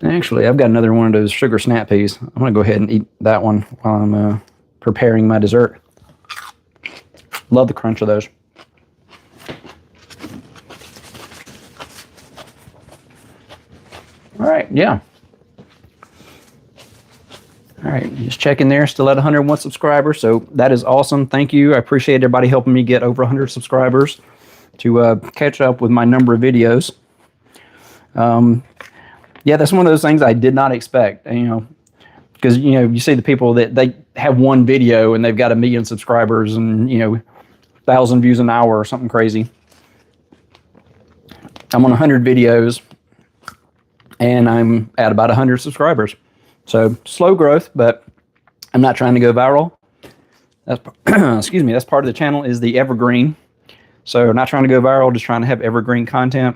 Actually, I've got another one of those sugar snap peas. I'm going to go ahead and eat that one while I'm preparing my dessert. Love the crunch of those. All right, yeah. All right, just checking there, still at 101 subscribers, so that is awesome. Thank you. I appreciate everybody helping me get over 100 subscribers to catch up with my number of videos. Yeah, that's one of those things I did not expect, because, you see the people that they have one video and they've got 1 million subscribers and, 1,000 views an hour or something crazy. I'm on 100 videos and I'm at about 100 subscribers. So slow growth, but I'm not trying to go viral. That's excuse me. That's part of the channel is the evergreen. So not trying to go viral, just trying to have evergreen content.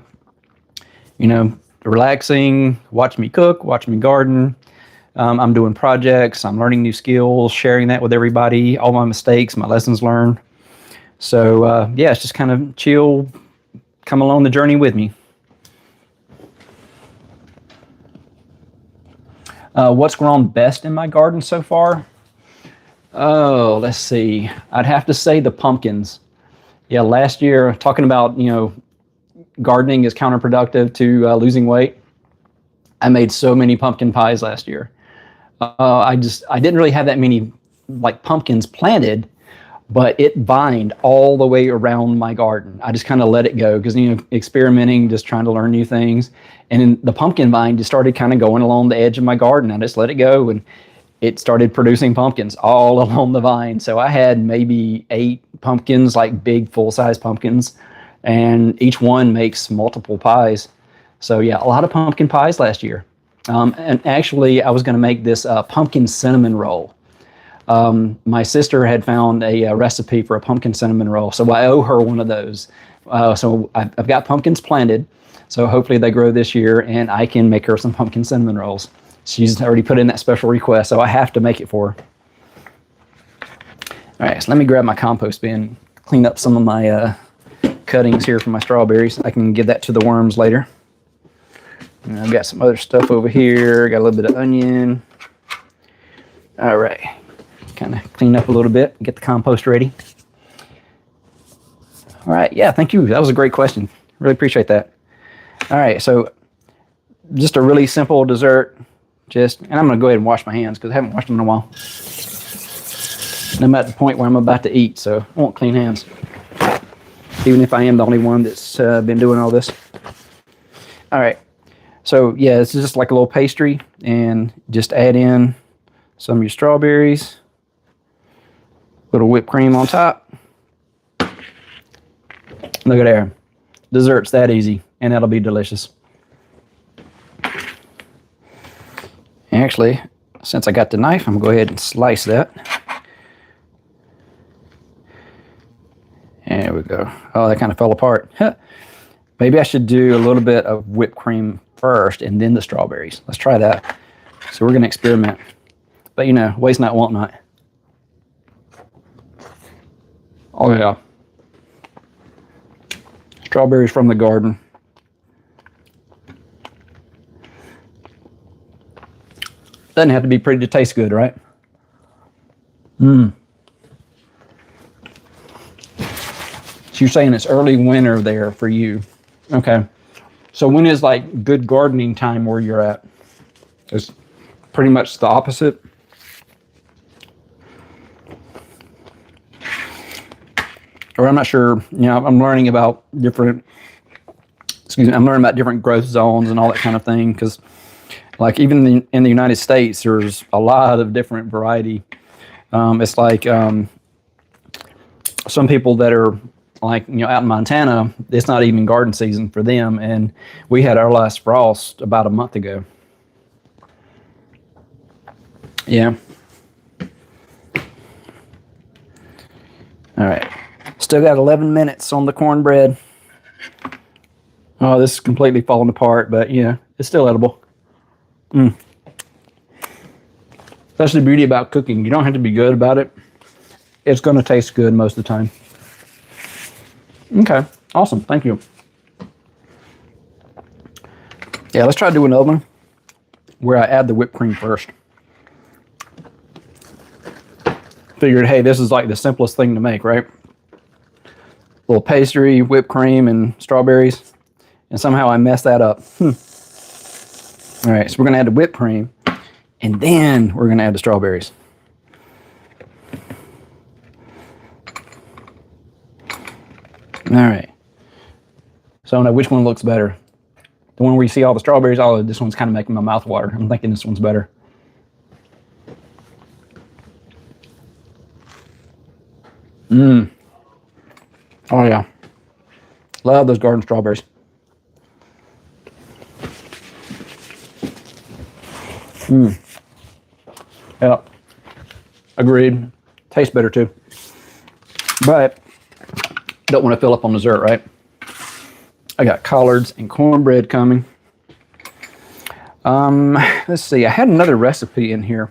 Relaxing, watch me cook, watch me garden. I'm doing projects. I'm learning new skills, sharing that with everybody. All my mistakes, my lessons learned. So yeah, it's just kind of chill. Come along the journey with me. What's grown best in my garden so far? Oh, let's see. I'd have to say the pumpkins. Yeah, last year, talking about, gardening is counterproductive to losing weight. I made so many pumpkin pies last year. I didn't really have that many pumpkins planted, but it vined all the way around my garden. I just kind of let it go because, experimenting, just trying to learn new things. And then the pumpkin vine just started kind of going along the edge of my garden. I just let it go and it started producing pumpkins all along the vine. So I had maybe 8 pumpkins, big full-size pumpkins, and each one makes multiple pies. So yeah, a lot of pumpkin pies last year. And actually, I was going to make this pumpkin cinnamon roll. My sister had found a recipe for a pumpkin cinnamon roll, so I owe her one of those. So I've got pumpkins planted, so hopefully they grow this year, and I can make her some pumpkin cinnamon rolls. She's already put in that special request, so I have to make it for her. All right, so let me grab my compost bin, clean up some of my cuttings here from my strawberries. I can give that to the worms later. And I've got some other stuff over here. Got a little bit of onion. All right, kind of clean up a little bit, get the compost ready. All right, yeah, thank you. That was a great question. Really appreciate that. All right, so just a really simple dessert. And I'm gonna go ahead and wash my hands because I haven't washed them in a while. And I'm at the point where I'm about to eat, so I want clean hands. Even if I am the only one that's been doing all this. All right, so yeah, this is just like a little pastry, and just add in some of your strawberries, little whipped cream on top. Look at there. Dessert's that easy, and that'll be delicious. Actually, since I got the knife, I'm gonna go ahead and slice that. There we go. Oh, that kind of fell apart. Maybe I should do a little bit of whipped cream first and then the strawberries. Let's try that. So we're gonna experiment. But you know, waste not, want not. Oh yeah. Strawberries from the garden. Doesn't have to be pretty to taste good, right? So you're saying it's early winter there for you. Okay. So when is like good gardening time where you're at? It's pretty much the opposite. Or I'm not sure, you know, I'm learning about different, I'm learning about different growth zones and all that kind of thing. Because like even in the United States, there's a lot of different variety. It's like some people that are like, you know, out in Montana, it's not even garden season for them. And we had our last frost about a month ago. Yeah. All right. Still got 11 minutes on the cornbread. Oh, this is completely falling apart, but yeah, it's still edible. That's the beauty about cooking. You don't have to be good about it. It's going to taste good most of the time. Okay, awesome. Thank you. Yeah, let's try to do another one where I add the whipped cream first. Figured, hey, this is like the simplest thing to make, right? Little pastry, whipped cream, and strawberries. And somehow I messed that up. All right, so we're going to add the whipped cream, and then we're going to add the strawberries. All right. So I don't know which one looks better. The one where you see all the strawberries, oh, this one's kind of making my mouth water. I'm thinking this one's better. Oh yeah. Love those garden strawberries. Yeah. Agreed. Tastes better too. But don't want to fill up on dessert, right? I got collards and cornbread coming. Let's see. I had another recipe in here.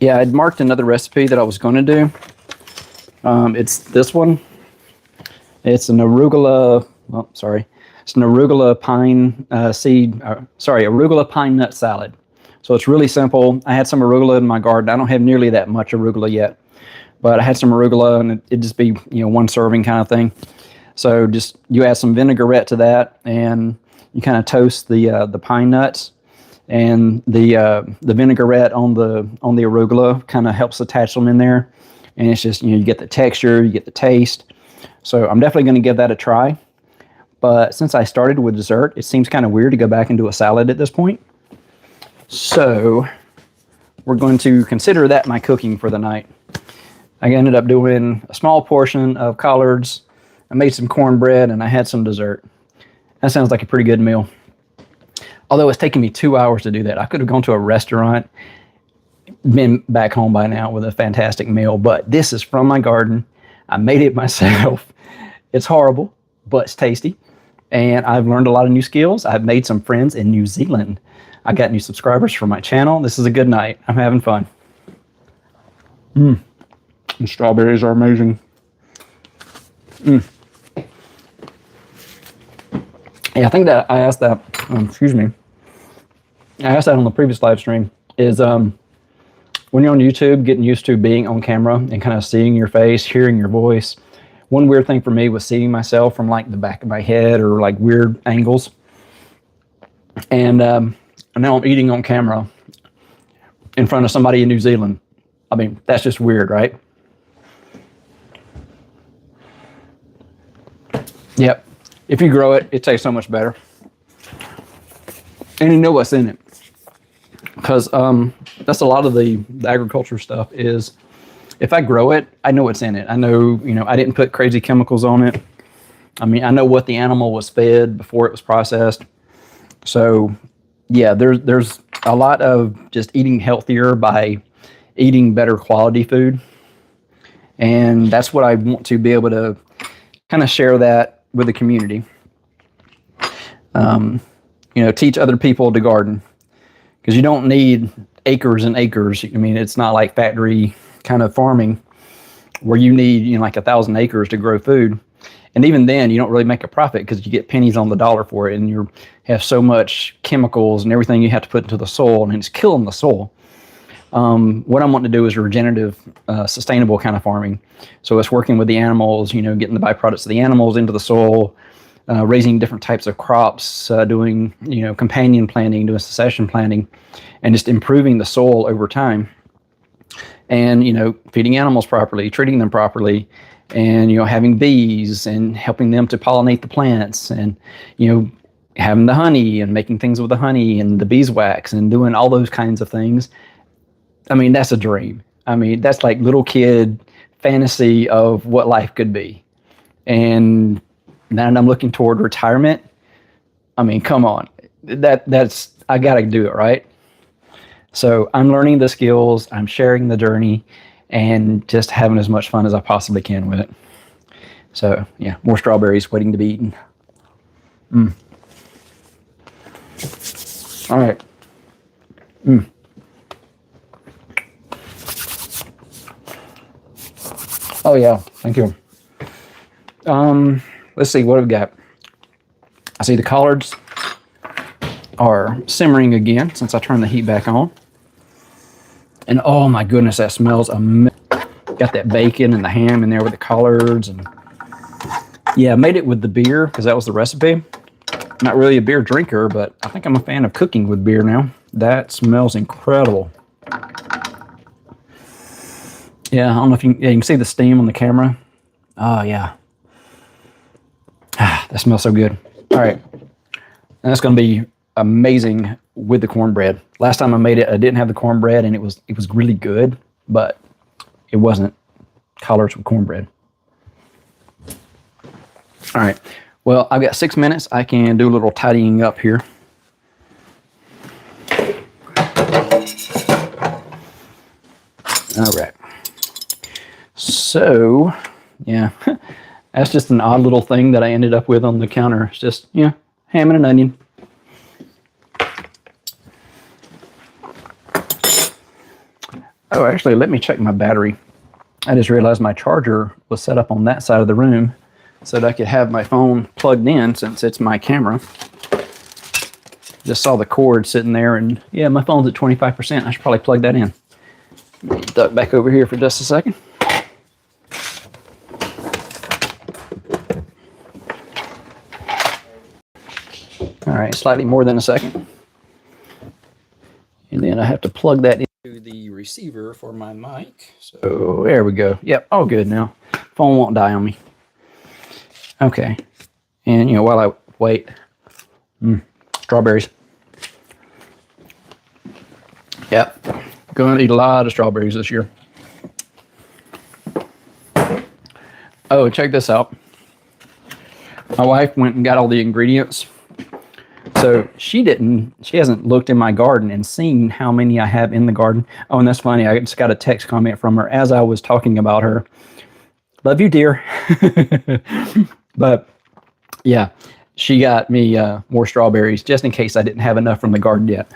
Yeah, I'd marked another recipe that I was going to do. It's this one. It's an arugula. Oh, sorry. It's an arugula pine arugula pine nut salad. So it's really simple. I had some arugula in my garden. I don't have nearly that much arugula yet, but I had some arugula, and it'd just be, you know, one serving kind of thing. So just you add some vinaigrette to that, and you kind of toast the pine nuts, and the vinaigrette on the arugula kind of helps attach them in there, and it's just, you know, you get the texture, you get the taste. So I'm definitely going to give that a try. But since I started with dessert, it seems kind of weird to go back and do a salad at this point. So we're going to consider that my cooking for the night. I ended up doing a small portion of collards. I made some cornbread, and I had some dessert. That sounds like a pretty good meal. Although it's taking me 2 hours to do that. I could have gone to a restaurant been back home by now with a fantastic meal, but this is from my garden. I made it myself. It's horrible, but it's tasty. And I've learned a lot of new skills. I've made some friends in New Zealand. I got new subscribers for my channel. This is a good night. I'm having fun. The strawberries are amazing. Yeah, I think that I asked that, excuse me. I asked that on the previous live stream, is when you're on YouTube, getting used to being on camera and kind of seeing your face, hearing your voice. One weird thing for me was seeing myself from like the back of my head or like weird angles. And now I'm eating on camera in front of somebody in New Zealand. I mean, that's just weird, right? Yep. If you grow it, it tastes so much better. And you know what's in it. Because that's a lot of the agriculture stuff is, if I grow it, I know what's in it. I know, I didn't put crazy chemicals on it. I mean, I know what the animal was fed before it was processed. So, yeah, there's a lot of just eating healthier by eating better quality food. And that's what I want to be able to kind of share that with the community. Teach other people to garden. Because you don't need acres and acres. I mean, it's not like factory kind of farming where you need, like 1,000 acres to grow food. And even then, you don't really make a profit because you get pennies on the dollar for it. And you have so much chemicals and everything you have to put into the soil, and it's killing the soil. What I'm wanting to do is regenerative, sustainable kind of farming. So it's working with the animals, getting the byproducts of the animals into the soil, raising different types of crops, doing, companion planting, doing succession planting, and just improving the soil over time. And, feeding animals properly, treating them properly, and, having bees and helping them to pollinate the plants, and, having the honey and making things with the honey and the beeswax and doing all those kinds of things. I mean, that's a dream. I mean, that's like little kid fantasy of what life could be. And now I'm looking toward retirement. I mean, come on. That's I got to do it, right? So I'm learning the skills, I'm sharing the journey, and just having as much fun as I possibly can with it. So, yeah, more strawberries waiting to be eaten. All right. Oh, yeah, thank you. Let's see, what have we got? I see the collards are simmering again since I turned the heat back on. And oh my goodness, that smells amazing. Got that bacon and the ham in there with the collards. And yeah, I made it with the beer because that was the recipe. Not really a beer drinker, but I think I'm a fan of cooking with beer now. That smells incredible. Yeah, I don't know if you can see the steam on the camera. Oh, yeah. That smells so good. All right. And that's going to be amazing with the cornbread. Last time I made it, I didn't have the cornbread, and it was really good, but it wasn't collards with cornbread. All right. Well, I've got 6 minutes. I can do a little tidying up here. All right. So, yeah, that's just an odd little thing that I ended up with on the counter. It's just, ham and an onion. Oh, actually, let me check my battery. I just realized my charger was set up on that side of the room so that I could have my phone plugged in since it's my camera. Just saw the cord sitting there, and yeah, my phone's at 25%. I should probably plug that in. Duck back over here for just a second. All right, slightly more than a second. And then I have to plug that into the receiver for my mic. So there we go. Yep, all good now. Phone won't die on me. Okay. And, while I wait, strawberries. Yep, going to eat a lot of strawberries this year. Oh, check this out. My wife went and got all the ingredients So she hasn't looked in my garden and seen how many I have in the garden. Oh, and that's funny. I just got a text comment from her as I was talking about her. Love you, dear. But yeah, she got me more strawberries just in case I didn't have enough from the garden yet.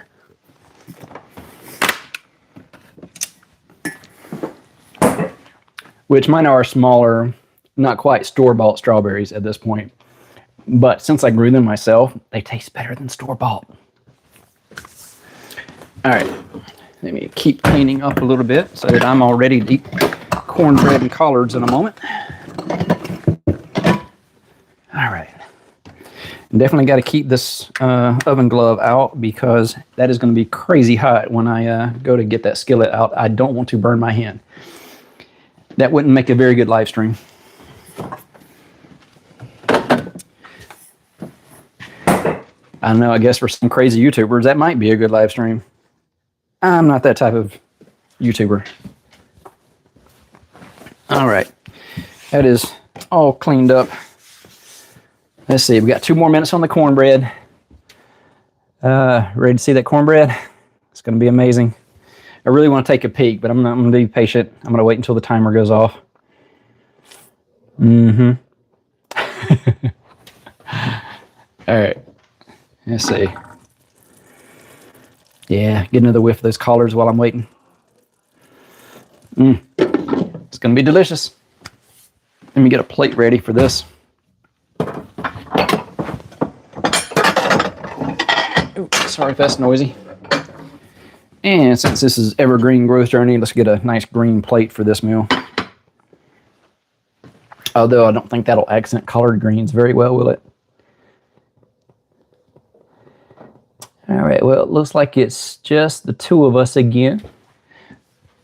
Which mine are smaller, not quite store-bought strawberries at this point. But since I grew them myself, they taste better than store-bought. All right, let me keep cleaning up a little bit so that I'm all ready to eat cornbread and collards in a moment. All right. Definitely got to keep this oven glove out because that is going to be crazy hot when I go to get that skillet out. I don't want to burn my hand. That wouldn't make a very good live stream. I don't know, I guess for some crazy YouTubers, that might be a good live stream. I'm not that type of YouTuber. All right, that is all cleaned up. Let's see, we got 2 more minutes on the cornbread. Ready to see that cornbread? It's gonna be amazing. I really want to take a peek, but I'm gonna be patient. I'm gonna wait until the timer goes off. All right. Let's see. Yeah, get another whiff of those collards while I'm waiting. It's gonna be delicious. Let me get a plate ready for this. Ooh, sorry if that's noisy. And since this is Evergreen Growth Journey, let's get a nice green plate for this meal. Although I don't think that'll accent collard greens very well, will it? All right, well, it looks like it's just the 2 of us again.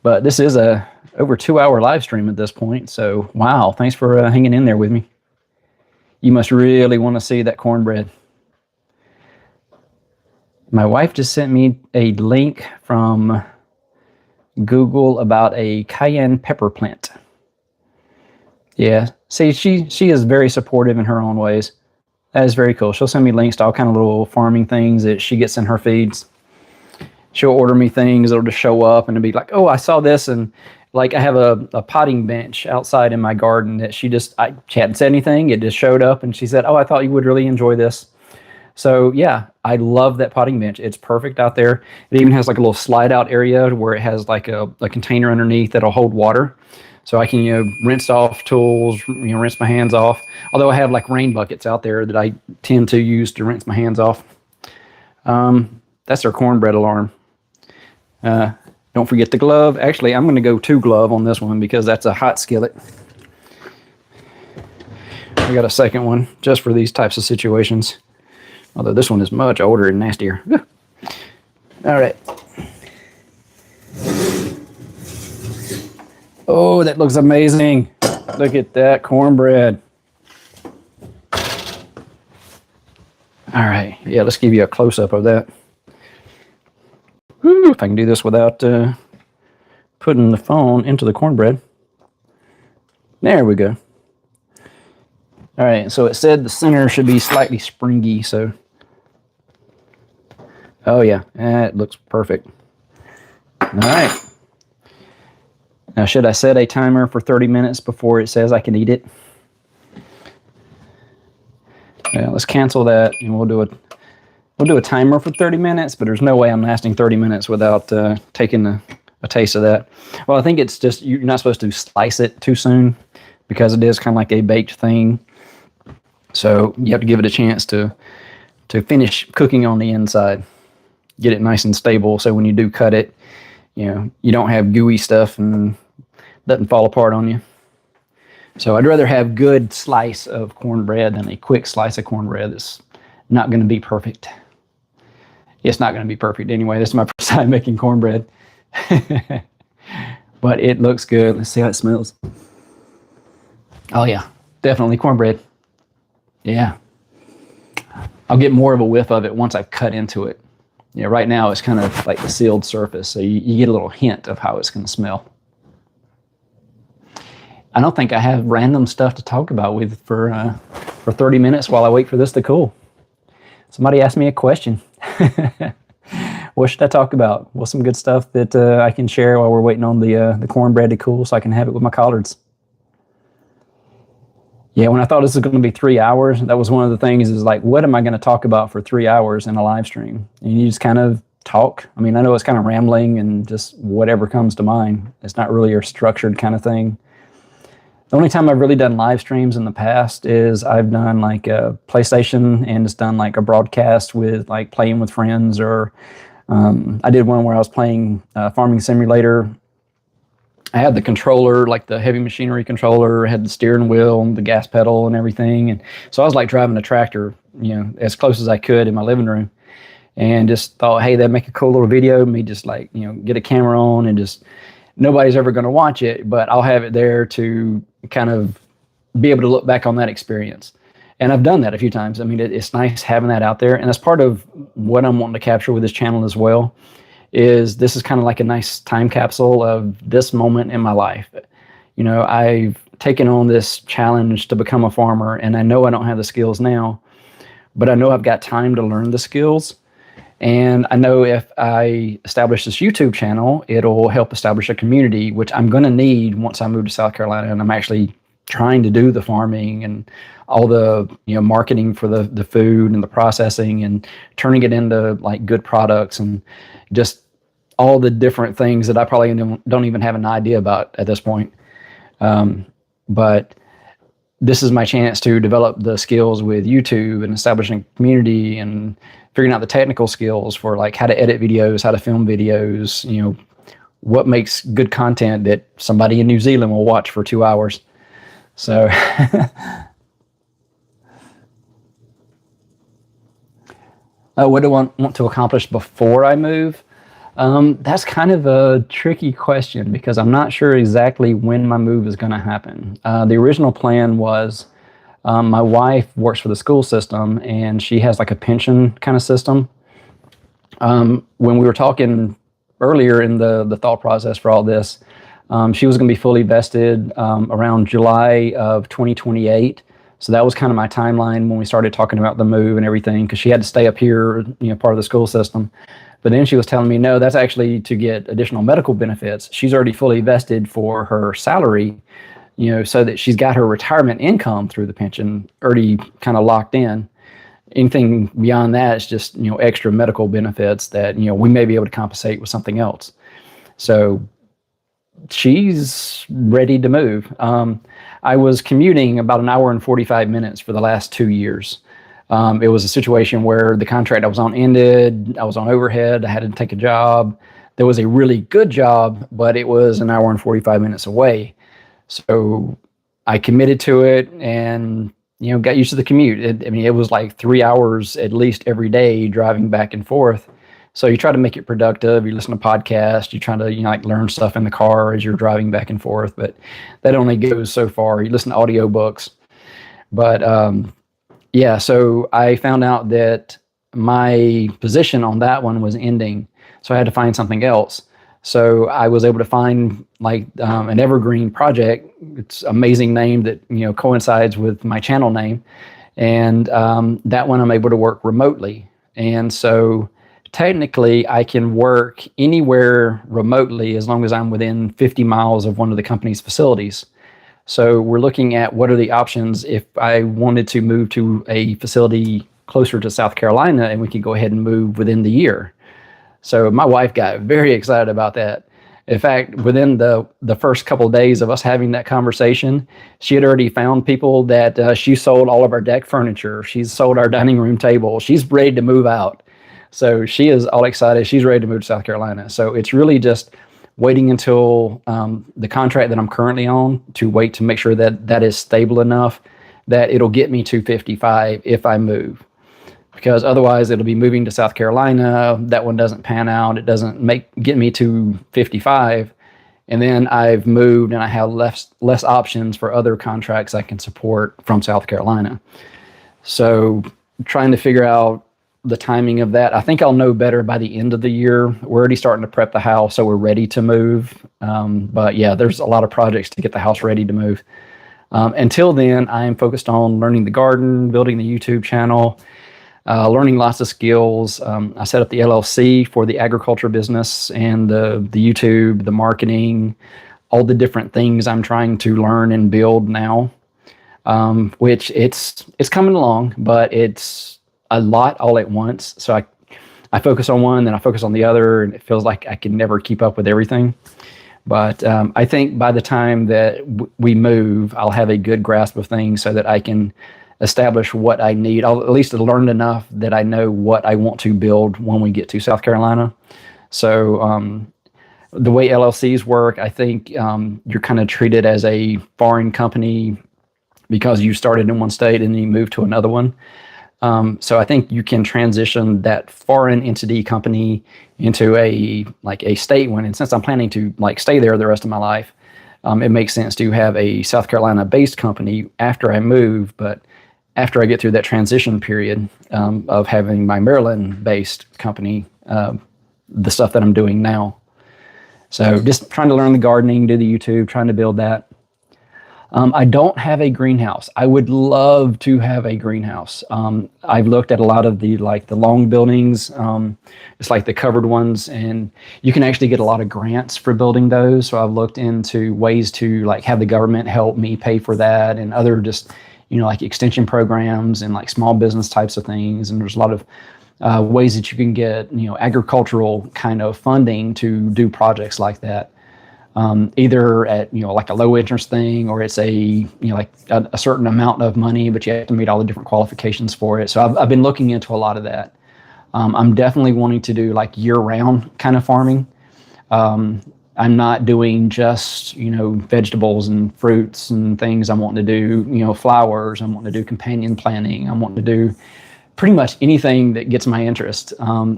But this is a over 2-hour live stream at this point, so wow, thanks for hanging in there with me. You must really want to see that cornbread. My wife just sent me a link from Google about a cayenne pepper plant. Yeah, see, she is very supportive in her own ways. That is very cool. She'll send me links to all kind of little farming things that she gets in her feeds. She'll order me things that'll just show up and it'll be like, oh, I saw this. And like I have a potting bench outside in my garden that she hadn't said anything. It just showed up and she said, oh, I thought you would really enjoy this. So yeah, I love that potting bench. It's perfect out there. It even has like a little slide out area where it has like a container underneath that'll hold water. So I can, rinse off tools, rinse my hands off. Although I have like rain buckets out there that I tend to use to rinse my hands off. That's our cornbread alarm. Don't forget the glove. Actually, I'm going to go 2 glove on this one because that's a hot skillet. I got a second one just for these types of situations. Although this one is much older and nastier. All right. Oh, that looks amazing. Look at that cornbread. All right. Yeah, let's give you a close-up of that. Whew, if I can do this without putting the phone into the cornbread. There we go. All right, so it said the center should be slightly springy, so. Oh, yeah, that looks perfect. All right. Now, should I set a timer for 30 minutes before it says I can eat it? Yeah, let's cancel that, and we'll do a timer for 30 minutes, but there's no way I'm lasting 30 minutes without taking a taste of that. Well, I think it's just you're not supposed to slice it too soon because it is kind of like a baked thing. So you have to give it a chance to finish cooking on the inside. Get it nice and stable so when you do cut it, you don't have gooey stuff and doesn't fall apart on you. So I'd rather have good slice of cornbread than a quick slice of cornbread that's not going to be perfect. It's not going to be perfect anyway. This is my first time making cornbread. But it looks good. Let's see how it smells. Oh yeah, definitely cornbread. Yeah. I'll get more of a whiff of it once I've cut into it. Yeah, right now it's kind of like the sealed surface, so you get a little hint of how it's going to smell. I don't think I have random stuff to talk about with for 30 minutes while I wait for this to cool. Somebody asked me a question. What should I talk about? What's some good stuff that I can share while we're waiting on the cornbread to cool so I can have it with my collards? Yeah, when I thought this was going to be 3 hours, that was one of the things is like, what am I going to talk about for 3 hours in a live stream? And you just kind of talk. I mean, I know it's kind of rambling and just whatever comes to mind. It's not really a structured kind of thing. The only time I've really done live streams in the past is I've done like a PlayStation and just done like a broadcast with like playing with friends, or I did one where I was playing Farming Simulator. I had the controller, like the heavy machinery controller, had the steering wheel and the gas pedal and everything. And so I was like driving a tractor, you know, as close as I could in my living room, and just thought, hey, that'd make a cool little video. Me just like, you know, get a camera on and just, nobody's ever going to watch it, but I'll have it there to kind of be able to look back on that experience. And I've done that a few times. I mean, it's nice having that out there. And that's part of what I'm wanting to capture with this channel as well. Is this is kind of like a nice time capsule of this moment in my life. You know, I've taken on this challenge to become a farmer, and I know I don't have the skills now, but I know I've got time to learn the skills. And I know if I establish this YouTube channel, it'll help establish a community, which I'm going to need once I move to South Carolina, and I'm actually trying to do the farming and all the, you know, marketing for the food and the processing and turning it into like good products and just all the different things that I probably don't even have an idea about at this point. But this is my chance to develop the skills with YouTube and establishing a community and figuring out the technical skills for like how to edit videos, how to film videos, you know, what makes good content that somebody in New Zealand will watch for 2 hours. So what do I want to accomplish before I move? That's kind of a tricky question because I'm not sure exactly when my move is going to happen. The original plan was my wife works for the school system and she has like a pension kind of system. When we were talking earlier in the thought process for all this, she was going to be fully vested around July of 2028. So that was kind of my timeline when we started talking about the move and everything, because she had to stay up here, you know, part of the school system. But then she was telling me, no, that's actually to get additional medical benefits. She's already fully vested for her salary, you know, so that she's got her retirement income through the pension already kind of locked in. Anything beyond that is just, you know, extra medical benefits that, you know, we may be able to compensate with something else. So she's ready to move. I was commuting about an hour and 45 minutes for the last 2 years. It was a situation where the contract I was on ended. I was on overhead. I had to take a job. There was a really good job, but it was an hour and 45 minutes away. So I committed to it and, you know, got used to the commute. It was like 3 hours at least every day driving back and forth. So you try to make it productive. You listen to podcasts. You try to, you know, like learn stuff in the car as you're driving back and forth. But that only goes so far. You listen to audiobooks. But yeah, so I found out that my position on that one was ending. So I had to find something else. So I was able to find like an evergreen project. It's an amazing name that, you know, coincides with my channel name. And that one I'm able to work remotely. And so technically I can work anywhere remotely as long as I'm within 50 miles of one of the company's facilities. So we're looking at what are the options if I wanted to move to a facility closer to South Carolina, and we could go ahead and move within the year. So my wife got very excited about that. In fact, within the first couple of days of us having that conversation, she had already found people that she sold all of our deck furniture. She's sold our dining room table. She's ready to move out. So she is all excited. She's ready to move to South Carolina. So it's really just waiting until the contract that I'm currently on to wait to make sure that that is stable enough that it'll get me to 55 if I move. Because otherwise it'll be moving to South Carolina. That one doesn't pan out. It doesn't get me to 55. And then I've moved and I have less options for other contracts I can support from South Carolina. So trying to figure out the timing of that. I think I'll know better by the end of the year. We're already starting to prep the house, so we're ready to move. But yeah, there's a lot of projects to get the house ready to move. Until then, I am focused on learning the garden, building the YouTube channel. learning lots of skills. I set up the LLC for the agriculture business and the YouTube, the marketing, all the different things I'm trying to learn and build now, which it's coming along, but it's a lot all at once. So I focus on one, then I focus on the other, and it feels like I can never keep up with everything. But I think by the time that we move, I'll have a good grasp of things so that I can establish what I need. I'll at least learn enough that I know what I want to build when we get to South Carolina. So the way LLCs work, I think you're kind of treated as a foreign company because you started in one state and then you moved to another one. So I think you can transition that foreign entity company into a state one. And since I'm planning to stay there the rest of my life, it makes sense to have a South Carolina based company after I move. But after I get through that transition period of having my Maryland based company, the stuff that I'm doing now. So just trying to learn the gardening, do the YouTube, trying to build that. I don't have a greenhouse. I would love to have a greenhouse. I've looked at a lot of the long buildings. It's like the covered ones, and you can actually get a lot of grants for building those. So I've looked into ways to have the government help me pay for that, and other just extension programs and small business types of things. And there's a lot of ways that you can get agricultural kind of funding to do projects like that. Either at a low interest thing, or it's a certain amount of money, but you have to meet all the different qualifications for it. So I've been looking into a lot of that. I'm definitely wanting to do year-round kind of farming. I'm not doing just vegetables and fruits and things. I'm wanting to do flowers. I'm wanting to do companion planting. I'm wanting to do pretty much anything that gets my interest.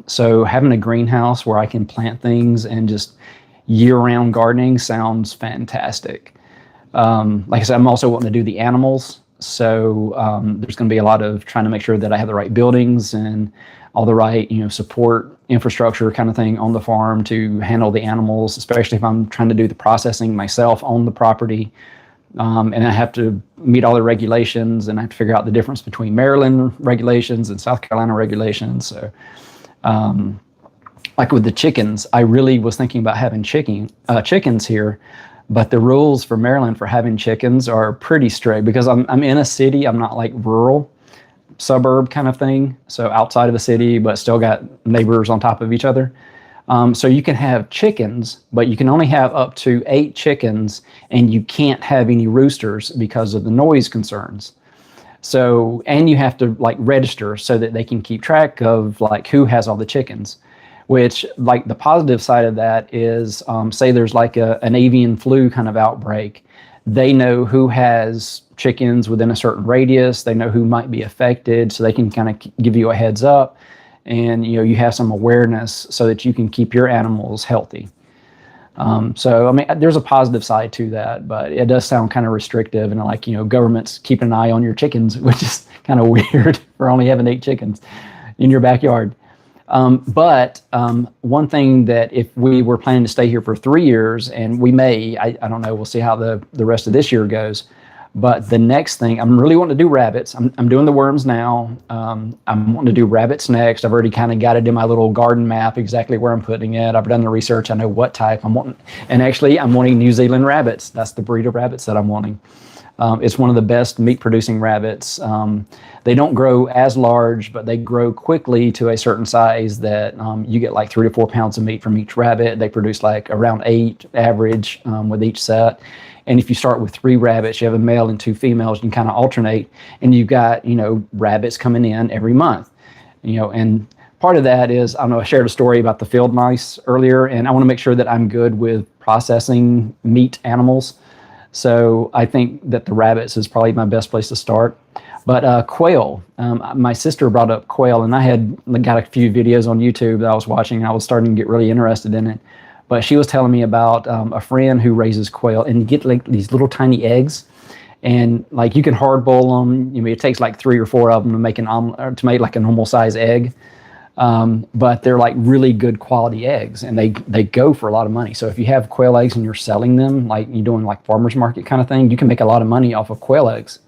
So having a greenhouse where I can plant things and just year-round gardening sounds fantastic. Like I said, I'm also wanting to do the animals. So there's going to be a lot of trying to make sure that I have the right buildings and all the right, support infrastructure kind of thing on the farm to handle the animals, especially if I'm trying to do the processing myself on the property. And I have to meet all the regulations, and I have to figure out the difference between Maryland regulations and South Carolina regulations. So with the chickens, I really was thinking about having chickens here, but the rules for Maryland for having chickens are pretty strict because I'm in a city. I'm not rural, suburb kind of thing. So outside of a city, but still got neighbors on top of each other. So you can have chickens, but you can only have up to 8 chickens, and you can't have any roosters because of the noise concerns. So, and you have to register so that they can keep track of who has all the chickens. Which the positive side of that is, say there's an avian flu kind of outbreak, they know who has chickens within a certain radius, they know who might be affected, so they can kind of give you a heads up, and you have some awareness so that you can keep your animals healthy. So I mean, there's a positive side to that, but it does sound kind of restrictive, and government's keeping an eye on your chickens, which is kind of weird for only having 8 chickens in your backyard. But one thing that if we were planning to stay here for 3 years, and we may, I don't know, we'll see how the rest of this year goes. But the next thing, I'm really wanting to do rabbits. I'm doing the worms now. I'm wanting to do rabbits next. I've already kind of got it in my little garden map, exactly where I'm putting it. I've done the research. I know what type I'm wanting. And actually, I'm wanting New Zealand rabbits. That's the breed of rabbits that I'm wanting. It's one of the best meat-producing rabbits. They don't grow as large, but they grow quickly to a certain size that you get 3 to 4 pounds of meat from each rabbit. They produce around 8 average with each set. And if you start with 3 rabbits, you have a male and 2 females, you can kind of alternate, and you've got, rabbits coming in every month. And part of that is, I shared a story about the field mice earlier, and I want to make sure that I'm good with processing meat animals. So I think that the rabbits is probably my best place to start. But quail, my sister brought up quail, and I had got a few videos on YouTube that I was watching, and I was starting to get really interested in it. But she was telling me about a friend who raises quail, and you get these little tiny eggs, and you can hard boil them. It takes 3 or 4 of them to make an omelet, or to make a normal size egg. But they're really good quality eggs, and they go for a lot of money. So if you have quail eggs and you're selling them, you're doing farmers market kind of thing, you can make a lot of money off of quail eggs.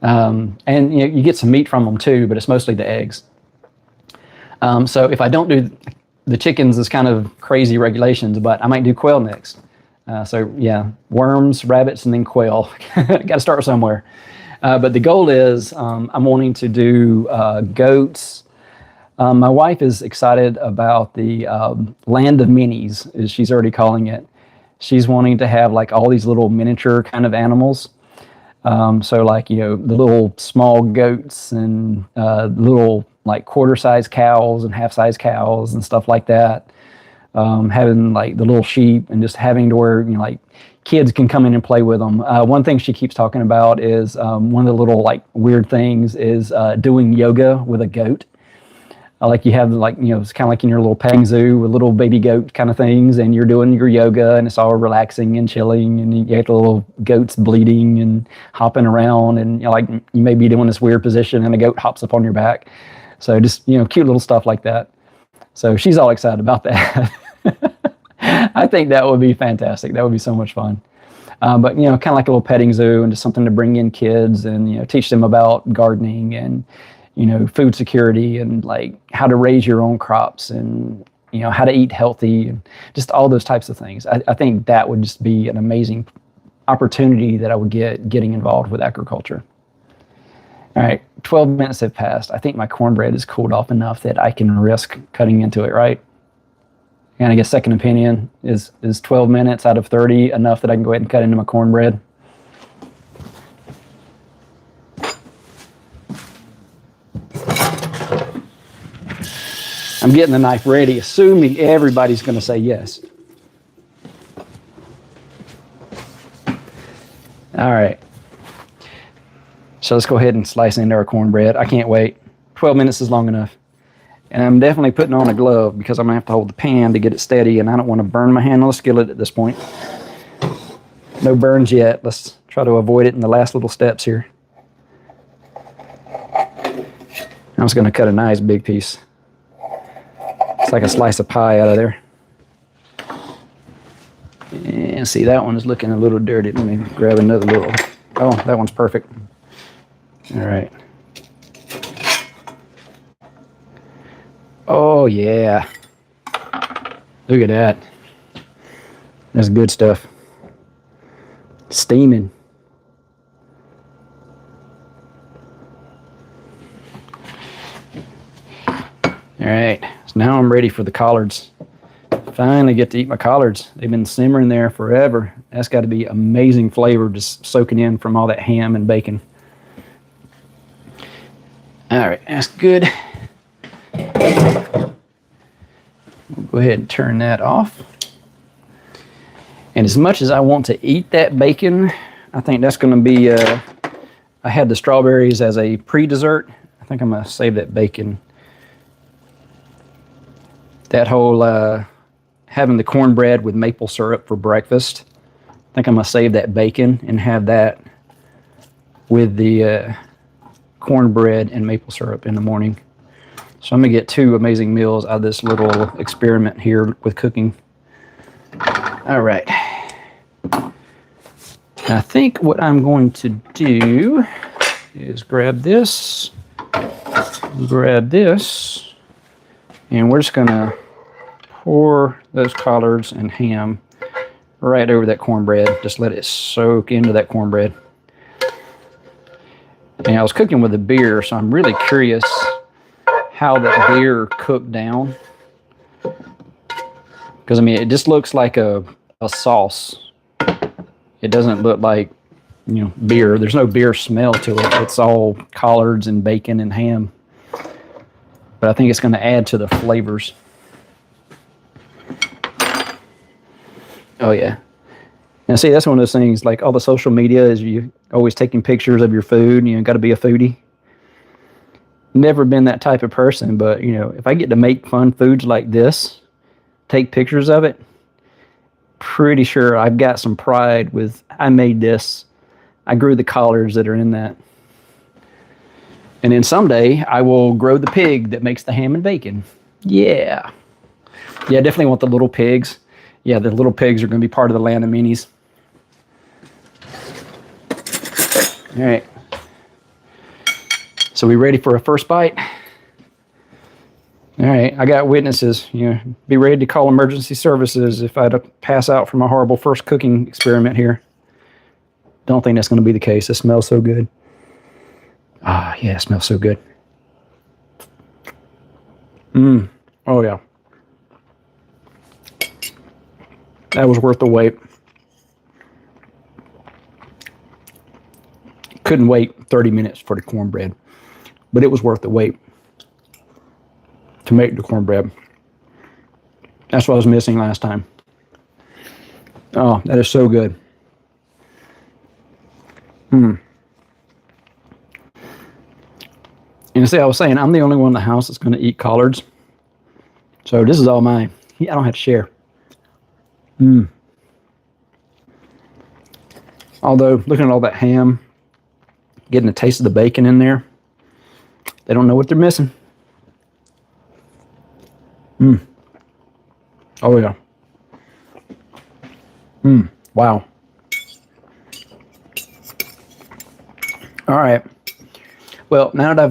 And you get some meat from them too, but it's mostly the eggs. So if I don't do the chickens, is kind of crazy regulations, but I might do quail next. So yeah, worms, rabbits, and then quail. Got to start somewhere. But the goal is I'm wanting to do goats. My wife is excited about the land of minis, as she's already calling it. She's wanting to have like all these little miniature kind of animals. So like, the little small goats and little like quarter-sized cows and half-sized cows and stuff like that. Having like the little sheep and just having to where, like kids can come in and play with them. One thing she keeps talking about is one of the little like weird things is doing yoga with a goat. Like you have like, it's kind of like in your little petting zoo with little baby goat kind of things, and you're doing your yoga and it's all relaxing and chilling, and you get the little goats bleeding and hopping around, and like you may be doing this weird position and a goat hops up on your back. So just, cute little stuff like that. So she's all excited about that. I think that would be fantastic. That would be so much fun. But, kind of like a little petting zoo and just something to bring in kids and, teach them about gardening and, food security and like how to raise your own crops and, how to eat healthy and just all those types of things. I think that would just be an amazing opportunity that I would get getting involved with agriculture. All right, 12 minutes have passed. I think my cornbread is cooled off enough that I can risk cutting into it, right? And I guess second opinion is 12 minutes out of 30 enough that I can go ahead and cut into my cornbread? I'm getting the knife ready, assuming everybody's going to say yes. All right. So let's go ahead and slice into our cornbread. I can't wait. 12 minutes is long enough. And I'm definitely putting on a glove because I'm going to have to hold the pan to get it steady, and I don't want to burn my hand on the skillet at this point. No burns yet. Let's try to avoid it in the last little steps here. I'm just going to cut a nice big piece. It's like a slice of pie out of there. And see, that one is looking a little dirty. Let me grab another little. Oh, that one's perfect. All right. Oh, yeah. Look at that. That's good stuff. Steaming. All right. So now I'm ready for the collards. Finally get to eat my collards. They've been simmering there forever. That's got to be amazing flavor just soaking in from all that ham and bacon. All right, that's good. We'll go ahead and turn that off. And as much as I want to eat that bacon, I think that's going to be, I had the strawberries as a pre-dessert. I think I'm going to save that bacon. That whole having the cornbread with maple syrup for breakfast, I think I'm going to save that bacon and have that with the cornbread and maple syrup in the morning. So I'm going to get two amazing meals out of this little experiment here with cooking. All right. I think what I'm going to do is grab this, and we're just going to pour those collards and ham right over that cornbread. Just let it soak into that cornbread. And I was cooking with a beer, so I'm really curious how that beer cooked down. Because, I mean, it just looks like a sauce. It doesn't look like, beer. There's no beer smell to it. It's all collards and bacon and ham. But I think it's going to add to the flavors. Oh, yeah. Now, see, that's one of those things, like all the social media is you always taking pictures of your food, got to be a foodie. Never been that type of person, but, if I get to make fun foods like this, take pictures of it, pretty sure I've got some pride with, I made this, I grew the collards that are in that. And then someday I will grow the pig that makes the ham and bacon. Yeah. Yeah, definitely want the little pigs. Yeah, the little pigs are going to be part of the land of minis. All right. So we ready for a first bite? All right, I got witnesses. You know, be ready to call emergency services if I pass out from a horrible first cooking experiment here. Don't think that's going to be the case. It smells so good. Ah, yeah, it smells so good. Oh yeah. That was worth the wait. Couldn't wait 30 minutes for the cornbread, but it was worth the wait to make the cornbread. That's what I was missing last time. Oh, that is so good. And see, I was saying, I'm the only one in the house that's going to eat collards. So this is all mine. I don't have to share. Although, looking at all that ham, getting a taste of the bacon in there, they don't know what they're missing. Oh, yeah. Wow. All right. Well, now that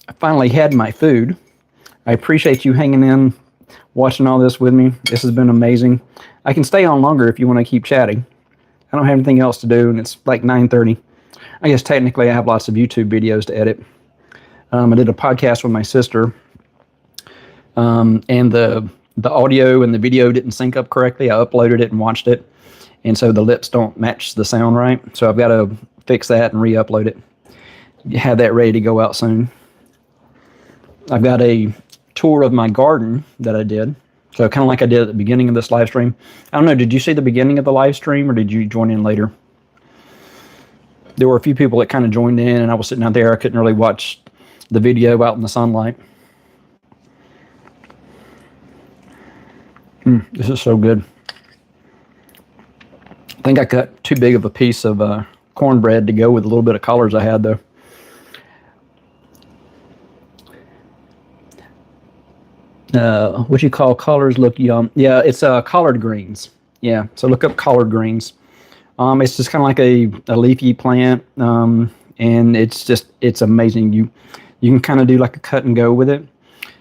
I've finally had my food, I appreciate you hanging in, watching all this with me. This has been amazing. I can stay on longer if you want to keep chatting. I don't have anything else to do, and it's like 9:30. I guess technically I have lots of YouTube videos to edit. I did a podcast with my sister, and the audio and the video didn't sync up correctly. I uploaded it and watched it, and so the lips don't match the sound right. So I've got to fix that and re-upload it. Have that ready to go out soon. I've got a tour of my garden that I did. So kind of like I did at the beginning of this live stream. I don't know, did you see the beginning of the live stream or did you join in later? There were a few people that kind of joined in and I was sitting out there. I couldn't really watch the video out in the sunlight. This is so good. I think I cut too big of a piece of cornbread to go with a little bit of collards I had though. What you call collards look yum. Yeah, it's collard greens. Yeah, so look up collard greens. It's just kind of like a leafy plant, and it's amazing. You can kind of do like a cut and go with it.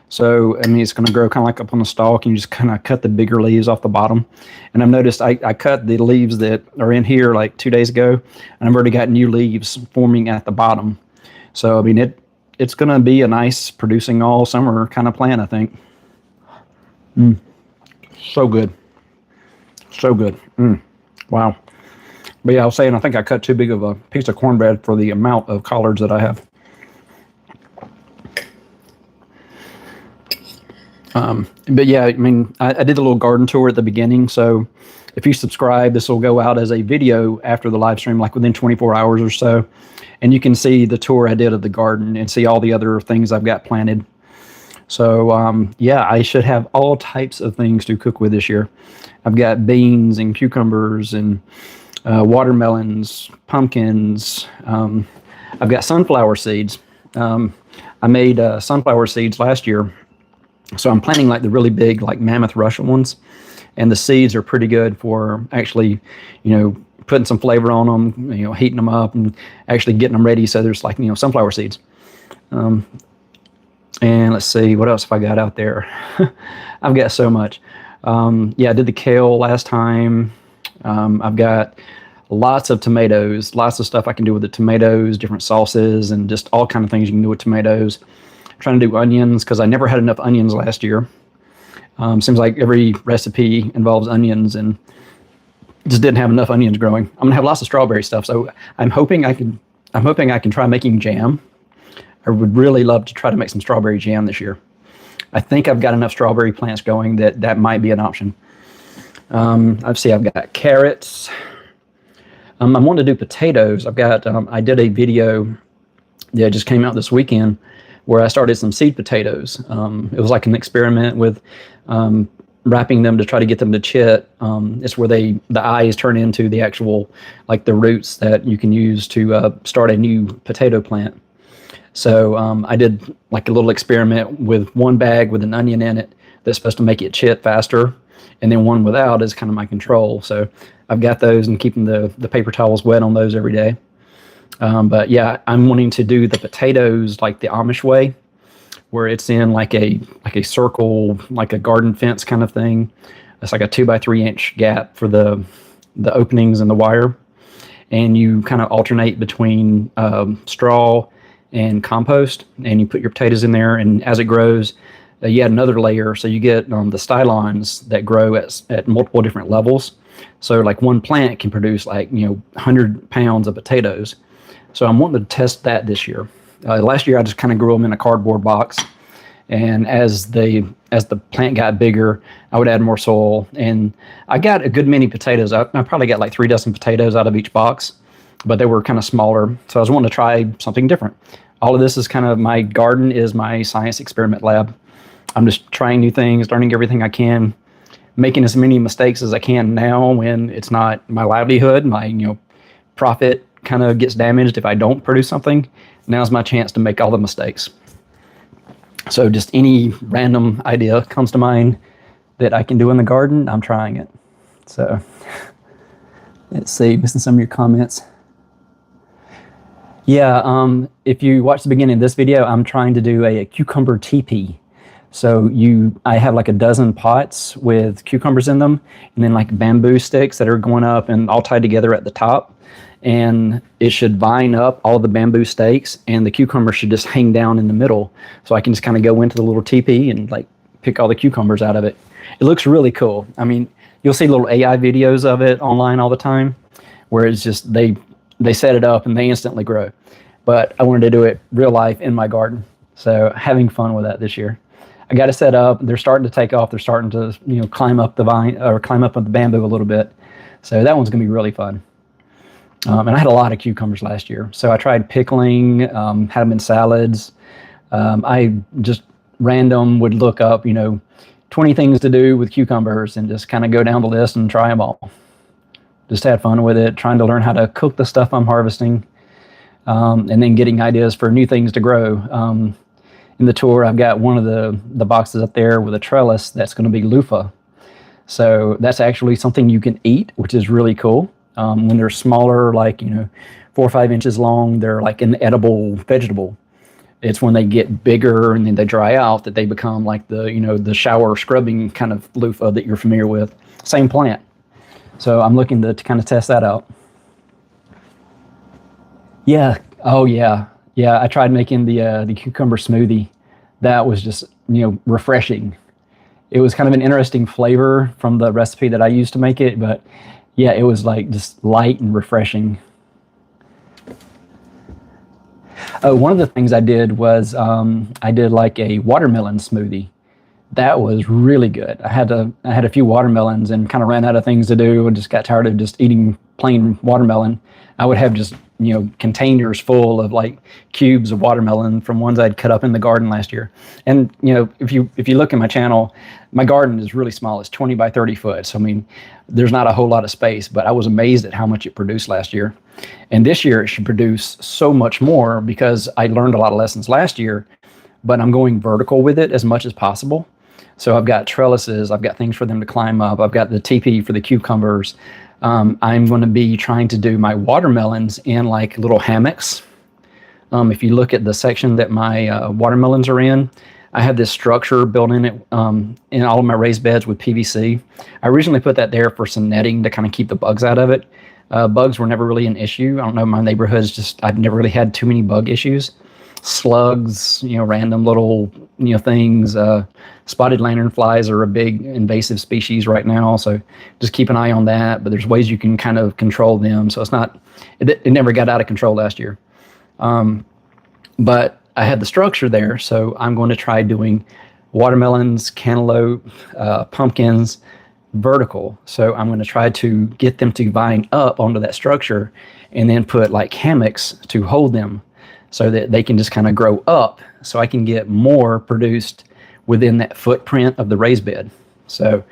So I mean, it's going to grow kind of like up on the stalk, and you just kind of cut the bigger leaves off the bottom. And I've noticed I cut the leaves that are in here like 2 days ago, and I've already got new leaves forming at the bottom. So I mean, it's going to be a nice producing all summer kind of plant, I think. So good. So good. Wow. But yeah, I was saying I think I cut too big of a piece of cornbread for the amount of collards that I have. But yeah, I mean, I did a little garden tour at the beginning. So if you subscribe, this will go out as a video after the live stream, like within 24 hours or so. And you can see the tour I did of the garden and see all the other things I've got planted. So yeah, I should have all types of things to cook with this year. I've got beans and cucumbers and watermelons, pumpkins. I've got sunflower seeds. I made sunflower seeds last year. So I'm planting like the really big, like mammoth Russian ones. And the seeds are pretty good for actually, putting some flavor on them, heating them up and actually getting them ready. So there's like, sunflower seeds. And let's see, what else have I got out there? I've got so much. Yeah, I did the kale last time. I've got lots of tomatoes, lots of stuff I can do with the tomatoes, different sauces, and just all kind of things you can do with tomatoes. I'm trying to do onions because I never had enough onions last year. Seems like every recipe involves onions and just didn't have enough onions growing. I'm gonna have lots of strawberry stuff, so I'm hoping I can try making jam. I would really love to try to make some strawberry jam this year. I think I've got enough strawberry plants going that might be an option. I've got carrots. I'm wanting to do potatoes. I did a video that just came out this weekend where I started some seed potatoes. It was like an experiment with wrapping them to try to get them to chit. It's where the eyes turn into the actual, like the roots that you can use to start a new potato plant. So I did like a little experiment with one bag with an onion in it that's supposed to make it chit faster, and then one without is kind of my control. So I've got those and keeping the paper towels wet on those every day. But yeah, I'm wanting to do the potatoes like the Amish way, where it's in like a circle, like a garden fence kind of thing. It's like a 2 by 3 inch gap for the openings and the wire, and you kind of alternate between straw and compost, and you put your potatoes in there, and as it grows, you add another layer, so you get the stylons that grow at multiple different levels. So like one plant can produce like 100 pounds of potatoes. So I'm wanting to test that this year. Last year I just kind of grew them in a cardboard box, and as the plant got bigger, I would add more soil, and I got a good many potatoes. I probably got like 3 dozen potatoes out of each box, but they were kind of smaller. So I was wanting to try something different. All of this is kind of, my garden is my science experiment lab. I'm just trying new things, learning everything I can, making as many mistakes as I can now when it's not my livelihood. My profit kind of gets damaged if I don't produce something. Now's my chance to make all the mistakes. So just any random idea comes to mind that I can do in the garden, I'm trying it. So let's see, missing some of your comments. Yeah, if you watch the beginning of this video, I'm trying to do a cucumber teepee. So I have like a dozen pots with cucumbers in them, and then like bamboo sticks that are going up and all tied together at the top. And it should vine up all the bamboo stakes, and the cucumber should just hang down in the middle. So I can just kind of go into the little teepee and like pick all the cucumbers out of it. It looks really cool. I mean, you'll see little AI videos of it online all the time, where it's just they set it up and they instantly grow. But I wanted to do it real life in my garden. So having fun with that this year. I got it set up. They're starting to take off. They're starting to climb up the vine, or climb up on the bamboo a little bit. So that one's gonna be really fun. And I had a lot of cucumbers last year. So I tried pickling, had them in salads. I just random would look up, 20 things to do with cucumbers, and just kind of go down the list and try them all. Just had fun with it, trying to learn how to cook the stuff I'm harvesting, and then getting ideas for new things to grow. In the tour, I've got one of the boxes up there with a trellis that's going to be loofah. So that's actually something you can eat, which is really cool. When they're smaller, like 4 or 5 inches long, they're like an edible vegetable. It's when they get bigger and then they dry out that they become like the shower scrubbing kind of loofah that you're familiar with. Same plant. So I'm looking to kind of test that out. Yeah. Oh yeah. Yeah. I tried making the cucumber smoothie. That was just refreshing. It was kind of an interesting flavor from the recipe that I used to make it, but yeah, it was like just light and refreshing. One of the things I did was I did like a watermelon smoothie. That was really good. I had a few watermelons and kind of ran out of things to do and just got tired of just eating plain watermelon. I would have just containers full of like cubes of watermelon from ones I'd cut up in the garden last year. And if you look at my channel, my garden is really small. It's 20 by 30 foot. So I mean, there's not a whole lot of space, but I was amazed at how much it produced last year. And this year it should produce so much more because I learned a lot of lessons last year, but I'm going vertical with it as much as possible. So I've got trellises, I've got things for them to climb up, I've got the teepee for the cucumbers. I'm going to be trying to do my watermelons in like little hammocks. If you look at the section that my watermelons are in, I have this structure built in it in all of my raised beds with PVC. I originally put that there for some netting to kind of keep the bugs out of it. Bugs were never really an issue. I don't know, my neighborhood's just, I've never really had too many bug issues. Slugs, random little, things. Spotted lanternflies are a big invasive species right now, so just keep an eye on that. But there's ways you can kind of control them, so it's not, it never got out of control last year. But I had the structure there, so I'm going to try doing watermelons, cantaloupe, pumpkins, vertical. So I'm going to try to get them to vine up onto that structure and then put like hammocks to hold them so that they can just kind of grow up, so I can get more produced within that footprint of the raised bed. So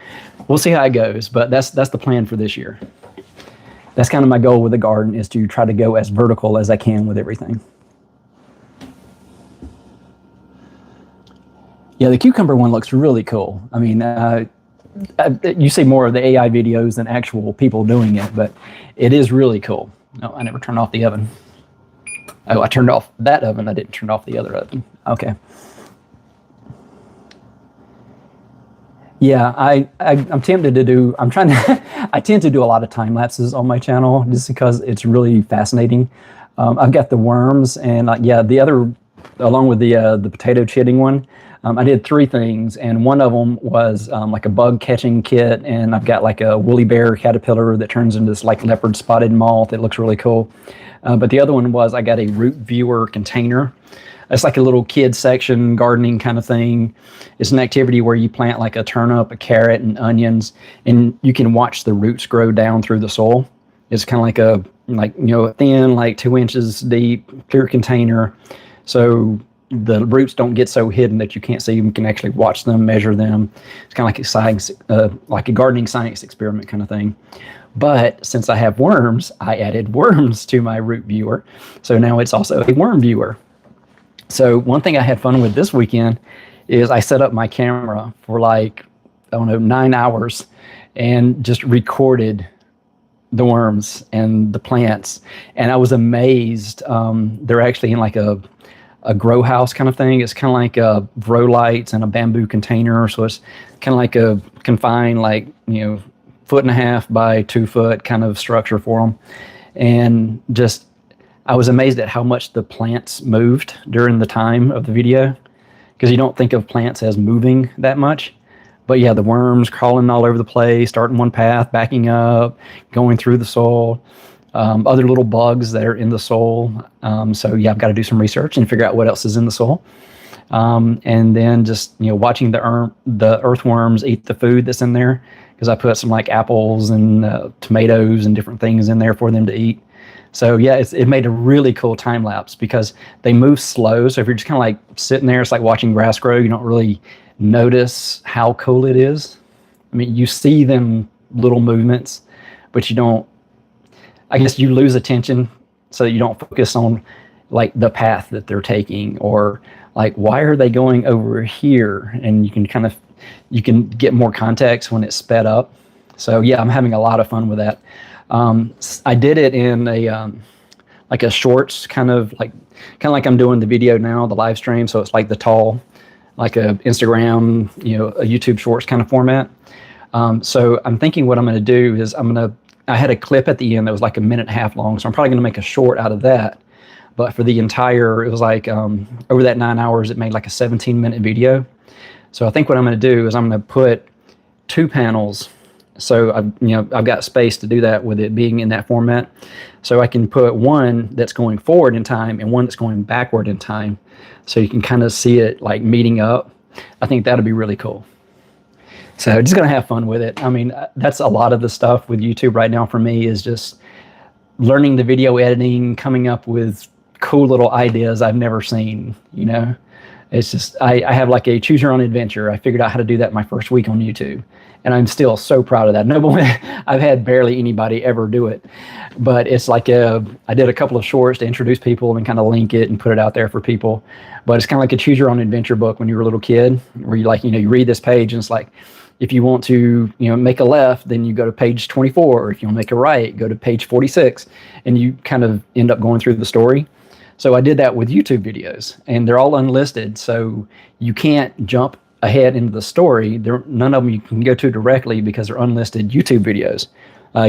we'll see how it goes, but that's the plan for this year. That's kind of my goal with the garden, is to try to go as vertical as I can with everything. Yeah, the cucumber one looks really cool. I mean, you see more of the AI videos than actual people doing it, but it is really cool. No, I never turned off the oven. Oh, I turned off that oven. I didn't turn off the other oven. Okay. Yeah, I'm tempted to do, I'm trying to, I tend to do a lot of time lapses on my channel just because it's really fascinating. I've got the worms and yeah, the other, along with the potato chitting one, I did 3 things, and one of them was like a bug catching kit, and I've got like a woolly bear caterpillar that turns into this like leopard spotted moth. It looks really cool. But the other one was I got a root viewer container. It's like a little kid section gardening kind of thing. It's an activity where you plant like a turnip, a carrot, and onions, and you can watch the roots grow down through the soil. It's kind of like a thin, like 2 inches deep, clear container. So the roots don't get so hidden that you can't see them. You can actually watch them, measure them. It's kind of like a science, like a gardening science experiment kind of thing. But since I have worms, I added worms to my root viewer. So now it's also a worm viewer. So one thing I had fun with this weekend is I set up my camera for like, I don't know, 9 hours and just recorded the worms and the plants. And I was amazed. They're actually in like a grow house kind of thing. It's kind of like grow lights and a bamboo container. So it's kind of like a confined, like, 1.5 by 2 foot kind of structure for them. And just, I was amazed at how much the plants moved during the time of the video, because you don't think of plants as moving that much. But yeah, the worms crawling all over the place, starting one path, backing up, going through the soil, other little bugs that are in the soil. So yeah, I've got to do some research and figure out what else is in the soil. And then just, watching the earthworms eat the food that's in there, because I put some like apples and tomatoes and different things in there for them to eat. So yeah, it made a really cool time lapse because they move slow. So if you're just kind of like sitting there, it's like watching grass grow. You don't really notice how cool it is. I mean, you see them little movements, but you don't, I guess you lose attention, so you don't focus on like the path that they're taking, or like, why are they going over here? And you can get more context when it's sped up. So yeah, I'm having a lot of fun with that. I did it in a like a shorts kind of like I'm doing the video now, the live stream. So it's like the tall, like a Instagram, a YouTube shorts kind of format. So I'm thinking what I'm going to do is I had a clip at the end that was like 1.5 minutes long. So I'm probably going to make a short out of that. But for the entire, it was like over that 9 hours, it made like a 17-minute video. So I think what I'm going to do is I'm going to put 2 panels. So I've got space to do that with it being in that format. So I can put one that's going forward in time and one that's going backward in time. So you can kind of see it like meeting up. I think that'll be really cool. So just going to have fun with it. I mean, that's a lot of the stuff with YouTube right now for me, is just learning the video editing, coming up with cool little ideas I've never seen, It's just, I have like a choose your own adventure. I figured out how to do that my first week on YouTube. And I'm still so proud of that. I've had barely anybody ever do it. But it's like I did a couple of shorts to introduce people and kind of link it and put it out there for people. But it's kind of like a choose your own adventure book when you were a little kid, where you read this page and it's like, if you want to, make a left, then you go to page 24. Or if you want to make a right, go to page 46. And you kind of end up going through the story. So I did that with YouTube videos, and they're all unlisted. So you can't jump ahead into the story. None of them you can go to directly because they're unlisted YouTube videos.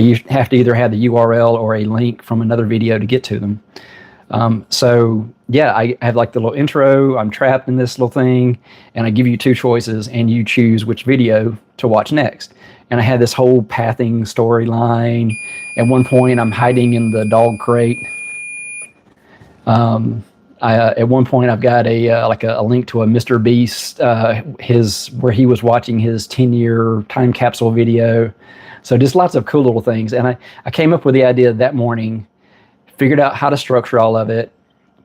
You have to either have the URL or a link from another video to get to them. So yeah, I have like the little intro. I'm trapped in this little thing, and I give you 2 choices, and you choose which video to watch next. And I had this whole pathing storyline. At one point, I'm hiding in the dog crate. At one point, I've got a link to a Mr. Beast, where he was watching his 10-year time capsule video. So just lots of cool little things. And I came up with the idea that morning, figured out how to structure all of it,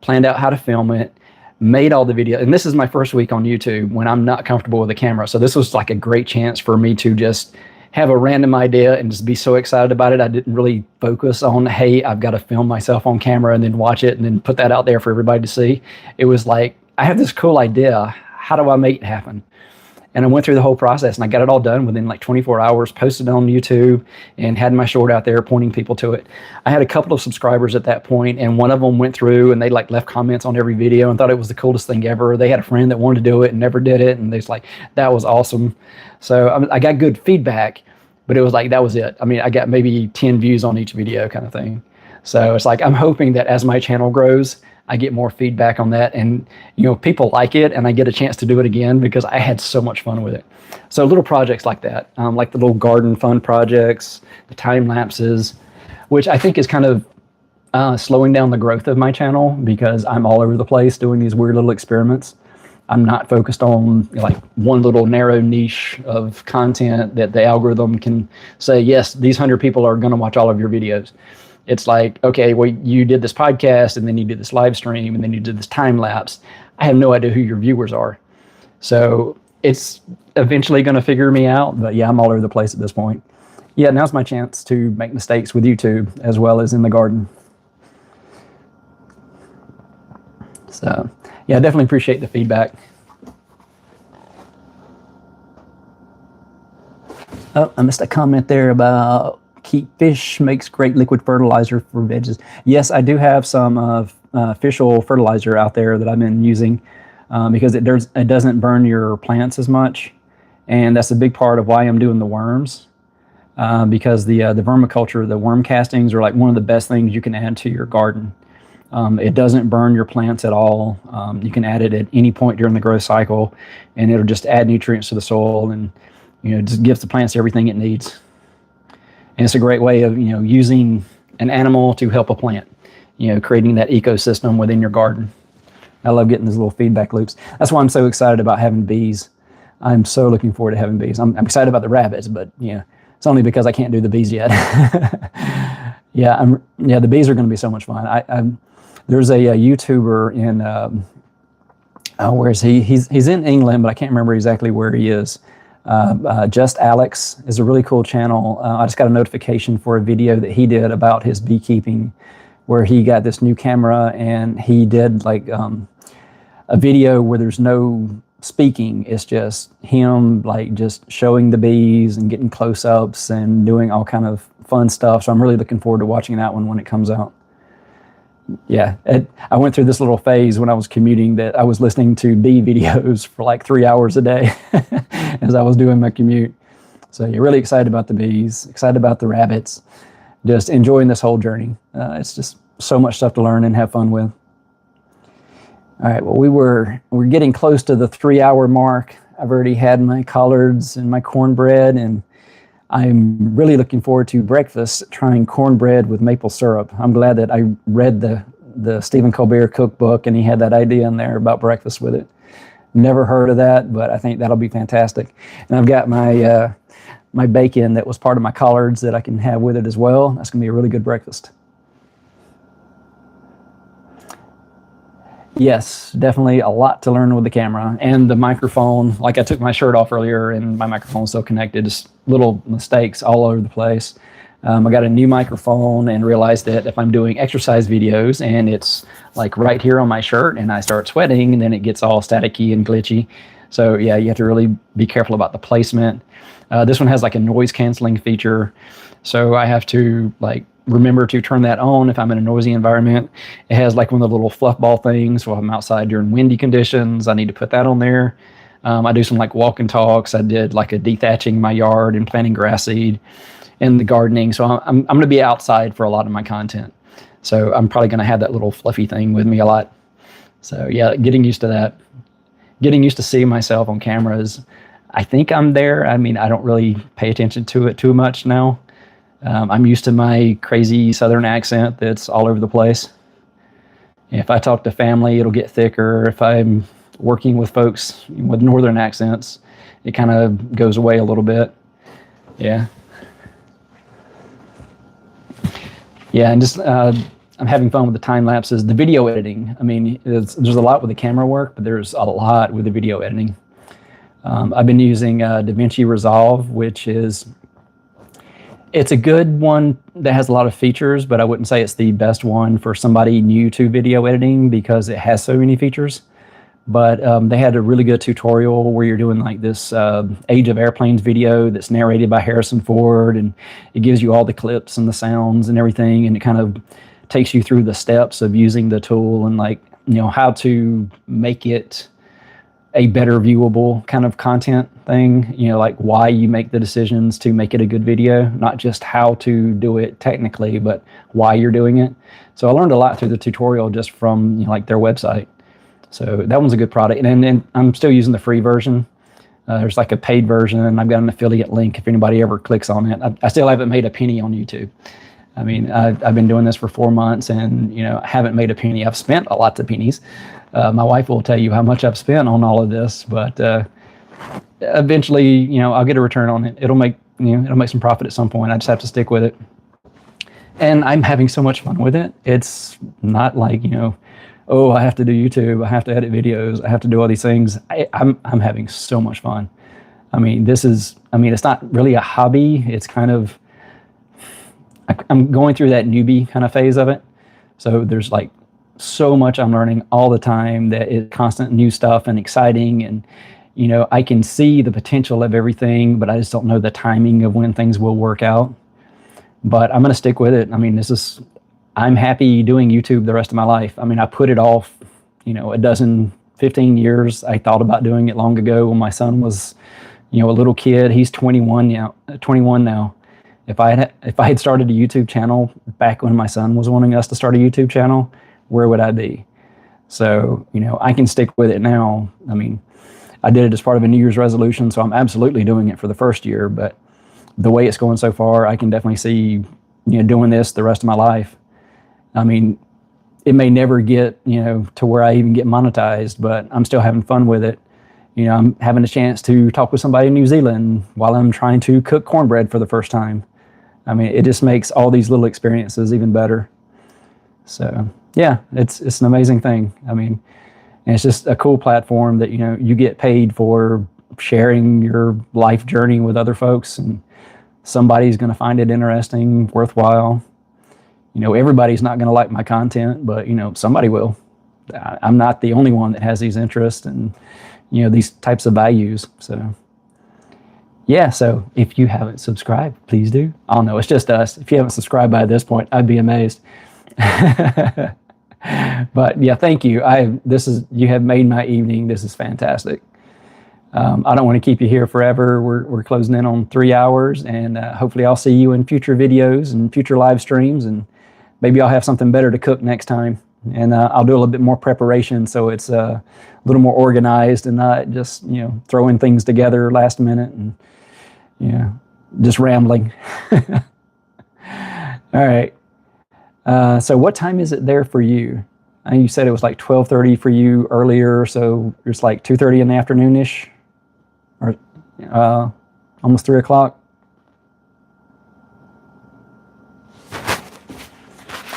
planned out how to film it, made all the video. And this is my first week on YouTube when I'm not comfortable with the camera. So this was like a great chance for me to just have a random idea and just be so excited about it. I didn't really focus on, hey, I've got to film myself on camera and then watch it and then put that out there for everybody to see. It was like, I have this cool idea. How do I make it happen? And I went through the whole process and I got it all done within like 24 hours, posted it on YouTube and had my short out there pointing people to it. I had a couple of subscribers at that point, and one of them went through and they like left comments on every video and thought it was the coolest thing ever. They had a friend that wanted to do it and never did it. And they was like, that was awesome. So I got good feedback, but it was like, that was it. I mean, I got maybe 10 views on each video kind of thing. So it's like, I'm hoping that as my channel grows, I get more feedback on that, and people like it, and I get a chance to do it again because I had so much fun with it. So little projects like that, like the little garden fun projects, the time lapses, which I think is kind of slowing down the growth of my channel because I'm all over the place doing these weird little experiments. I'm not focused on like one little narrow niche of content that the algorithm can say, yes, these 100 people are going to watch all of your videos. It's like, okay, well, you did this podcast and then you did this live stream and then you did this time lapse. I have no idea who your viewers are. So it's eventually going to figure me out. But yeah, I'm all over the place at this point. Yeah, now's my chance to make mistakes with YouTube as well as in the garden. So yeah, I definitely appreciate the feedback. Oh, I missed a comment there about keep fish makes great liquid fertilizer for veggies. Yes, I do have some fish oil fertilizer out there that I've been using because it doesn't burn your plants as much, and that's a big part of why I'm doing the worms because the vermiculture, the worm castings are like one of the best things you can add to your garden. It doesn't burn your plants at all. You can add it at any point during the growth cycle, and it'll just add nutrients to the soil, and just gives the plants everything it needs. And it's a great way of, using an animal to help a plant, creating that ecosystem within your garden. I love getting these little feedback loops. That's why I'm so excited about having bees. I'm so looking forward to having bees. I'm excited about the rabbits, but it's only because I can't do the bees yet. The bees are going to be so much fun. There's a YouTuber in, where is he? He's in England, but I can't remember exactly where he is. Just Alex is a really cool channel. I just got a notification for a video that he did about his beekeeping, where he got this new camera and he did like a video where there's no speaking. It's just him like just showing the bees and getting close-ups and doing all kind of fun stuff. So I'm really looking forward to watching that one when it comes out. Yeah, I went through this little phase when I was commuting that I was listening to bee videos for like 3 hours a day as I was doing my commute. So you're really excited about the bees, excited about the rabbits, just enjoying this whole journey. It's just so much stuff to learn and have fun with. All right, well, we're getting close to the 3-hour mark. I've already had my collards and my cornbread, and I'm really looking forward to breakfast, trying cornbread with maple syrup. I'm glad that I read the Stephen Colbert cookbook, and he had that idea in there about breakfast with it. Never heard of that, but I think that'll be fantastic. And I've got my my bacon that was part of my collards that I can have with it as well. That's going to be a really good breakfast. Yes, definitely a lot to learn with the camera and the microphone. Like I took my shirt off earlier and my microphone's still connected. Just little mistakes all over the place. I got a new microphone and realized that if I'm doing exercise videos and it's like right here on my shirt and I start sweating, and then it gets all staticky and glitchy. So yeah, you have to really be careful about the placement. This one has like a noise canceling feature. So I have to like remember to turn that on if I'm in a noisy environment. It has like one of the little fluff ball things. So if I'm outside during windy conditions, I need to put that on there. I do some like walk and talks. I did like a dethatching my yard and planting grass seed and the gardening. So I'm going to be outside for a lot of my content. So I'm probably going to have that little fluffy thing with me a lot. So yeah, getting used to that. Getting used to seeing myself on cameras. I think I'm there. I mean, I don't really pay attention to it too much now. I'm used to my crazy Southern accent that's all over the place. If I talk to family, it'll get thicker. If I'm working with folks with Northern accents, it kind of goes away a little bit. Yeah. Yeah, and just I'm having fun with the time lapses. The video editing, I mean, there's a lot with the camera work, but there's a lot with the video editing. I've been using DaVinci Resolve, which is, it's a good one that has a lot of features, but I wouldn't say it's the best one for somebody new to video editing because it has so many features. But they had a really good tutorial where you're doing like this Age of Airplanes video that's narrated by Harrison Ford, and it gives you all the clips and the sounds and everything, and it kind of takes you through the steps of using the tool and like, you know, how to make it a better viewable kind of content thing, you know, like why you make the decisions to make it a good video, not just how to do it technically, but why you're doing it. So I learned a lot through the tutorial just from, you know, like their website. So that one's a good product. And I'm still using the free version. There's like a paid version, and I've got an affiliate link if anybody ever clicks on it. I still haven't made a penny on YouTube. I mean, I've been doing this for 4 months, and, you know, I haven't made a penny. I've spent a lot of pennies. My wife will tell you how much I've spent on all of this, but eventually, you know, I'll get a return on it. It'll make some profit at some point. I just have to stick with it. And I'm having so much fun with it. It's not like, you know, oh, I have to do YouTube, I have to edit videos, I have to do all these things. I'm having so much fun. I mean, it's not really a hobby. It's kind of, I'm going through that newbie kind of phase of it. So there's like so much I'm learning all the time that is constant new stuff and exciting. And, you know, I can see the potential of everything, but I just don't know the timing of when things will work out. But I'm going to stick with it. I mean, I'm happy doing YouTube the rest of my life. I mean, I put it off, you know, 15 years. I thought about doing it long ago when my son was, you know, a little kid. He's 21 now. If I had started a YouTube channel back when my son was wanting us to start a YouTube channel, where would I be? So, you know, I can stick with it now. I mean, I did it as part of a New Year's resolution, so I'm absolutely doing it for the first year. But the way it's going so far, I can definitely see, you know, doing this the rest of my life. I mean, it may never get, you know, to where I even get monetized, but I'm still having fun with it. You know, I'm having a chance to talk with somebody in New Zealand while I'm trying to cook cornbread for the first time. I mean, it just makes all these little experiences even better. So, yeah, it's an amazing thing. I mean, and it's just a cool platform that, you know, you get paid for sharing your life journey with other folks, and somebody's going to find it interesting, worthwhile. You know, everybody's not going to like my content, but, you know, somebody will. I'm not the only one that has these interests and, you know, these types of values. So, yeah, so if you haven't subscribed, please do. Oh, no, it's just us. If you haven't subscribed by this point, I'd be amazed. But, yeah, thank you. You have made my evening. This is fantastic. I don't want to keep you here forever. We're closing in on 3 hours, and hopefully I'll see you in future videos and future live streams, and maybe I'll have something better to cook next time. And I'll do a little bit more preparation so it's a little more organized and not just, you know, throwing things together last minute and, you know, just rambling. All right. So what time is it there for you? I know you said it was like 12:30 for you earlier, so it's like 2:30 in the afternoon-ish, or almost 3 o'clock.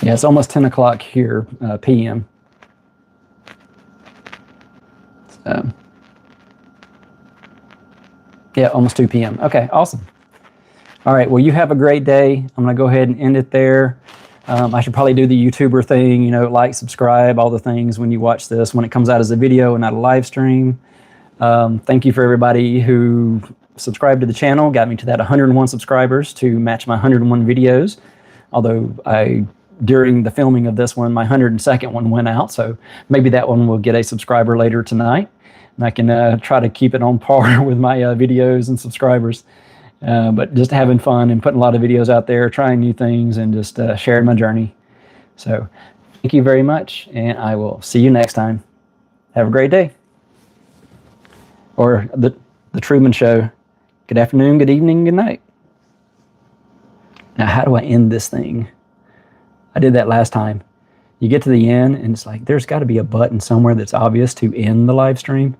Yeah, it's almost 10 o'clock here, p.m. So, yeah, almost 2 p.m. Okay, awesome. All right, well, you have a great day. I'm going to go ahead and end it there. I should probably do the YouTuber thing, you know, like, subscribe, all the things when you watch this, when it comes out as a video and not a live stream. Thank you for everybody who subscribed to the channel, got me to that 101 subscribers to match my 101 videos. Although during the filming of this one, my 102nd one went out, so maybe that one will get a subscriber later tonight. And I can try to keep it on par with my videos and subscribers. But just having fun and putting a lot of videos out there, trying new things, and just sharing my journey. So thank you very much, and I will see you next time. Have a great day. Or the Truman Show. Good afternoon, good evening, good night. Now, how do I end this thing? I did that last time. You get to the end, and it's like, there's got to be a button somewhere that's obvious to end the live stream.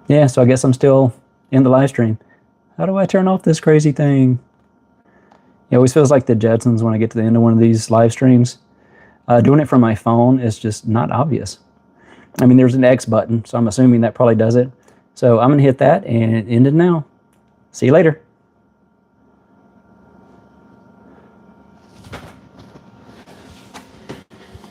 Yeah, so I guess I'm still in the live stream. How do I turn off this crazy thing? It always feels like the Jetsons when I get to the end of one of these live streams. Doing it from my phone is just not obvious. I mean, there's an X button, so I'm assuming that probably does it. So I'm going to hit that and end it now. See you later.